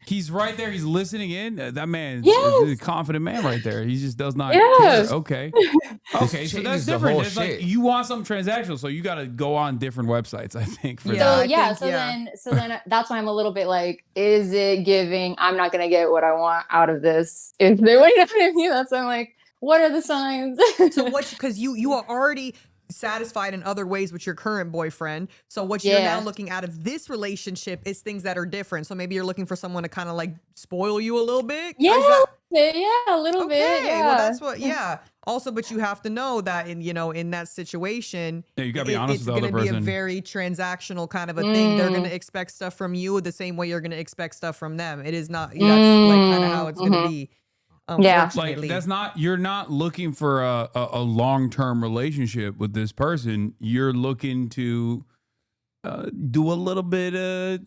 he's right there. He's listening in. That man's Yes. a confident man right there. He just does not Yes. care. Okay. Okay, so changes that's the different. whole It's like shit. you want something transactional, so you got to go on different websites, I think. For Yeah. So that. yeah, think, so yeah. then that's why I'm a little bit like, is it giving? I'm not gonna get what I want out of this. If they wait up at me, that's why I'm like, what are the signs? So what? Because you are already satisfied in other ways with your current boyfriend. So what you're now looking out of this relationship is things that are different. So maybe you're looking for someone to kind of like spoil you a little bit. Yeah, Is that- a little bit. Okay, Yeah. well that's what. Yeah. Also, but you have to know that in that situation, Yeah, you gotta be honest it's with the going other to be a person. very transactional kind of a thing. They're going to expect stuff from you the same way you're going to expect stuff from them. It is not. That's like kind of how it's going to be. Yeah. Unfortunately, Like that's not. You're not looking for a long term relationship with this person. You're looking to do a little bit of.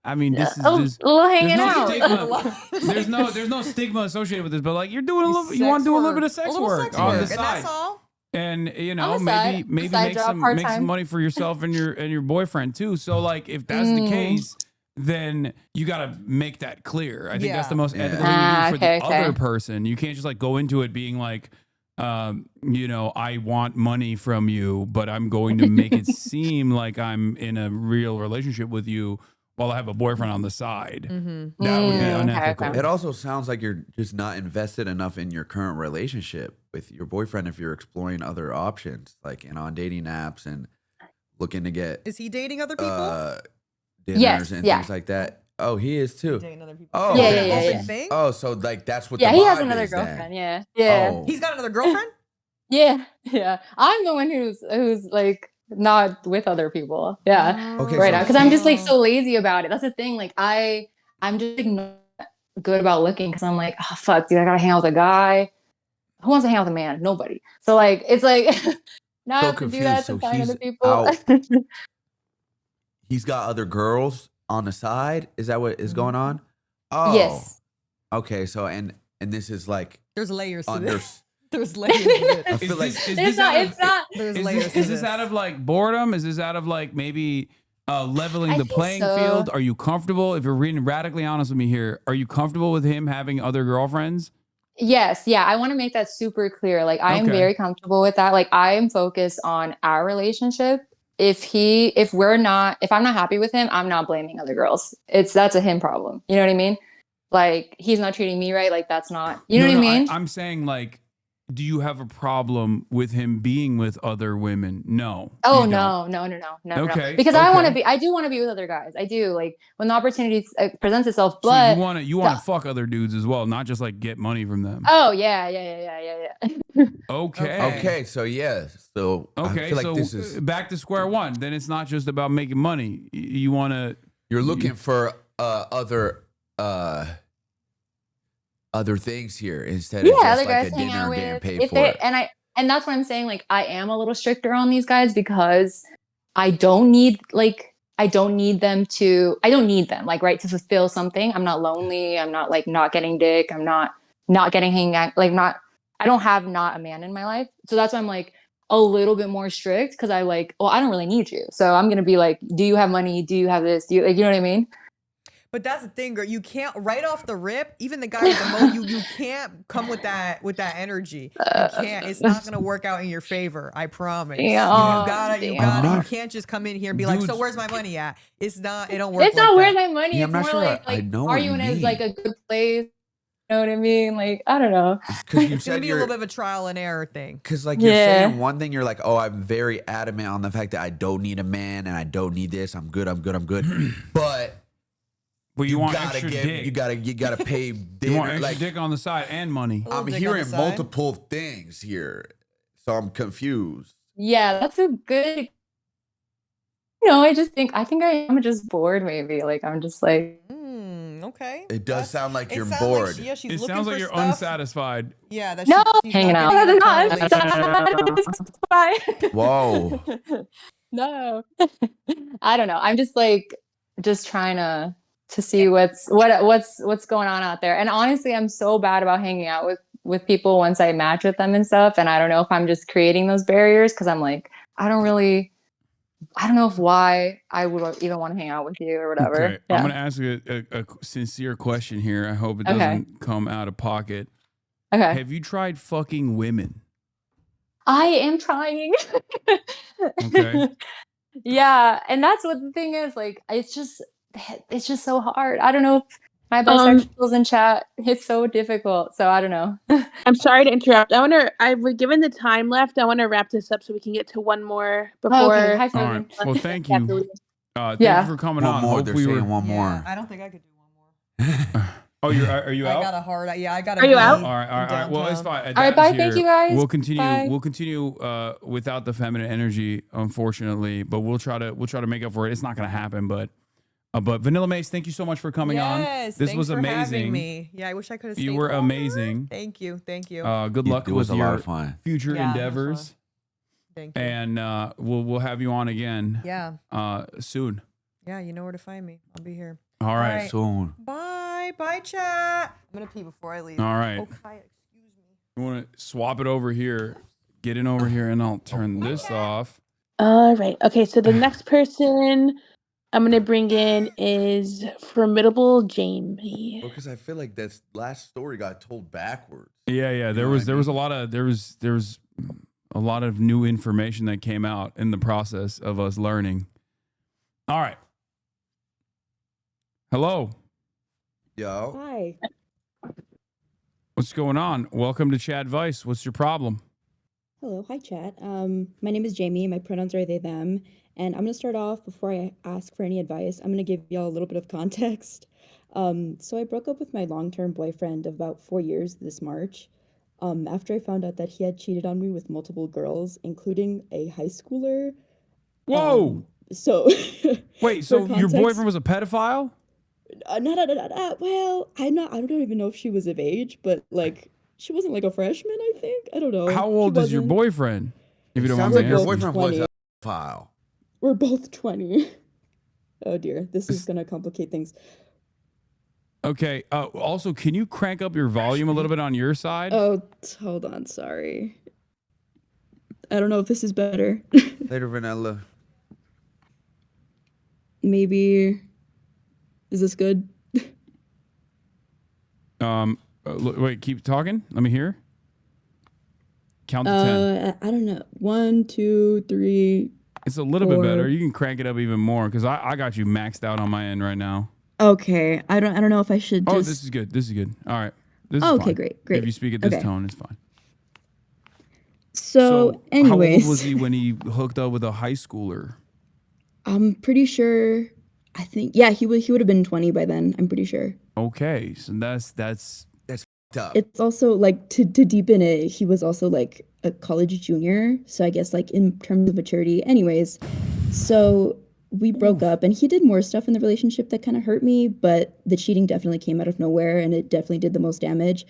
I mean, this is just a little hanging no out. stigma. there's no stigma associated with this, but like you're doing a little. You want to do a little bit of sex work on the and side. that's all. And On know, the maybe side. maybe Side make job, some part-time. money for yourself and your boyfriend too. So like if that's the case, then you gotta make that clear. I think that's the most ethical thing to do for the other person. You can't just like go into it being like, I want money from you, but I'm going to make it seem like I'm in a real relationship with you while I have a boyfriend on the side. That would be unethical. It also sounds like you're just not invested enough in your current relationship with your boyfriend if you're exploring other options, like on dating apps and looking to get. Is he dating other people? Dinners and things like that. Oh, he is too. Dating other people. Oh, Yeah. Oh, so like that's what. Yeah, the he has vibe another is then. girlfriend. Yeah. Oh. He's got another girlfriend? Yeah. I'm the one who's like not with other people. Yeah. Okay, Right so now, because I'm just like so lazy about it. That's the thing. Like I'm just like not good about looking because I'm like, oh fuck, dude, I gotta hang out with a guy. Who wants to hang out with a man? Nobody. So like it's like now I have to do that to find other people. He's got other girls on the side. Is that what is going on? Oh, yes. Okay, so and this is like there's layers to under. this. There's layers to this. I feel like It's not. There's layers to Is this out of like boredom? Is this out of like maybe leveling I the think playing so. field? Are you comfortable? If you're being radically honest with me here, are you comfortable with him having other girlfriends? Yes, yeah, I want to make that super clear. Like I am very comfortable with that. Like I am focused on our relationship. If I'm not happy with him, I'm not blaming other girls. That's a him problem. You know what I mean? Like he's not treating me right. Like that's not, you know what I mean? I'm saying like, do you have a problem with him being with other women? No. Oh no. Okay. Because I do want to be with other guys. I do, like when the opportunity presents itself. So But you want to fuck other dudes as well, not just like get money from them. Oh yeah. Okay. So yeah. So okay. I feel like so this is back to square one. Then it's not just about making money. You want to. You're looking for other things here instead of just other like guys a to hang dinner out getting with. paid for it. And that's what I'm saying. Like I am a little stricter on these guys because I don't need them like right to fulfill something. I'm not lonely. I'm not like not getting dick. I'm not getting hanging out. Like I don't have not a man in my life. So that's why I'm like a little bit more strict because I don't really need you. So I'm gonna be like, do you have money? Do you have this? Do you like, you know what I mean? But that's the thing, girl. You can't right off the rip. Even the guy with the mo, you can't come with that energy. You can't. It's not gonna work out in your favor. I promise. You gotta. You can't just come in here and be like, so where's my money at? It's not. It don't work. It's not where's that. my money. Yeah, It's I'm not more sure like I know are what you you in mean. like a good place? You know what I mean? Like I don't know. It's gonna be a little bit of a trial and error thing. Because like you're saying one thing, you're like, oh, I'm very adamant on the fact that I don't need a man and I don't need this. I'm good. But you want extra dick. You gotta pay. You want extra dick on the side and money. I'm hearing multiple things here, so I'm confused. Yeah, that's a good. I think I'm just bored. Maybe like I'm just like. Okay. It does sound like you're sounds bored. Like, she's it looking sound like for you're stuff. unsatisfied. Yeah, that's hanging out. Whoa. No. I don't know. I'm just like trying to see what's going on out there. And honestly, I'm so bad about hanging out with people once I match with them and stuff. And I don't know if I'm just creating those barriers because I'm like, I don't know why I would even want to hang out with you or whatever. Okay. Yeah. I'm going to ask you a sincere question here. I hope it doesn't come out of pocket. Okay. Have you tried fucking women? I am trying. Okay. Yeah. And that's what the thing is. Like, it's just so hard. I don't know if my bisexuals in chat, it's so difficult. So I don't know. I'm sorry to interrupt. We're given the time left. I want to wrap this up so we can get to one more before. Okay. Hi, all right. Well, thank you. Thank you for coming on. They're saying one more. I don't think I could do one more. Oh, are you out? I got a hard. Yeah, I got. Are you out? All right. Well, it's fine. All right, bye. Thank you, guys. We'll continue. Bye. We'll continue without the feminine energy, unfortunately. But we'll try to make up for it. It's not going to happen, but Vanillamace, thank you so much for coming on. Yes, This thanks was for having amazing. me. Yeah, I wish I could have. You were amazing. Thank you. Thank you. Good luck It was with a lot your of fun. future Yeah, it was endeavors. fun. Thank you. And we'll have you on again. Yeah. Soon. Yeah, you know where to find me. I'll be here. All right. Soon. Bye, chat. I'm gonna pee before I leave. All right. Oh, Kaya, excuse me. You want to swap it over here? Get in over here, and I'll turn this off. All right. Okay. So the next person I'm gonna bring in is Formidable Jamie. Because I feel like that last story got told backwards. Yeah. There was a lot of there was a lot of new information that came out in the process of us learning. All right. Hello. Yo. Hi. What's going on? Welcome to CHADVICE. What's your problem? Hello, hi chat. My name is Jamie. My pronouns are they, them. And I'm going to start off before I ask for any advice. I'm going to give y'all a little bit of context. So I broke up with my long-term boyfriend of about 4 years this March. After I found out that he had cheated on me with multiple girls, including a high schooler. Whoa! So Wait, for so your context- boyfriend was a pedophile? No. Well, I don't even know if she was of age, but like she wasn't like a freshman, I think. I don't know. How She old is your wasn't. boyfriend? If you don't mind Sounds me like your asking. boyfriend was 20. a pedophile. We're both 20. Oh dear, this is gonna complicate things. Okay. Also, can you crank up your volume a little bit on your side? Oh, hold on, sorry. I don't know if this is better. Later, Vanilla. Maybe. Is this good? Wait, keep talking. Let me hear. Count to 10. I don't know. 1, 2, 3. It's a little bit 4. better. You can crank it up even more because I got you maxed out on my end right now. Okay, I don't know if I should just. Oh, this is good. This is good. All right. This is Okay, fine. great. If you speak at this Okay. tone, it's fine. So, anyways, how old was he when he hooked up with a high schooler? I'm pretty sure. I think he would have been 20 by then. I'm pretty sure. Okay, so that's Tough. It's also like to deepen it, he was also like a college junior. So I guess like in terms of maturity. Anyways, so we broke up and he did more stuff in the relationship that kind of hurt me, but the cheating definitely came out of nowhere and it definitely did the most damage.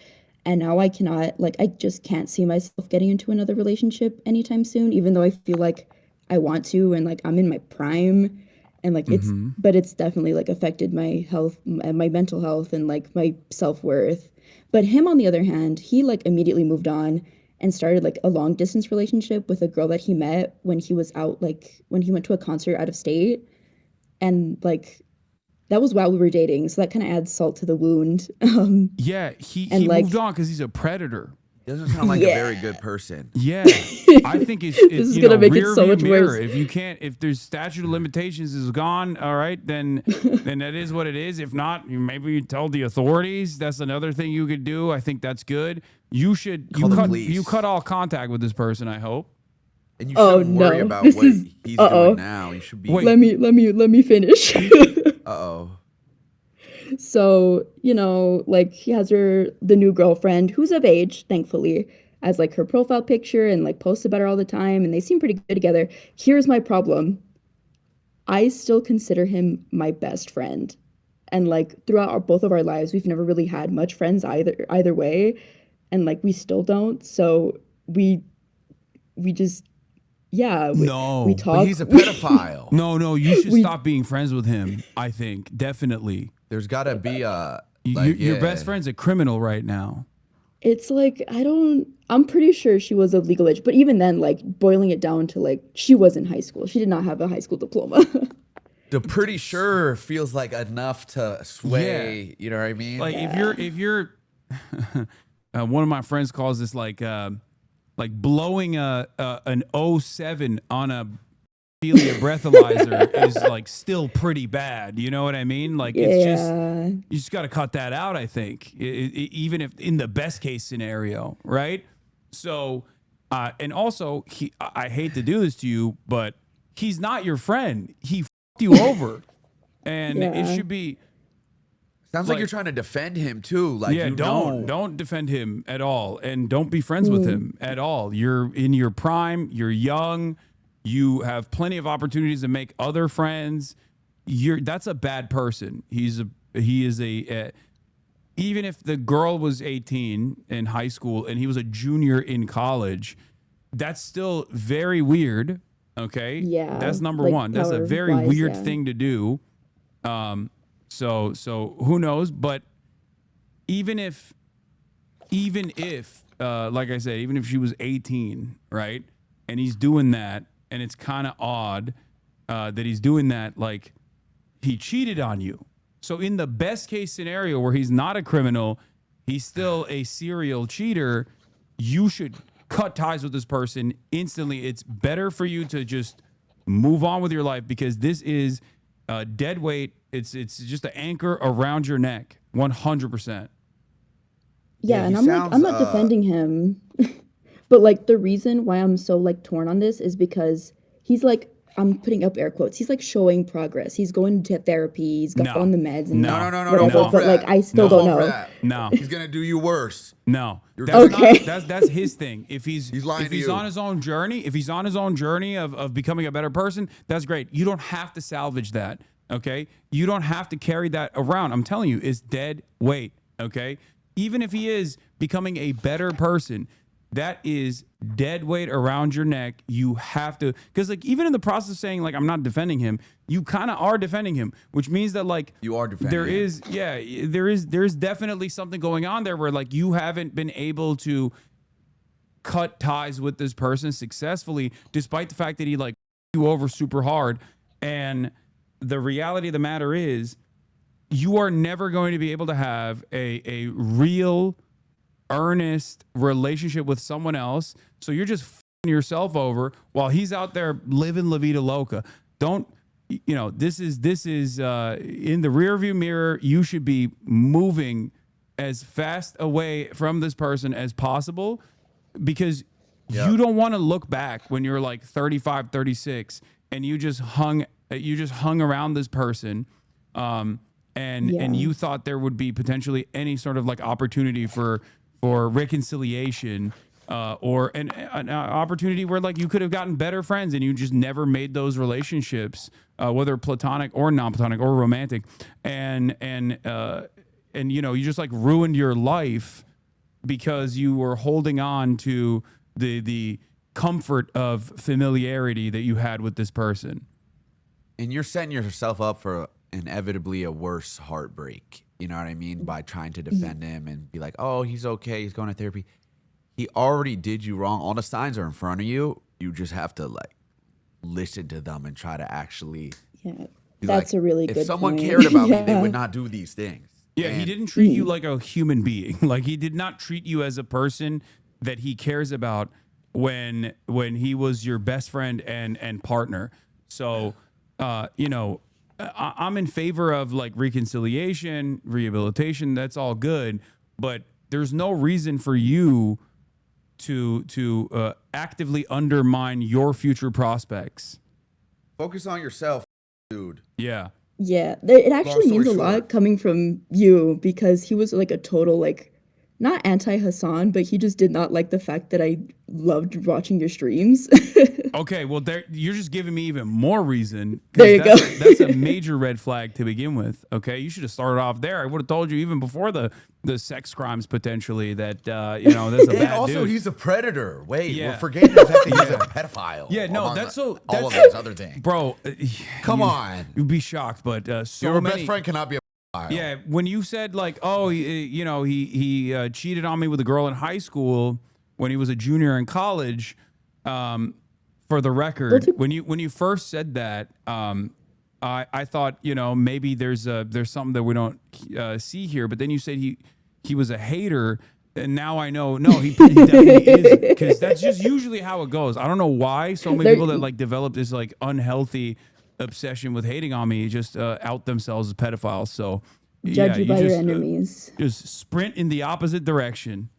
And now I just can't see myself getting into another relationship anytime soon, even though I feel like I want to and like I'm in my prime and like but it's definitely like affected my health and my mental health and like my self-worth. But him, on the other hand, he like immediately moved on and started like a long distance relationship with a girl that he met when he was out, like when he went to a concert out of state. And like, that was while we were dating. So that kind of adds salt to the wound. Yeah, he like- moved on because he's a predator. Doesn't sound like a very good person. Yeah, I think it's This is gonna make it so rearview much mirror. worse. If there's statute of limitations is gone, all right, then that is what it is. If not, maybe you tell the authorities. That's another thing you could do. I think that's good. You Call the police. you cut all contact with this person. I hope. And you shouldn't worry no. about This what is- he's doing now. You should be. Wait. let me finish. Uh-oh. So, like he has the new girlfriend who's of age, thankfully, as like her profile picture and like posts about her all the time and they seem pretty good together. Here's my problem. I still consider him my best friend. And like throughout both of our lives, we've never really had much friends either way. And like we still don't. So we just No, we talk. But he's a pedophile. No, you should We- stop being friends with him. I think definitely. There's got to be a. Your best friend's a criminal right now. It's like I'm pretty sure she was of legal age, but even then, like boiling it down to like she was in high school. She did not have a high school diploma. The pretty sure feels like enough to sway. You know what I mean? Like if you're one of my friends calls this like blowing an 07 on a helium breathalyzer is like still pretty bad. You know what I mean? Like it's just you just got to cut that out. I think even if in the best case scenario, right? So and also I hate to do this to you, but he's not your friend. He f***ed you over, and it should be. Sounds like you're trying to defend him too. Like, yeah, don't defend him at all, and don't be friends with him at all. You're in your prime. You're young. You have plenty of opportunities to make other friends. That's a bad person. He is a even if the girl was 18 in high school and he was a junior in college, that's still very weird. Okay. Yeah. That's number one. That's a very weird thing to do. So who knows? But even if, like I said, even if she was 18, right, and he's doing that, and it's kind of odd that he's doing that, like he cheated on you. So in the best case scenario where he's not a criminal, he's still a serial cheater, you should cut ties with this person instantly. It's better for you to just move on with your life, because this is dead weight. It's just an anchor around your neck, 100%. Yeah, and I'm not defending him. But like the reason why I'm so like torn on this is because he's like, I'm putting up air quotes, he's like showing progress. He's going to therapy. He's got on the meds. And no. But like, I still don't know. No, he's gonna do you worse. No, that's his thing. If he's lying to you. On his own journey, if he's on his own journey of becoming a better person, that's great. You don't have to salvage that. Okay, you don't have to carry that around. I'm telling you, it's dead weight. Okay, even if he is becoming a better person, that is dead weight around your neck. You have to, because like even in the process of saying like I'm not defending him, you kind of are defending him, which means that like you are defending him. There's definitely something going on there where like you haven't been able to cut ties with this person successfully, despite the fact that he like you over super hard. And the reality of the matter is, you are never going to be able to have a real, earnest relationship with someone else. So you're just f***ing yourself over while he's out there living La Vida Loca. Don't, this is in the rearview mirror. You should be moving as fast away from this person as possible, because you don't want to look back when you're like 35, 36 and you just hung around this person. And you thought there would be potentially any sort of like opportunity for reconciliation, or an opportunity where like you could have gotten better friends, and you just never made those relationships, whether platonic or non-platonic or romantic, and you just like ruined your life because you were holding on to the comfort of familiarity that you had with this person. And you're setting yourself up for inevitably a worse heartbreak. You know what I mean? By trying to defend him and be like, oh, he's okay, he's going to therapy. He already did you wrong. All the signs are in front of you. You just have to like listen to them and try to actually. Yeah, that's like, a really good If someone point. cared about me, they would not do these things. Yeah, he didn't treat you like a human being. Like he did not treat you as a person that he cares about when he was your best friend and partner. So, I'm in favor of like reconciliation, rehabilitation. That's all good, but there's no reason for you to actively undermine your future prospects. Focus on yourself, dude. Yeah. Yeah, it actually means a lot coming from you, because he was like a total like, not anti-Hasan, but he just did not like the fact that I loved watching your streams. Okay, well, you're just giving me even more reason. There you go. That's a major red flag to begin with. Okay, you should have started off there. I would have told you even before the sex crimes potentially that that's a bad also, dude. he's a predator. Wait, we're forgetting the fact that he's a pedophile. Yeah, no, that's all of those other things, bro. Come on, you'd be shocked, but your best friend cannot be a. Yeah, when you said like, oh, he cheated on me with a girl in high school when he was a junior in college. For the record, when you first said that, I thought maybe there's something that we don't see here. But then you said he was a hater, and now I know he definitely is, because that's just usually how it goes. I don't know why so many people that like develop this like unhealthy obsession with hating on me just out themselves as pedophiles. So judge you by your enemies. Just sprint in the opposite direction.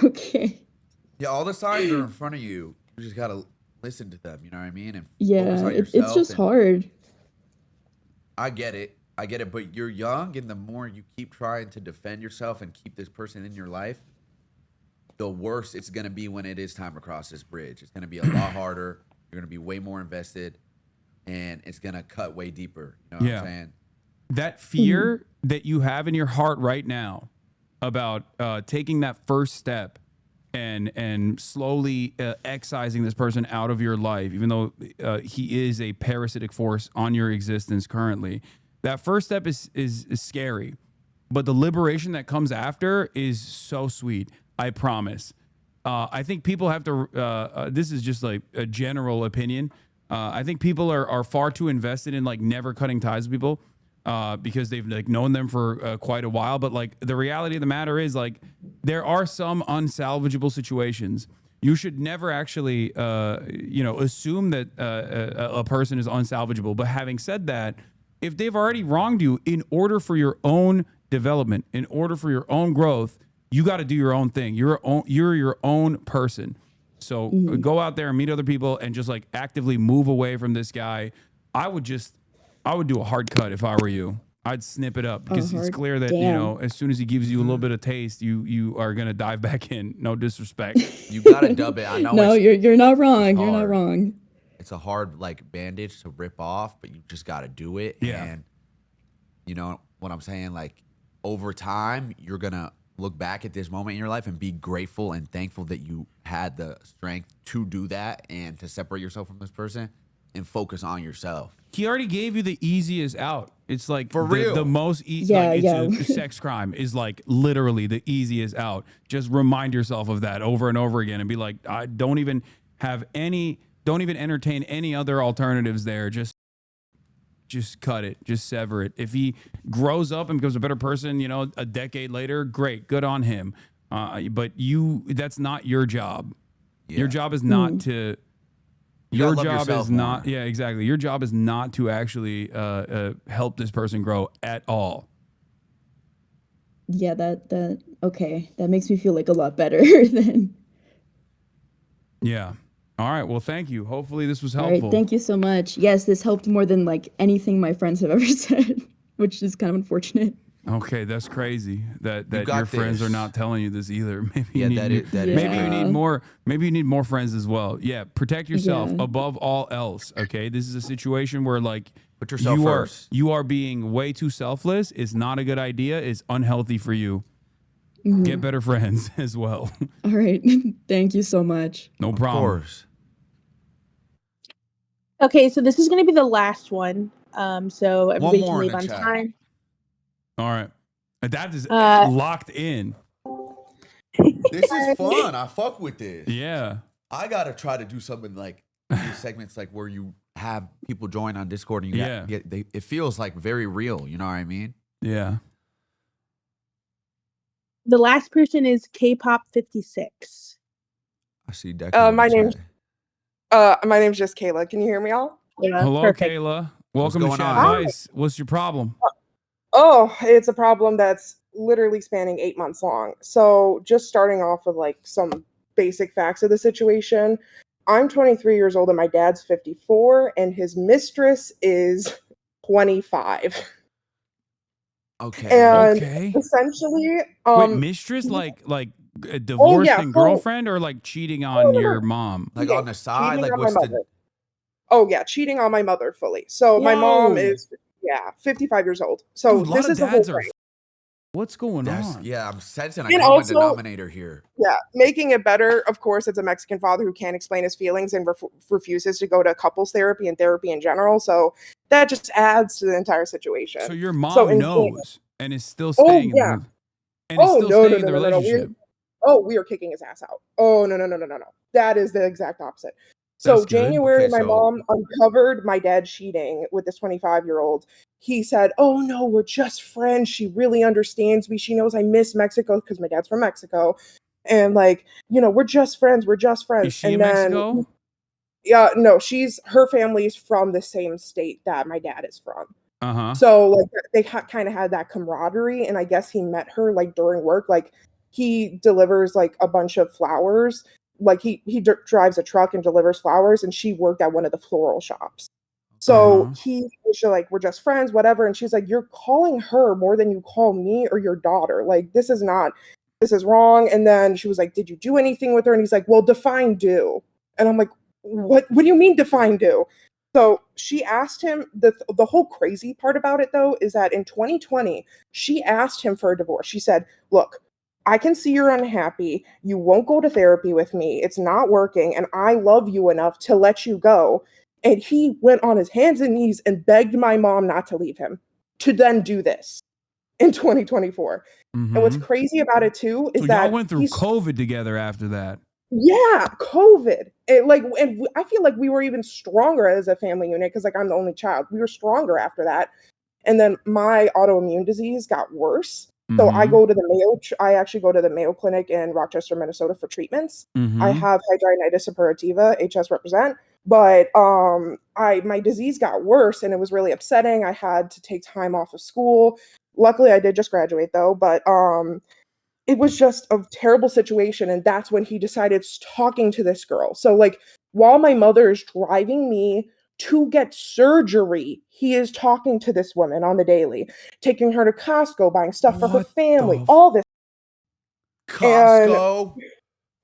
Okay. Yeah, all the signs are in front of you. You just gotta listen to them. You know what I mean? And yeah, it's just hard. I get it. I get it, but you're young, and the more you keep trying to defend yourself and keep this person in your life, the worse it's gonna be when it is time to cross this bridge. It's gonna be a lot harder. You're gonna be way more invested, and it's gonna cut way deeper. You know what I'm saying? That fear that you have in your heart right now about taking that first step and slowly excising this person out of your life, even though he is a parasitic force on your existence currently. That first step is scary, but the liberation that comes after is so sweet. I promise. I think people have to. This is just like a general opinion. I think people are far too invested in like never cutting ties with people because they've like known them for quite a while. But like the reality of the matter is like there are some unsalvageable situations. You should never actually assume that a person is unsalvageable. But having said that, if they've already wronged you, in order for your own development, in order for your own growth, you got to do your own thing. You're your own person. So go out there and meet other people and just like actively move away from this guy. I would do a hard cut if I were you. I'd snip it up because it's clear that, as soon as he gives you a little bit of taste, you are going to dive back in. No disrespect. You got to dub it. I know. No, you're not wrong. You're not wrong. It's a hard like bandage to rip off, but you just got to do it. Yeah. And you know what I'm saying? Like over time, you're going to look back at this moment in your life and be grateful and thankful that you had the strength to do that and to separate yourself from this person and focus on yourself. He already gave you the easiest out. It's like for real. The most a sex crime is like literally the easiest out. Just remind yourself of that over and over again and be like, I don't even entertain any other alternatives there. Just cut it. Just sever it. If he grows up and becomes a better person, a decade later, great, good on him. But that's not your job. Yeah. Your job is not to. Your job is not. Yeah, exactly. Your job is not to actually help this person grow at all. Yeah, that okay. That makes me feel like a lot better then. Yeah. All right. Well, thank you. Hopefully this was helpful. All right. Thank you so much. Yes, this helped more than like anything my friends have ever said, which is kind of unfortunate. Okay, that's crazy that your friends are not telling you this either. Maybe you need more friends as well. Yeah, protect yourself above all else. Okay, this is a situation where like put yourself first. You are being way too selfless. It's not a good idea. It's unhealthy for you. Get better friends as well. All right. Thank you so much. No problem. Of course. Okay, so this is going to be the last one. So everybody can leave on time. All right. That is locked in. This is fun. I fuck with this. Yeah. I got to try to do something like these segments like where you have people join on Discord and it feels like very real. You know what I mean? Yeah. The last person is K-pop 56. I see Declan. My name's just Kayla. Can you hear me all? Yeah, hello, perfect. Kayla. Welcome to CHADVICE. What's your problem? Oh, it's a problem that's literally spanning 8 months long. So just starting off with like some basic facts of the situation. I'm 23 years old and my dad's 54 and his mistress is 25. Okay. And essentially, wait, mistress like a divorced and girlfriend or like cheating on your mom? Like on the side? Like what's the... Oh yeah, cheating on my mother fully. So my mom is 55 years old. So dude, this is the whole thing. What's going on? Yeah, I'm sensing a common denominator here. Yeah, making it better, of course, it's a Mexican father who can't explain his feelings and refuses to go to couples therapy and therapy in general. So that just adds to the entire situation. So your mom knows and is still staying in the relationship. We are kicking his ass out. Oh, no. That is the exact opposite. So January, my mom uncovered my dad cheating with this 25-year-old. He said, "Oh no, we're just friends. She really understands me. She knows I miss Mexico because my dad's from Mexico, and like, we're just friends. We're just friends." Is she in Mexico? Yeah, no, her family's from the same state that my dad is from. So like they kind of had that camaraderie, and I guess he met her like during work. Like he delivers like a bunch of flowers. Like he drives a truck and delivers flowers, and she worked at one of the floral shops. So he was like, we're just friends, whatever. And she's like, you're calling her more than you call me or your daughter. Like, this is wrong. And then she was like, did you do anything with her? And he's like, well, define do. And I'm like, what do you mean define do? So she asked him, the whole crazy part about it though, is that in 2020, she asked him for a divorce. She said, look, I can see you're unhappy. You won't go to therapy with me. It's not working. And I love you enough to let you go. And he went on his hands and knees and begged my mom not to leave him, to then do this in 2024. And what's crazy about it too is that y'all went through COVID together after that. Yeah, COVID. And I feel like we were even stronger as a family unit because like I'm the only child. We were stronger after that. And then my autoimmune disease got worse. So I actually go to the Mayo Clinic in Rochester, Minnesota for treatments. I have hidradenitis suppurativa, HS represent, but my disease got worse and it was really upsetting. I had to take time off of school. Luckily I did just graduate though, but it was just a terrible situation. And that's when he decided talking to this girl. So like while my mother is driving me to get surgery, he is talking to this woman on the daily, taking her to Costco, buying stuff for her family, all this. Costco?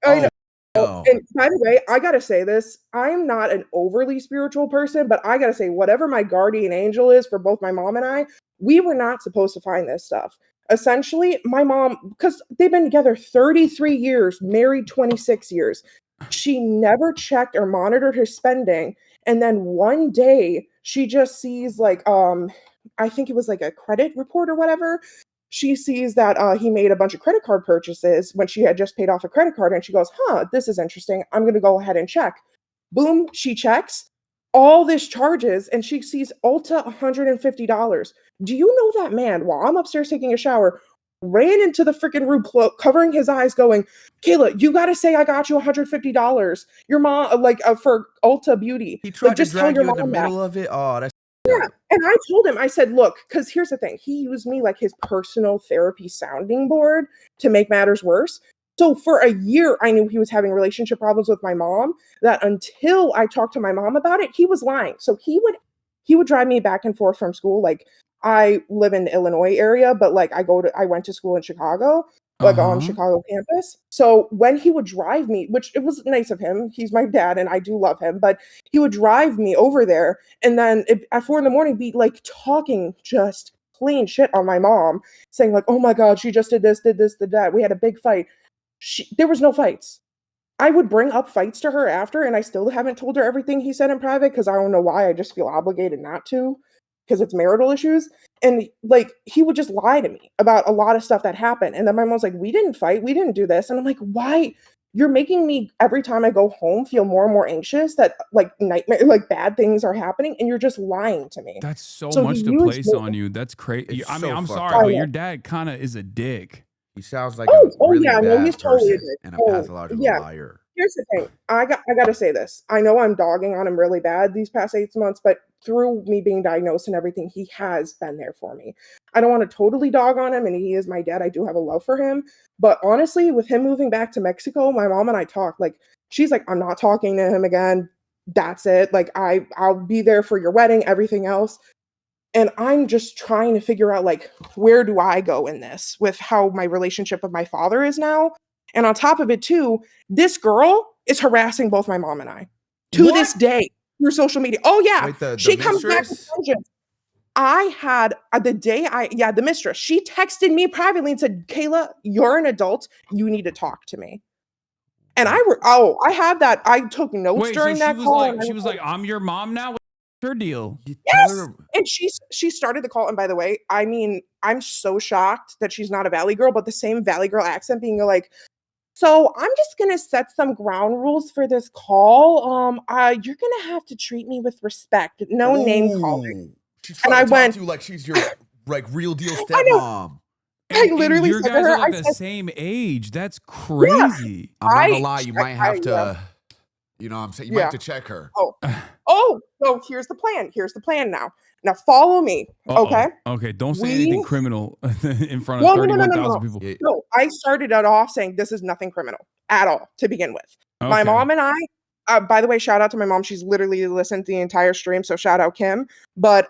I know. And by the way, I gotta say this, I'm not an overly spiritual person, but I gotta say, whatever my guardian angel is for both my mom and I, we were not supposed to find this stuff. Essentially, my mom, because they've been together 33 years, married 26 years, she never checked or monitored her spending. And then one day she just sees like, I think it was like a credit report or whatever. She sees that he made a bunch of credit card purchases when she had just paid off a credit card. And she goes, this is interesting. I'm going to go ahead and check. Boom, she checks all this charges and she sees Ulta $150. Do you know that man, while I'm upstairs taking a shower, ran into the freaking room covering his eyes going, Kayla, you got to say I got you $150. Your mom, for Ulta Beauty. He tried just to drag tell you your in the mom middle of it. Oh, that's yeah. And I told him, I said, look, because here's the thing. He used me like his personal therapy sounding board to make matters worse. So for a year, I knew he was having relationship problems with my mom, that until I talked to my mom about it, he was lying. So he would drive me back and forth from school. Like I live in the Illinois area, but like I went to school in Chicago, like on Chicago campus. So when he would drive me, which it was nice of him, he's my dad and I do love him, but he would drive me over there and then at 4 a.m, be like talking just plain shit on my mom, saying like, oh my God, she just did this, did that. We had a big fight. There was no fights. I would bring up fights to her after, and I still haven't told her everything he said in private because I don't know why. I just feel obligated not to because it's marital issues. And like, he would just lie to me about a lot of stuff that happened. And then my mom's like, we didn't fight. We didn't do this. And I'm like, why? You're making me, every time I go home, feel more and more anxious that like like bad things are happening. And you're just lying to me. That's so much to place on you. That's crazy. I mean, I'm sorry, but your dad kind of is a dick. He sounds like a really bad he's totally a person dick. and a pathological liar. Here's the thing. I gotta say this. I know I'm dogging on him really bad these past 8 months, but through me being diagnosed and everything, he has been there for me. I don't want to totally dog on him, and he is my dad. I do have a love for him. But honestly, with him moving back to Mexico, my mom and I talked. Like, she's like, I'm not talking to him again. That's it. Like, I'll be there for your wedding, everything else. And I'm just trying to figure out, like, where do I go in this with how my relationship with my father is now? And on top of it, too, this girl is harassing both my mom and I to this day through social media. Oh, yeah. Wait, she comes back with vengeance. I had the mistress. She texted me privately and said, Kayla, you're an adult. You need to talk to me. And I have that. I took notes during that call. She was like, I'm your mom now? What's her deal? Yes. And she started the call. And by the way, I mean, I'm so shocked that she's not a Valley girl, but the same Valley girl accent being like, so I'm just going to set some ground rules for this call. You're going to have to treat me with respect. No name calling. She's trying to talk to you like she's your like real deal stepmom. I literally your said guys to her, are like the same age. That's crazy. I'm not gonna lie, you might have to, you know what I'm saying? You might have to check her. So here's the plan. Here's the plan now. Now follow me, okay? Okay, don't say anything criminal in front of 31,000 people. No, I started it off saying this is nothing criminal at all to begin with. My mom and I by the way, shout out to my mom. She's literally listened to the entire stream, so shout out Kim. But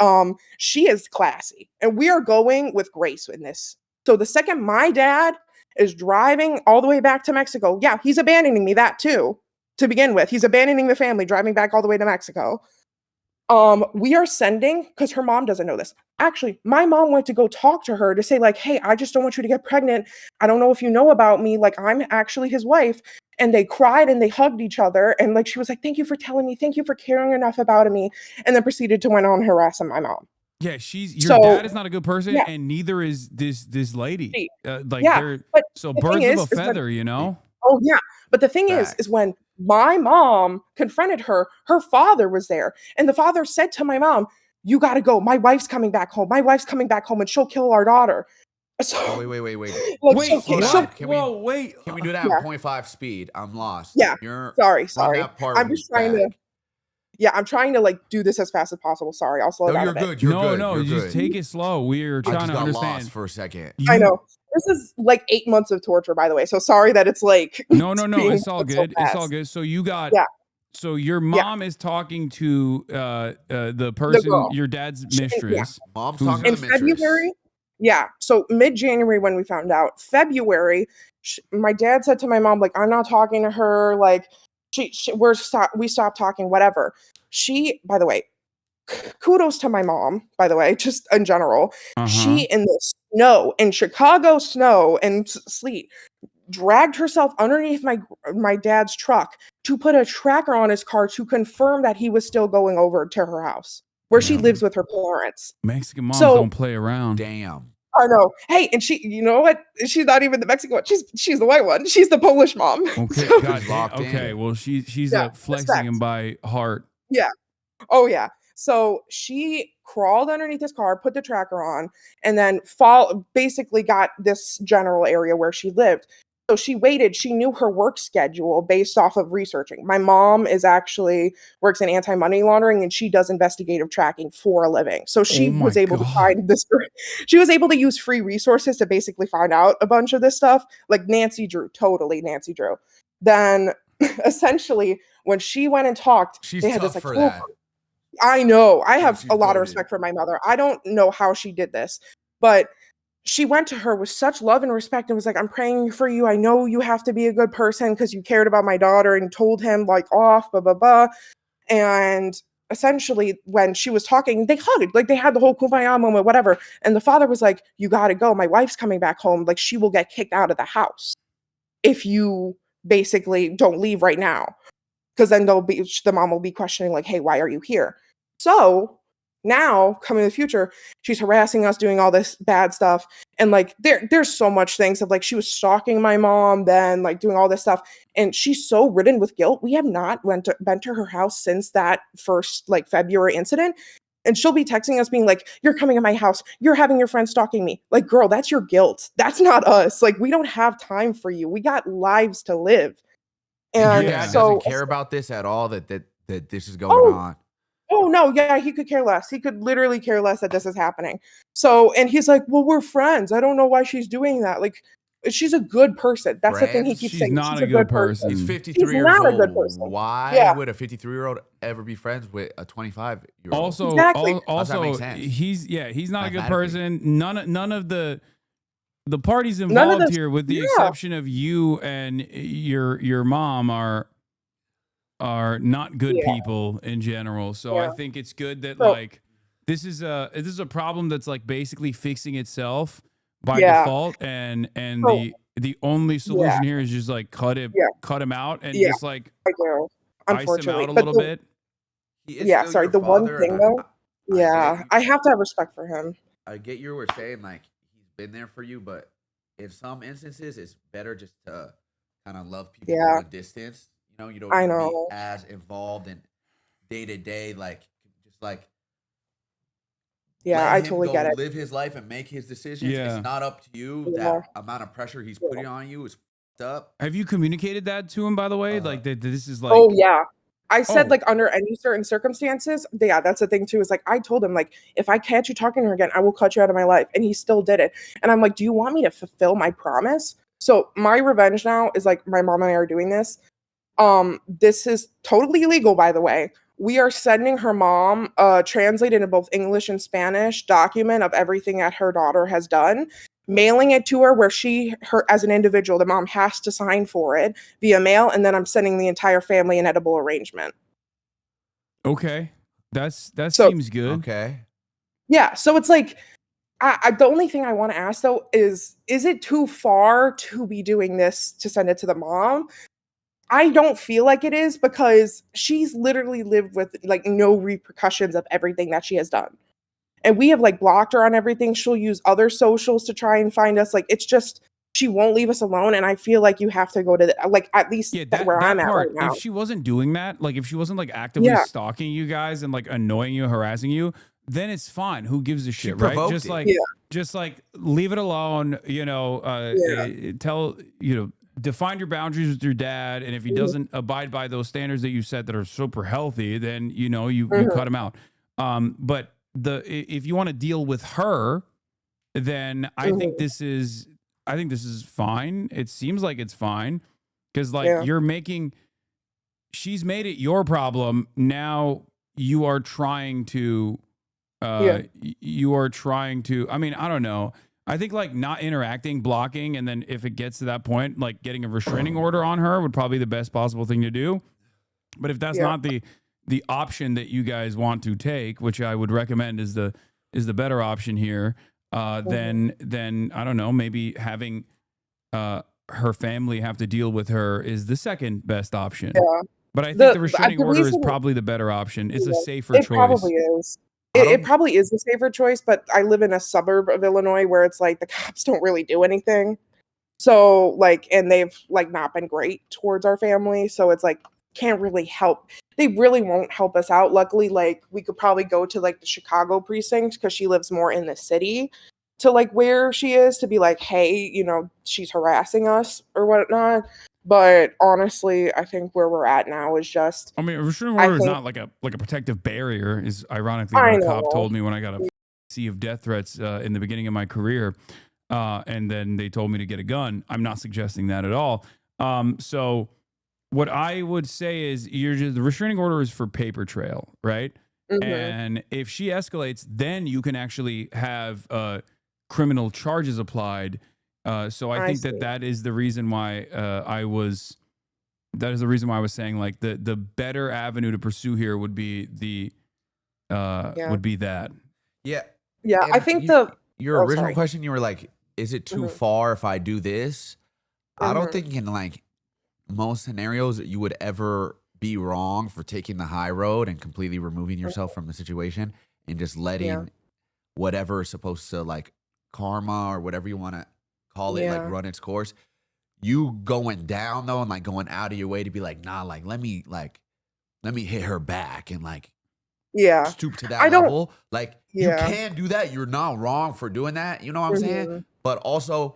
she is classy, and we are going with grace in this. So the second my dad is driving all the way back to Mexico, yeah, he's abandoning me, that too, to begin with. He's abandoning the family, driving back all the way to Mexico. We are sending, because her mom doesn't know this. Actually, my mom went to go talk to her to say, like, hey, I just don't want you to get pregnant. I don't know if you know about me. Like, I'm actually his wife. And they cried and they hugged each other. And like, she was like, thank you for telling me. Thank you for caring enough about me. And then proceeded to went on harassing my mom. Yeah, your dad is not a good person, and neither is this lady. They're so birds of a feather, you know? Oh, yeah. But the thing is when my mom confronted her, her father was there. And the father said to my mom, you got to go. My wife's coming back home. My wife's coming back home and she'll kill our daughter. So, wait. Like, Can we do that at 0.5 speed? I'm lost. Yeah. Sorry. I'm just trying to. Yeah, I'm trying to like do this as fast as possible. Sorry, I'll slow down. You're good. You're good. Just take it slow. We're trying to understand. Lost for a second. I know. This is like 8 months of torture, by the way. So sorry that it's like. No. It's all good. It's all good. So you got. Yeah. So your mom is talking to the person, your dad's mistress. Yeah. Mom's talking to the mistress. February. Yeah. So mid-January when we found out, February, my dad said to my mom, like, I'm not talking to her. Like, we stopped talking, whatever. She, by the way, kudos to my mom, by the way, just in general. She, in the snow, in Chicago snow and sleet, dragged herself underneath my dad's truck to put a tracker on his car to confirm that he was still going over to her house where she lives with her parents. Mexican moms don't play around. Damn. I know. Hey, and she, you know what? She's not even the Mexican one. She's the white one. She's the Polish mom. Okay, okay. Well, she's flexing him by heart. Yeah. Oh yeah. So she crawled underneath his car, put the tracker on, and then basically got this general area where she lived. So she waited. She knew her work schedule based off of researching. My mom works in anti-money laundering, and she does investigative tracking for a living. So she was able to find this. She was able to use free resources to basically find out a bunch of this stuff. Like totally Nancy Drew. Then essentially, when she went and talked, they had this like. That. I know. I have a lot of respect for my mother. I don't know how she did this, but she went to her with such love and respect and was like, I'm praying for you. I know you have to be a good person because you cared about my daughter, and told him like off, blah, blah, blah. And essentially when she was talking, they hugged, like they had the whole kumbaya moment, whatever. And the father was like, you got to go. My wife's coming back home. Like she will get kicked out of the house if you basically don't leave right now. Because then the mom will be questioning like, hey, why are you here? So now, coming in the future, she's harassing us, doing all this bad stuff. And like there's so much things of like she was stalking my mom, then like doing all this stuff. And she's so ridden with guilt. We have not been to her house since that first like February incident. And she'll be texting us being like, you're coming to my house. You're having your friends stalking me. Like, girl, that's your guilt. That's not us. Like, we don't have time for you. We got lives to live. And your dad doesn't care about this at all, that this is going on. Oh, no, yeah, he could care less. He could literally care less that this is happening. So, and he's like, well, we're friends. I don't know why she's doing that. Like, she's a good person. That's the thing he keeps saying. She's a good person. He's 53 years old. A good person. Why would a 53-year-old ever be friends with a 25-year-old? Also, he's not a good person. None of the parties involved here, with the exception of you and your mom, are not good people in general. So I think it's good that like this is a problem that's like basically fixing itself by default, and the only solution here is just like cut him out and just like ice him out a little bit. Sorry. The one thing though, I have to have respect for him. I get you were saying like he's been there for you, but in some instances it's better just to kind of love people from a distance. You know, you don't be as involved in day to day, like just like I totally get it. Live his life and make his decisions. It's not up to you. That amount of pressure he's putting on you is fucked up. Have you communicated that to him, by the way? Like that this is like. Oh yeah, I said like under any certain circumstances. That's the thing too. Is like I told him like if I catch you talking to her again, I will cut you out of my life, and he still did it. And I'm like, do you want me to fulfill my promise? So my revenge now is like my mom and I are doing this. This is totally illegal, by the way. We are sending her mom translated into both English and Spanish document of everything that her daughter has done, mailing it to her where her as an individual, the mom has to sign for it via mail, and then I'm sending the entire family an edible arrangement. Okay. That seems good. Okay. Yeah, so it's like the only thing I want to ask though is it too far to be doing this to send it to the mom? I don't feel like it is, because she's literally lived with like no repercussions of everything that she has done. And we have like blocked her on everything. She'll use other socials to try and find us. Like, it's just, she won't leave us alone. And I feel like you have to go to like at least where I'm at right now. If she wasn't doing that, like if she wasn't like actively stalking you guys and like annoying you, harassing you, then it's fine. Who gives a shit, right? Just like leave it alone, you know, define your boundaries with your dad. And if he doesn't abide by those standards that you set that are super healthy, then, you know, you cut him out. But if you want to deal with her, then I think this is fine. It seems like it's fine, because like she's made it your problem. Now you are trying to, I mean, I don't know. I think like not interacting, blocking, and then if it gets to that point, like getting a restraining order on her would probably be the best possible thing to do. But if that's not the option that you guys want to take, which I would recommend is the better option here, then I don't know, maybe having her family have to deal with her is the second best option. Yeah. But I think the restraining order is probably the better option. It's a safer choice. It probably is. It probably is a safer choice, but I live in a suburb of Illinois where it's like the cops don't really do anything. So like, and they've like not been great towards our family. So it's like, can't really help. They really won't help us out. Luckily, like we could probably go to like the Chicago precinct, because she lives more in the city, to like where she is, to be like, hey, you know, she's harassing us or whatnot. But honestly, I think where we're at now is just, I mean, a restraining order is not like a protective barrier, is ironically what a cop told me when I got a sea of death threats in the beginning of my career. And then they told me to get a gun. I'm not suggesting that at all. So what I would say is the restraining order is for paper trail, right? And if she escalates, then you can actually have criminal charges applied. So I think that is the reason why I was saying like the better avenue to pursue here would be that. Yeah. Yeah. And I think your original question, you were like, is it too far if I do this? I don't think in like most scenarios you would ever be wrong for taking the high road and completely removing yourself from the situation and just letting whatever is supposed to like karma or whatever you want to call it, like run its course. You going down though and like going out of your way to be like, nah, like let me hit her back and like stoop to that level. Like you can do that. You're not wrong for doing that. You know what I'm saying? But also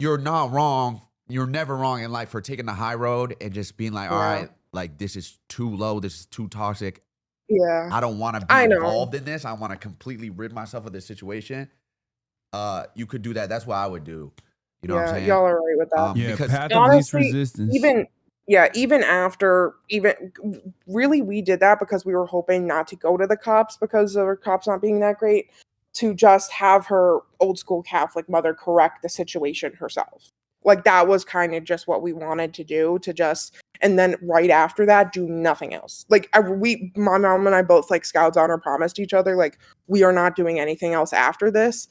you're not wrong. You're never wrong in life for taking the high road and just being like, all right, like this is too low. This is too toxic. Yeah. I don't want to be involved in this. I want to completely rid myself of this situation. You could do that. That's what I would do. You know what I'm saying? Y'all are right with that. Because path of least resistance. Even after, really we did that because we were hoping not to go to the cops because of our cops not being that great, to just have her old school Catholic mother correct the situation herself. Like that was kind of just what we wanted to do, and then right after that, do nothing else. Like my mom and I both like Scouts Honor promised each other, like we are not doing anything else after this.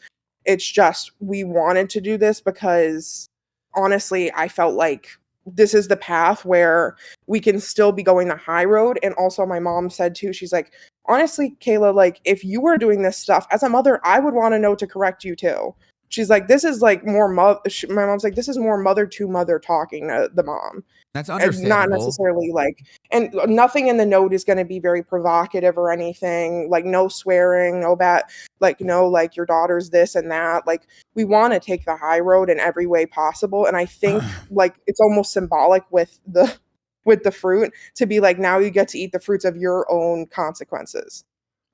It's just, we wanted to do this because honestly, I felt like this is the path where we can still be going the high road. And also my mom said too, she's like, honestly, Kayla, like if you were doing this stuff as a mother, I would want to know to correct you too. She's like, this is like more my mom's like, this is more mother to mother talking to the mom. That's understandable. And not necessarily like, and nothing in the note is going to be very provocative or anything, like no swearing, no bad, like no, like your daughter's this and that. Like we want to take the high road in every way possible. And I think like it's almost symbolic with the fruit to be like, now you get to eat the fruits of your own consequences.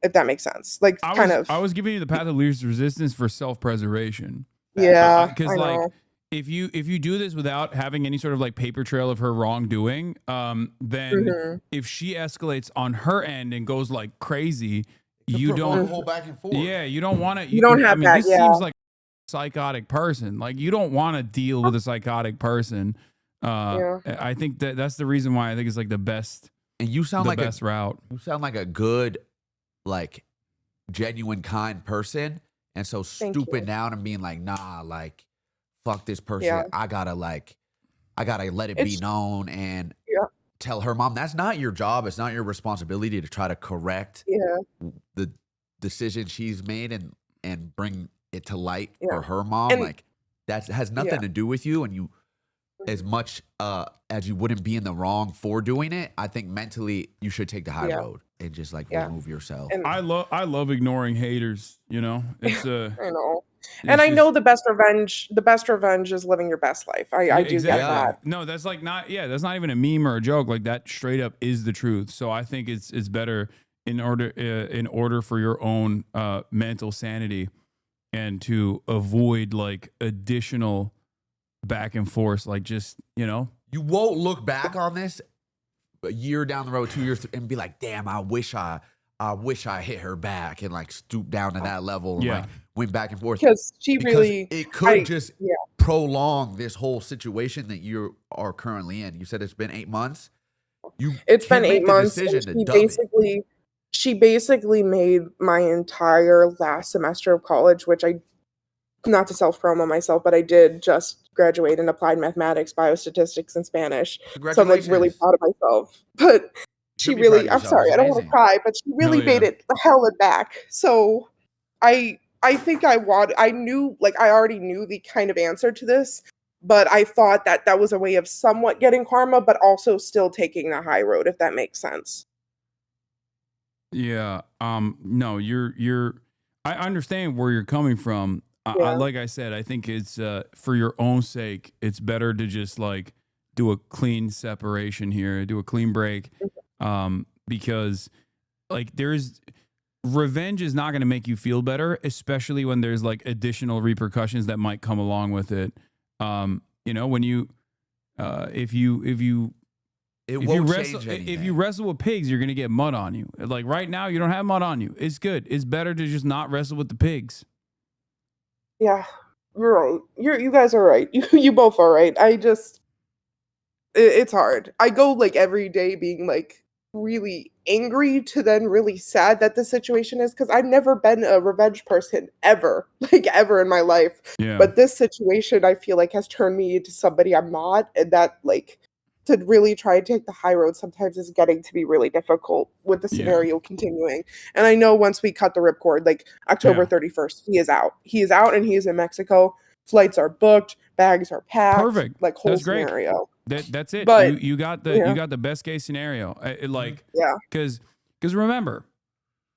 If that makes sense. Like I was giving you the path of least resistance for self-preservation. Yeah. Because like if you do this without having any sort of like paper trail of her wrongdoing, then if she escalates on her end and goes like crazy, you don't whole back and forth. Yeah, you don't want to. You don't have that. This seems like a psychotic person. Like you don't want to deal with a psychotic person. I think that's the reason why I think it's like the best. And you sound the like best route. You sound like a good, like, genuine, kind person. And so stooping down and being like, nah, like, fuck this person. Yeah. I gotta let it be known and tell her mom. That's not your job. It's not your responsibility to try to correct the decision she's made and bring it to light for her mom. And, like that has nothing to do with you. And you, as much as you wouldn't be in the wrong for doing it, I think mentally you should take the high road and just like remove yourself. And I love ignoring haters. You know, it's I know, and I know the best revenge is living your best life. I do get that. No, that's like not. Yeah, that's not even a meme or a joke. Like that straight up is the truth. So I think it's better in order for your own mental sanity and to avoid like additional back and forth, like just, you know, you won't look back on this a year down the road, 2 years, and be like, damn, I wish I hit her back and like stoop down to that level and like went back and forth. Because it could just prolong this whole situation that you are currently in. You said it's been 8 months. It's been 8 months. She basically made my entire last semester of college, which not to self-promo myself, but I did just graduate in applied mathematics, biostatistics, and Spanish. So I'm like really proud of myself. But she really, I'm sorry, I don't want to cry, but she really made it hell and back. So I think I already knew the kind of answer to this, but I thought that was a way of somewhat getting karma, but also still taking the high road, if that makes sense. Yeah. No, I understand where you're coming from. Like I said, I think it's for your own sake, it's better to just like do a clean separation here, do a clean break, because like revenge is not going to make you feel better, especially when there's like additional repercussions that might come along with it. You know, when you if you wrestle with pigs, you're going to get mud on you. Like right now, you don't have mud on you. It's good. It's better to just not wrestle with the pigs. Yeah, you're right. You guys are right. You both are right. It's hard. I go like every day being like really angry to then really sad that the situation is, because I've never been a revenge person ever in my life. Yeah. But this situation I feel like has turned me into somebody I'm not, and that like to really try and take the high road sometimes is getting to be really difficult with the scenario continuing. And I know once we cut the ripcord, like October 31st, he is out. He is out and he is in Mexico. Flights are booked, bags are packed. Perfect. Like whole That's great. scenario. That's it. But you got the best case scenario. Because remember,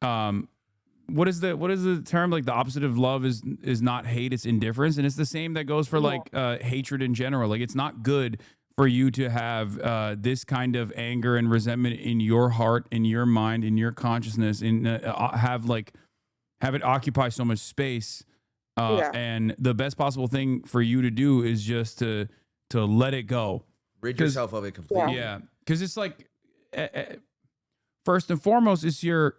what is the term? Like the opposite of love is not hate, it's indifference, and it's the same that goes for like hatred in general. Like it's not good for you to have this kind of anger and resentment in your heart, in your mind, in your consciousness, and have it occupy so much space. And the best possible thing for you to do is just to let it go. Rid yourself of it completely. Yeah, because it's like first and foremost, it's your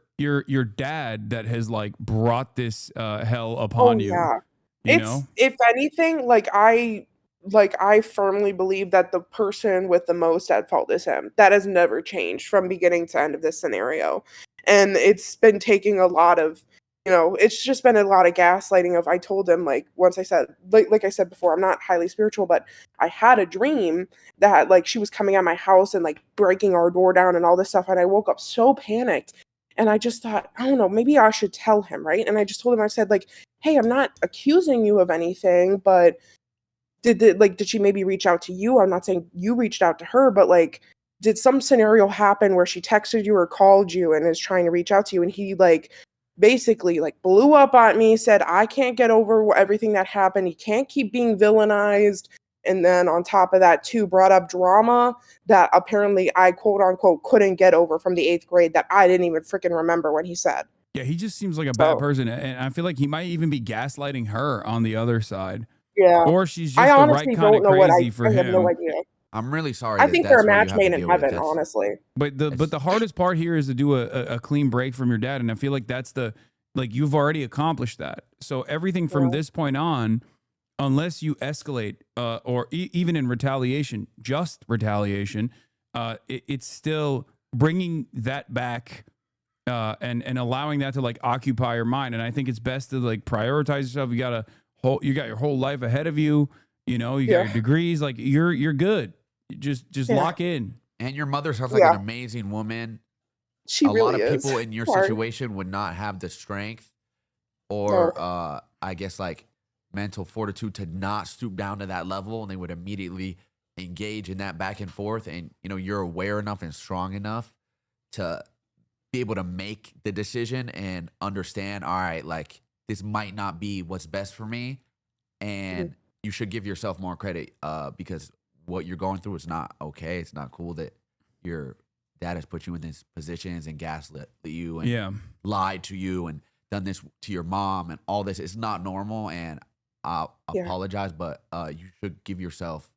dad that has like brought this hell upon you. Yeah. You know? If anything, I firmly believe that the person with the most at fault is him. That has never changed from beginning to end of this scenario. And it's been taking a lot of, it's just been a lot of gaslighting of, I told him, like, once I said, like I said before, I'm not highly spiritual, but I had a dream that, like, she was coming at my house and, like, breaking our door down and all this stuff. And I woke up so panicked. And I just thought, I don't know, maybe I should tell him, right? And I just told him, I said, like, hey, I'm not accusing you of anything, but did she maybe reach out to you? I'm not saying you reached out to her, but like, did some scenario happen where she texted you or called you and is trying to reach out to you? And he like basically like blew up on me, said, I can't get over everything that happened. He can't keep being villainized. And then on top of that too, brought up drama that apparently I quote unquote couldn't get over from the 8th grade that I didn't even freaking remember what he said. Yeah, he just seems like a bad person. And I feel like he might even be gaslighting her on the other side. Yeah. or she's I just the right honestly kind of don't know what crazy for I have no him. idea. I'm really sorry I that think they're that's a what you match have to made in deal with. heaven, That's, honestly. But the hardest part here is to do a clean break from your dad, and I feel like that's like you've already accomplished that. So everything from this point on, unless you escalate or even in retaliation, just retaliation, it's still bringing that back and allowing that to like occupy your mind. And I think it's best to like prioritize yourself. You got your whole life ahead of you. You know, you got your degrees. Like you're good. Just lock in. And your mother sounds like an amazing woman. She a really lot of is. people in your Sorry. situation would not have the strength or I guess like mental fortitude to not stoop down to that level, and they would immediately engage in that back and forth. And you know, you're aware enough and strong enough to be able to make the decision and understand, all right, like this might not be what's best for me, and you should give yourself more credit because what you're going through is not okay. It's not cool that your dad has put you in these positions and gaslit you and lied to you and done this to your mom and all this. It's not normal, and I apologize, but you should give yourself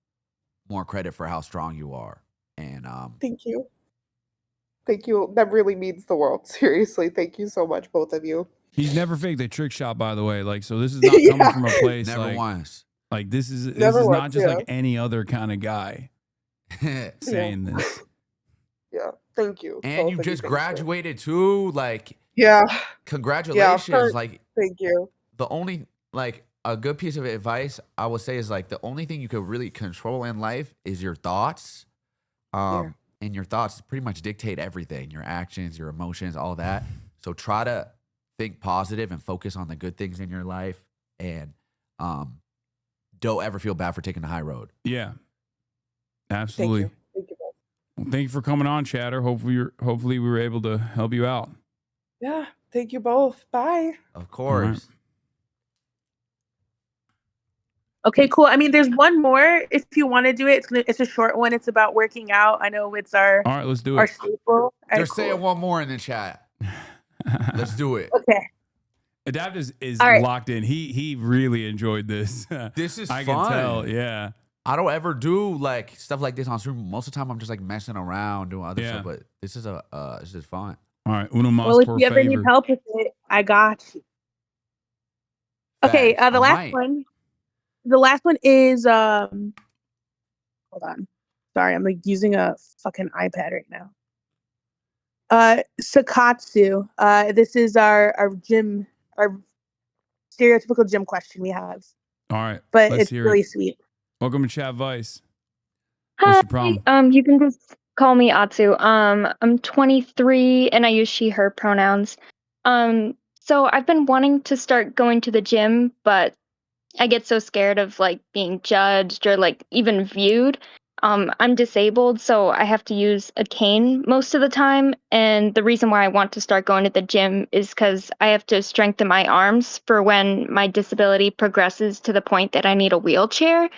more credit for how strong you are. And thank you. Thank you. That really means the world. Seriously, thank you so much, both of you. He's never faked a trick shot, by the way. Like, so this is not coming from a place never like once. Like this is Never not once, just like any other kind of guy saying this. Yeah, thank you. And both you of just thank you. graduated too. Like, Yeah, congratulations. Like, thank you. The only like a good piece of advice I would say is like the only thing you could really control in life is your thoughts. And your thoughts pretty much dictate everything, your actions, your emotions, all that. So try to think positive and focus on the good things in your life, and don't ever feel bad for taking the high road. Yeah, absolutely. Thank you both. Well, thank you for coming on, Chatter. Hopefully we were able to help you out. Yeah, thank you both. Bye. Of course. Okay, cool. I mean, there's one more if you want to do it. It's a short one. It's about working out. I know it's our all right. Let's do our it. staple. They're saying one more in the chat. Let's do it. Okay. Adapt is right. locked in. He really enjoyed this. This is I fun. can tell. Yeah. I don't ever do like stuff like this on stream. Most of the time, I'm just like messing around doing other stuff. But this is fun. All right, uno más Well, if por you ever need favor. help with it, I got you. Okay, the last one. The last one is hold on. Sorry, I'm like using a fucking iPad right now. Sakatsu. This is our gym, our stereotypical gym question we have. All right, but let's it's hear really it. sweet. Welcome to CHADVICE. Hi. What's your problem? You can just call me Atsu. I'm 23 and I use she, her pronouns. So I've been wanting to start going to the gym, but I get so scared of like being judged or like even viewed. I'm disabled, so I have to use a cane most of the time. And the reason why I want to start going to the gym is because I have to strengthen my arms for when my disability progresses to the point that I need a wheelchair.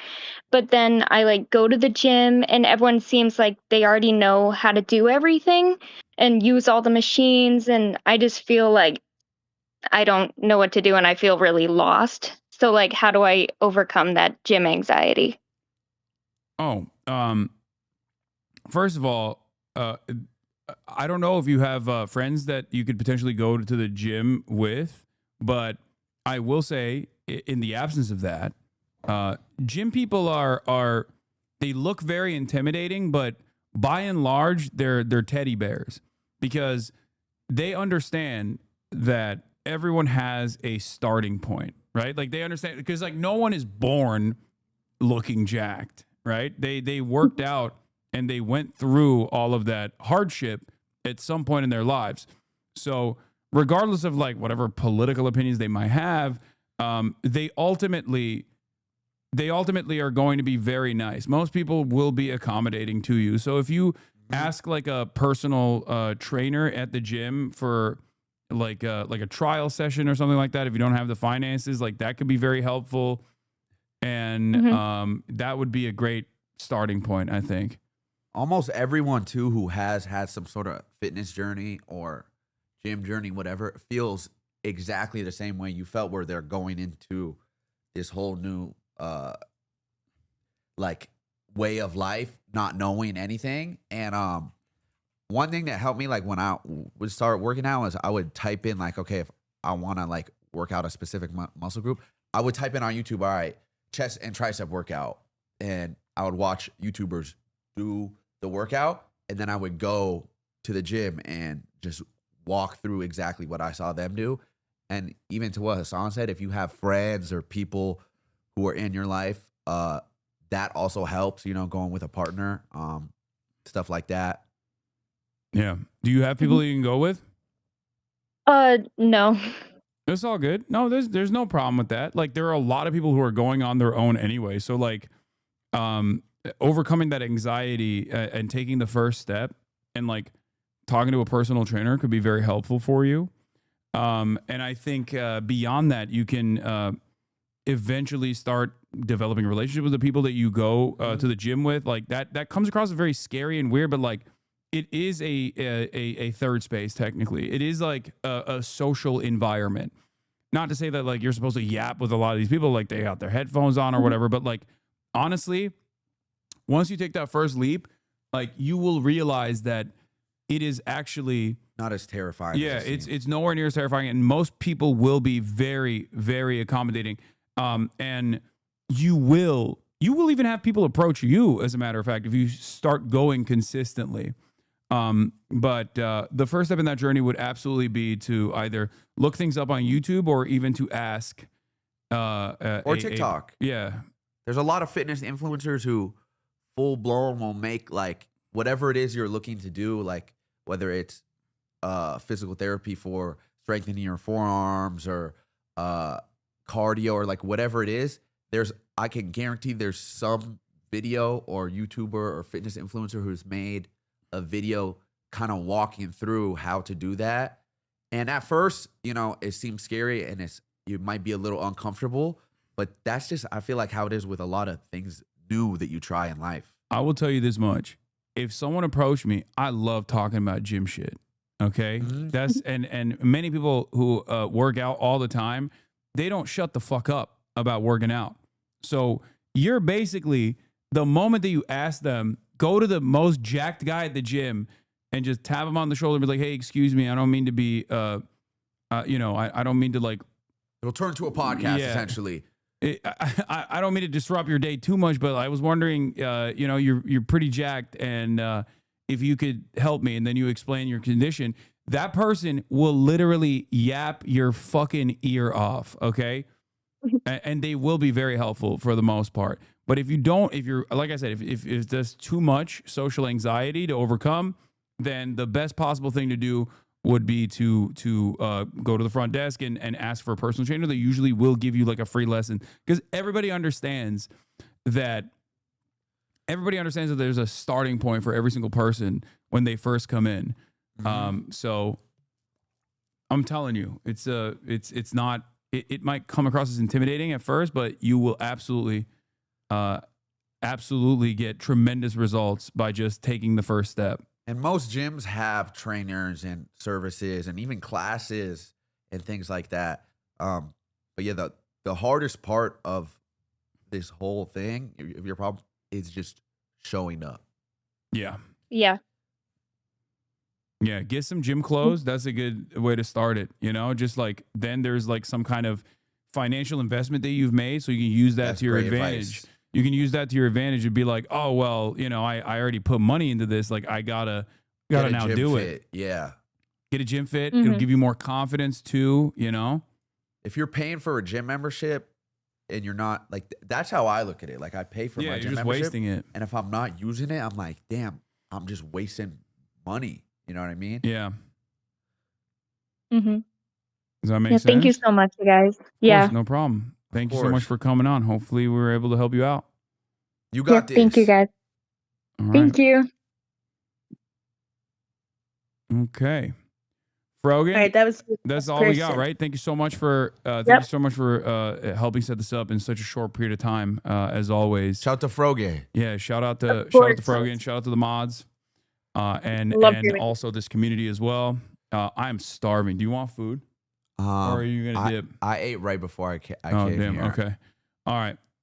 But then I like go to the gym and everyone seems like they already know how to do everything and use all the machines. And I just feel like I don't know what to do and I feel really lost. So like, how do I overcome that gym anxiety? First of all, I don't know if you have friends that you could potentially go to the gym with, but I will say, in the absence of that, gym people are they look very intimidating, but by and large, they're teddy bears because they understand that everyone has a starting point, right? Like they understand because like no one is born looking jacked, right? They worked out and they went through all of that hardship at some point in their lives. So regardless of like whatever political opinions they might have, they ultimately are going to be very nice. Most people will be accommodating to you. So if you ask like a personal trainer at the gym for like a trial session or something like that, if you don't have the finances, like that could be very helpful. And that would be a great starting point, I think. Almost everyone too who has had some sort of fitness journey or gym journey, whatever, feels exactly the same way you felt where they're going into this whole new like way of life, not knowing anything. And one thing that helped me, like when I would start working out, is I would type in like, okay, if I want to like work out a specific muscle group, I would type in on YouTube, all right, chest and tricep workout, and I would watch YouTubers do the workout, and then I would go to the gym and just walk through exactly what I saw them do. And even to what Hasan said, if you have friends or people who are in your life, that also helps, you know, going with a partner, stuff like that. Yeah. Do you have people you can go with? No. It's all good. No, there's no problem with that. Like, there are a lot of people who are going on their own anyway. So like, overcoming that anxiety and taking the first step and like talking to a personal trainer could be very helpful for you. And I think beyond that, you can eventually start developing a relationship with the people that you go to the gym with. Like that comes across as very scary and weird, but like it is a third space. Technically, it is like a social environment. Not to say that like you're supposed to yap with a lot of these people, like they got their headphones on or whatever, but like honestly, once you take that first leap, like you will realize that it is actually not as terrifying. Yeah, it's nowhere near as terrifying, and most people will be very, very accommodating. And you will even have people approach you, as a matter of fact, if you start going consistently. But the first step in that journey would absolutely be to either look things up on YouTube or even to ask or TikTok. Yeah. There's a lot of fitness influencers who full blown will make like whatever it is you're looking to do, like whether it's physical therapy for strengthening your forearms or cardio or like whatever it is, I can guarantee there's some video or YouTuber or fitness influencer who's made a video kind of walking through how to do that. And at first, you know, it seems scary and you might be a little uncomfortable, but that's just, I feel like how it is with a lot of things new that you try in life. I will tell you this much. If someone approached me, I love talking about gym shit. Okay. That's, and many people who work out all the time, they don't shut the fuck up about working out. So you're basically, the moment that you ask them, go to the most jacked guy at the gym and just tap him on the shoulder and be like, hey, excuse me, I don't mean to be, you know, I don't mean to like. It'll turn to a podcast essentially. I don't mean to disrupt your day too much, but I was wondering, you know, you're pretty jacked, and if you could help me, and then you explain your condition, that person will literally yap your fucking ear off, okay? And they will be very helpful for the most part. But if you're like I said, if there's too much social anxiety to overcome, then the best possible thing to do would be to go to the front desk and ask for a personal trainer. They usually will give you like a free lesson, because everybody understands that there's a starting point for every single person when they first come in. So I'm telling you, it might come across as intimidating at first, but you will absolutely get tremendous results by just taking the first step. And most gyms have trainers and services and even classes and things like that. But yeah, the hardest part of this whole thing, if your problem, is just showing up. Yeah. Yeah. Yeah. Get some gym clothes. That's a good way to start it. You know, just like then there's like some kind of financial investment that you've made, so you can use that to your advantage. You can use that to your advantage and be like, oh, well, you know, I already put money into this. Like I gotta now do it. Yeah. Get a gym fit. It'll give you more confidence too, you know? If you're paying for a gym membership and you're not like, that's how I look at it. Like I pay for my gym membership. Wasting it. And if I'm not using it, I'm like, damn, I'm just wasting money. You know what I mean? Yeah. Mm-hmm. Does that make sense? Thank you so much, you guys. Of course, no problem. Thank you so much for coming on. Hopefully we were able to help you out. You got this. Thank you, guys. All right. Thank you. Okay. Frogan. All right, that's all we got, right? Thank you so much for helping set this up in such a short period of time, as always. Shout out to Frogan. Yeah, shout out to Frogan, shout out to the mods. And also this community as well. I'm starving. Do you want food? Or are you gonna dip? I ate right before I came damn. here. Okay. All right.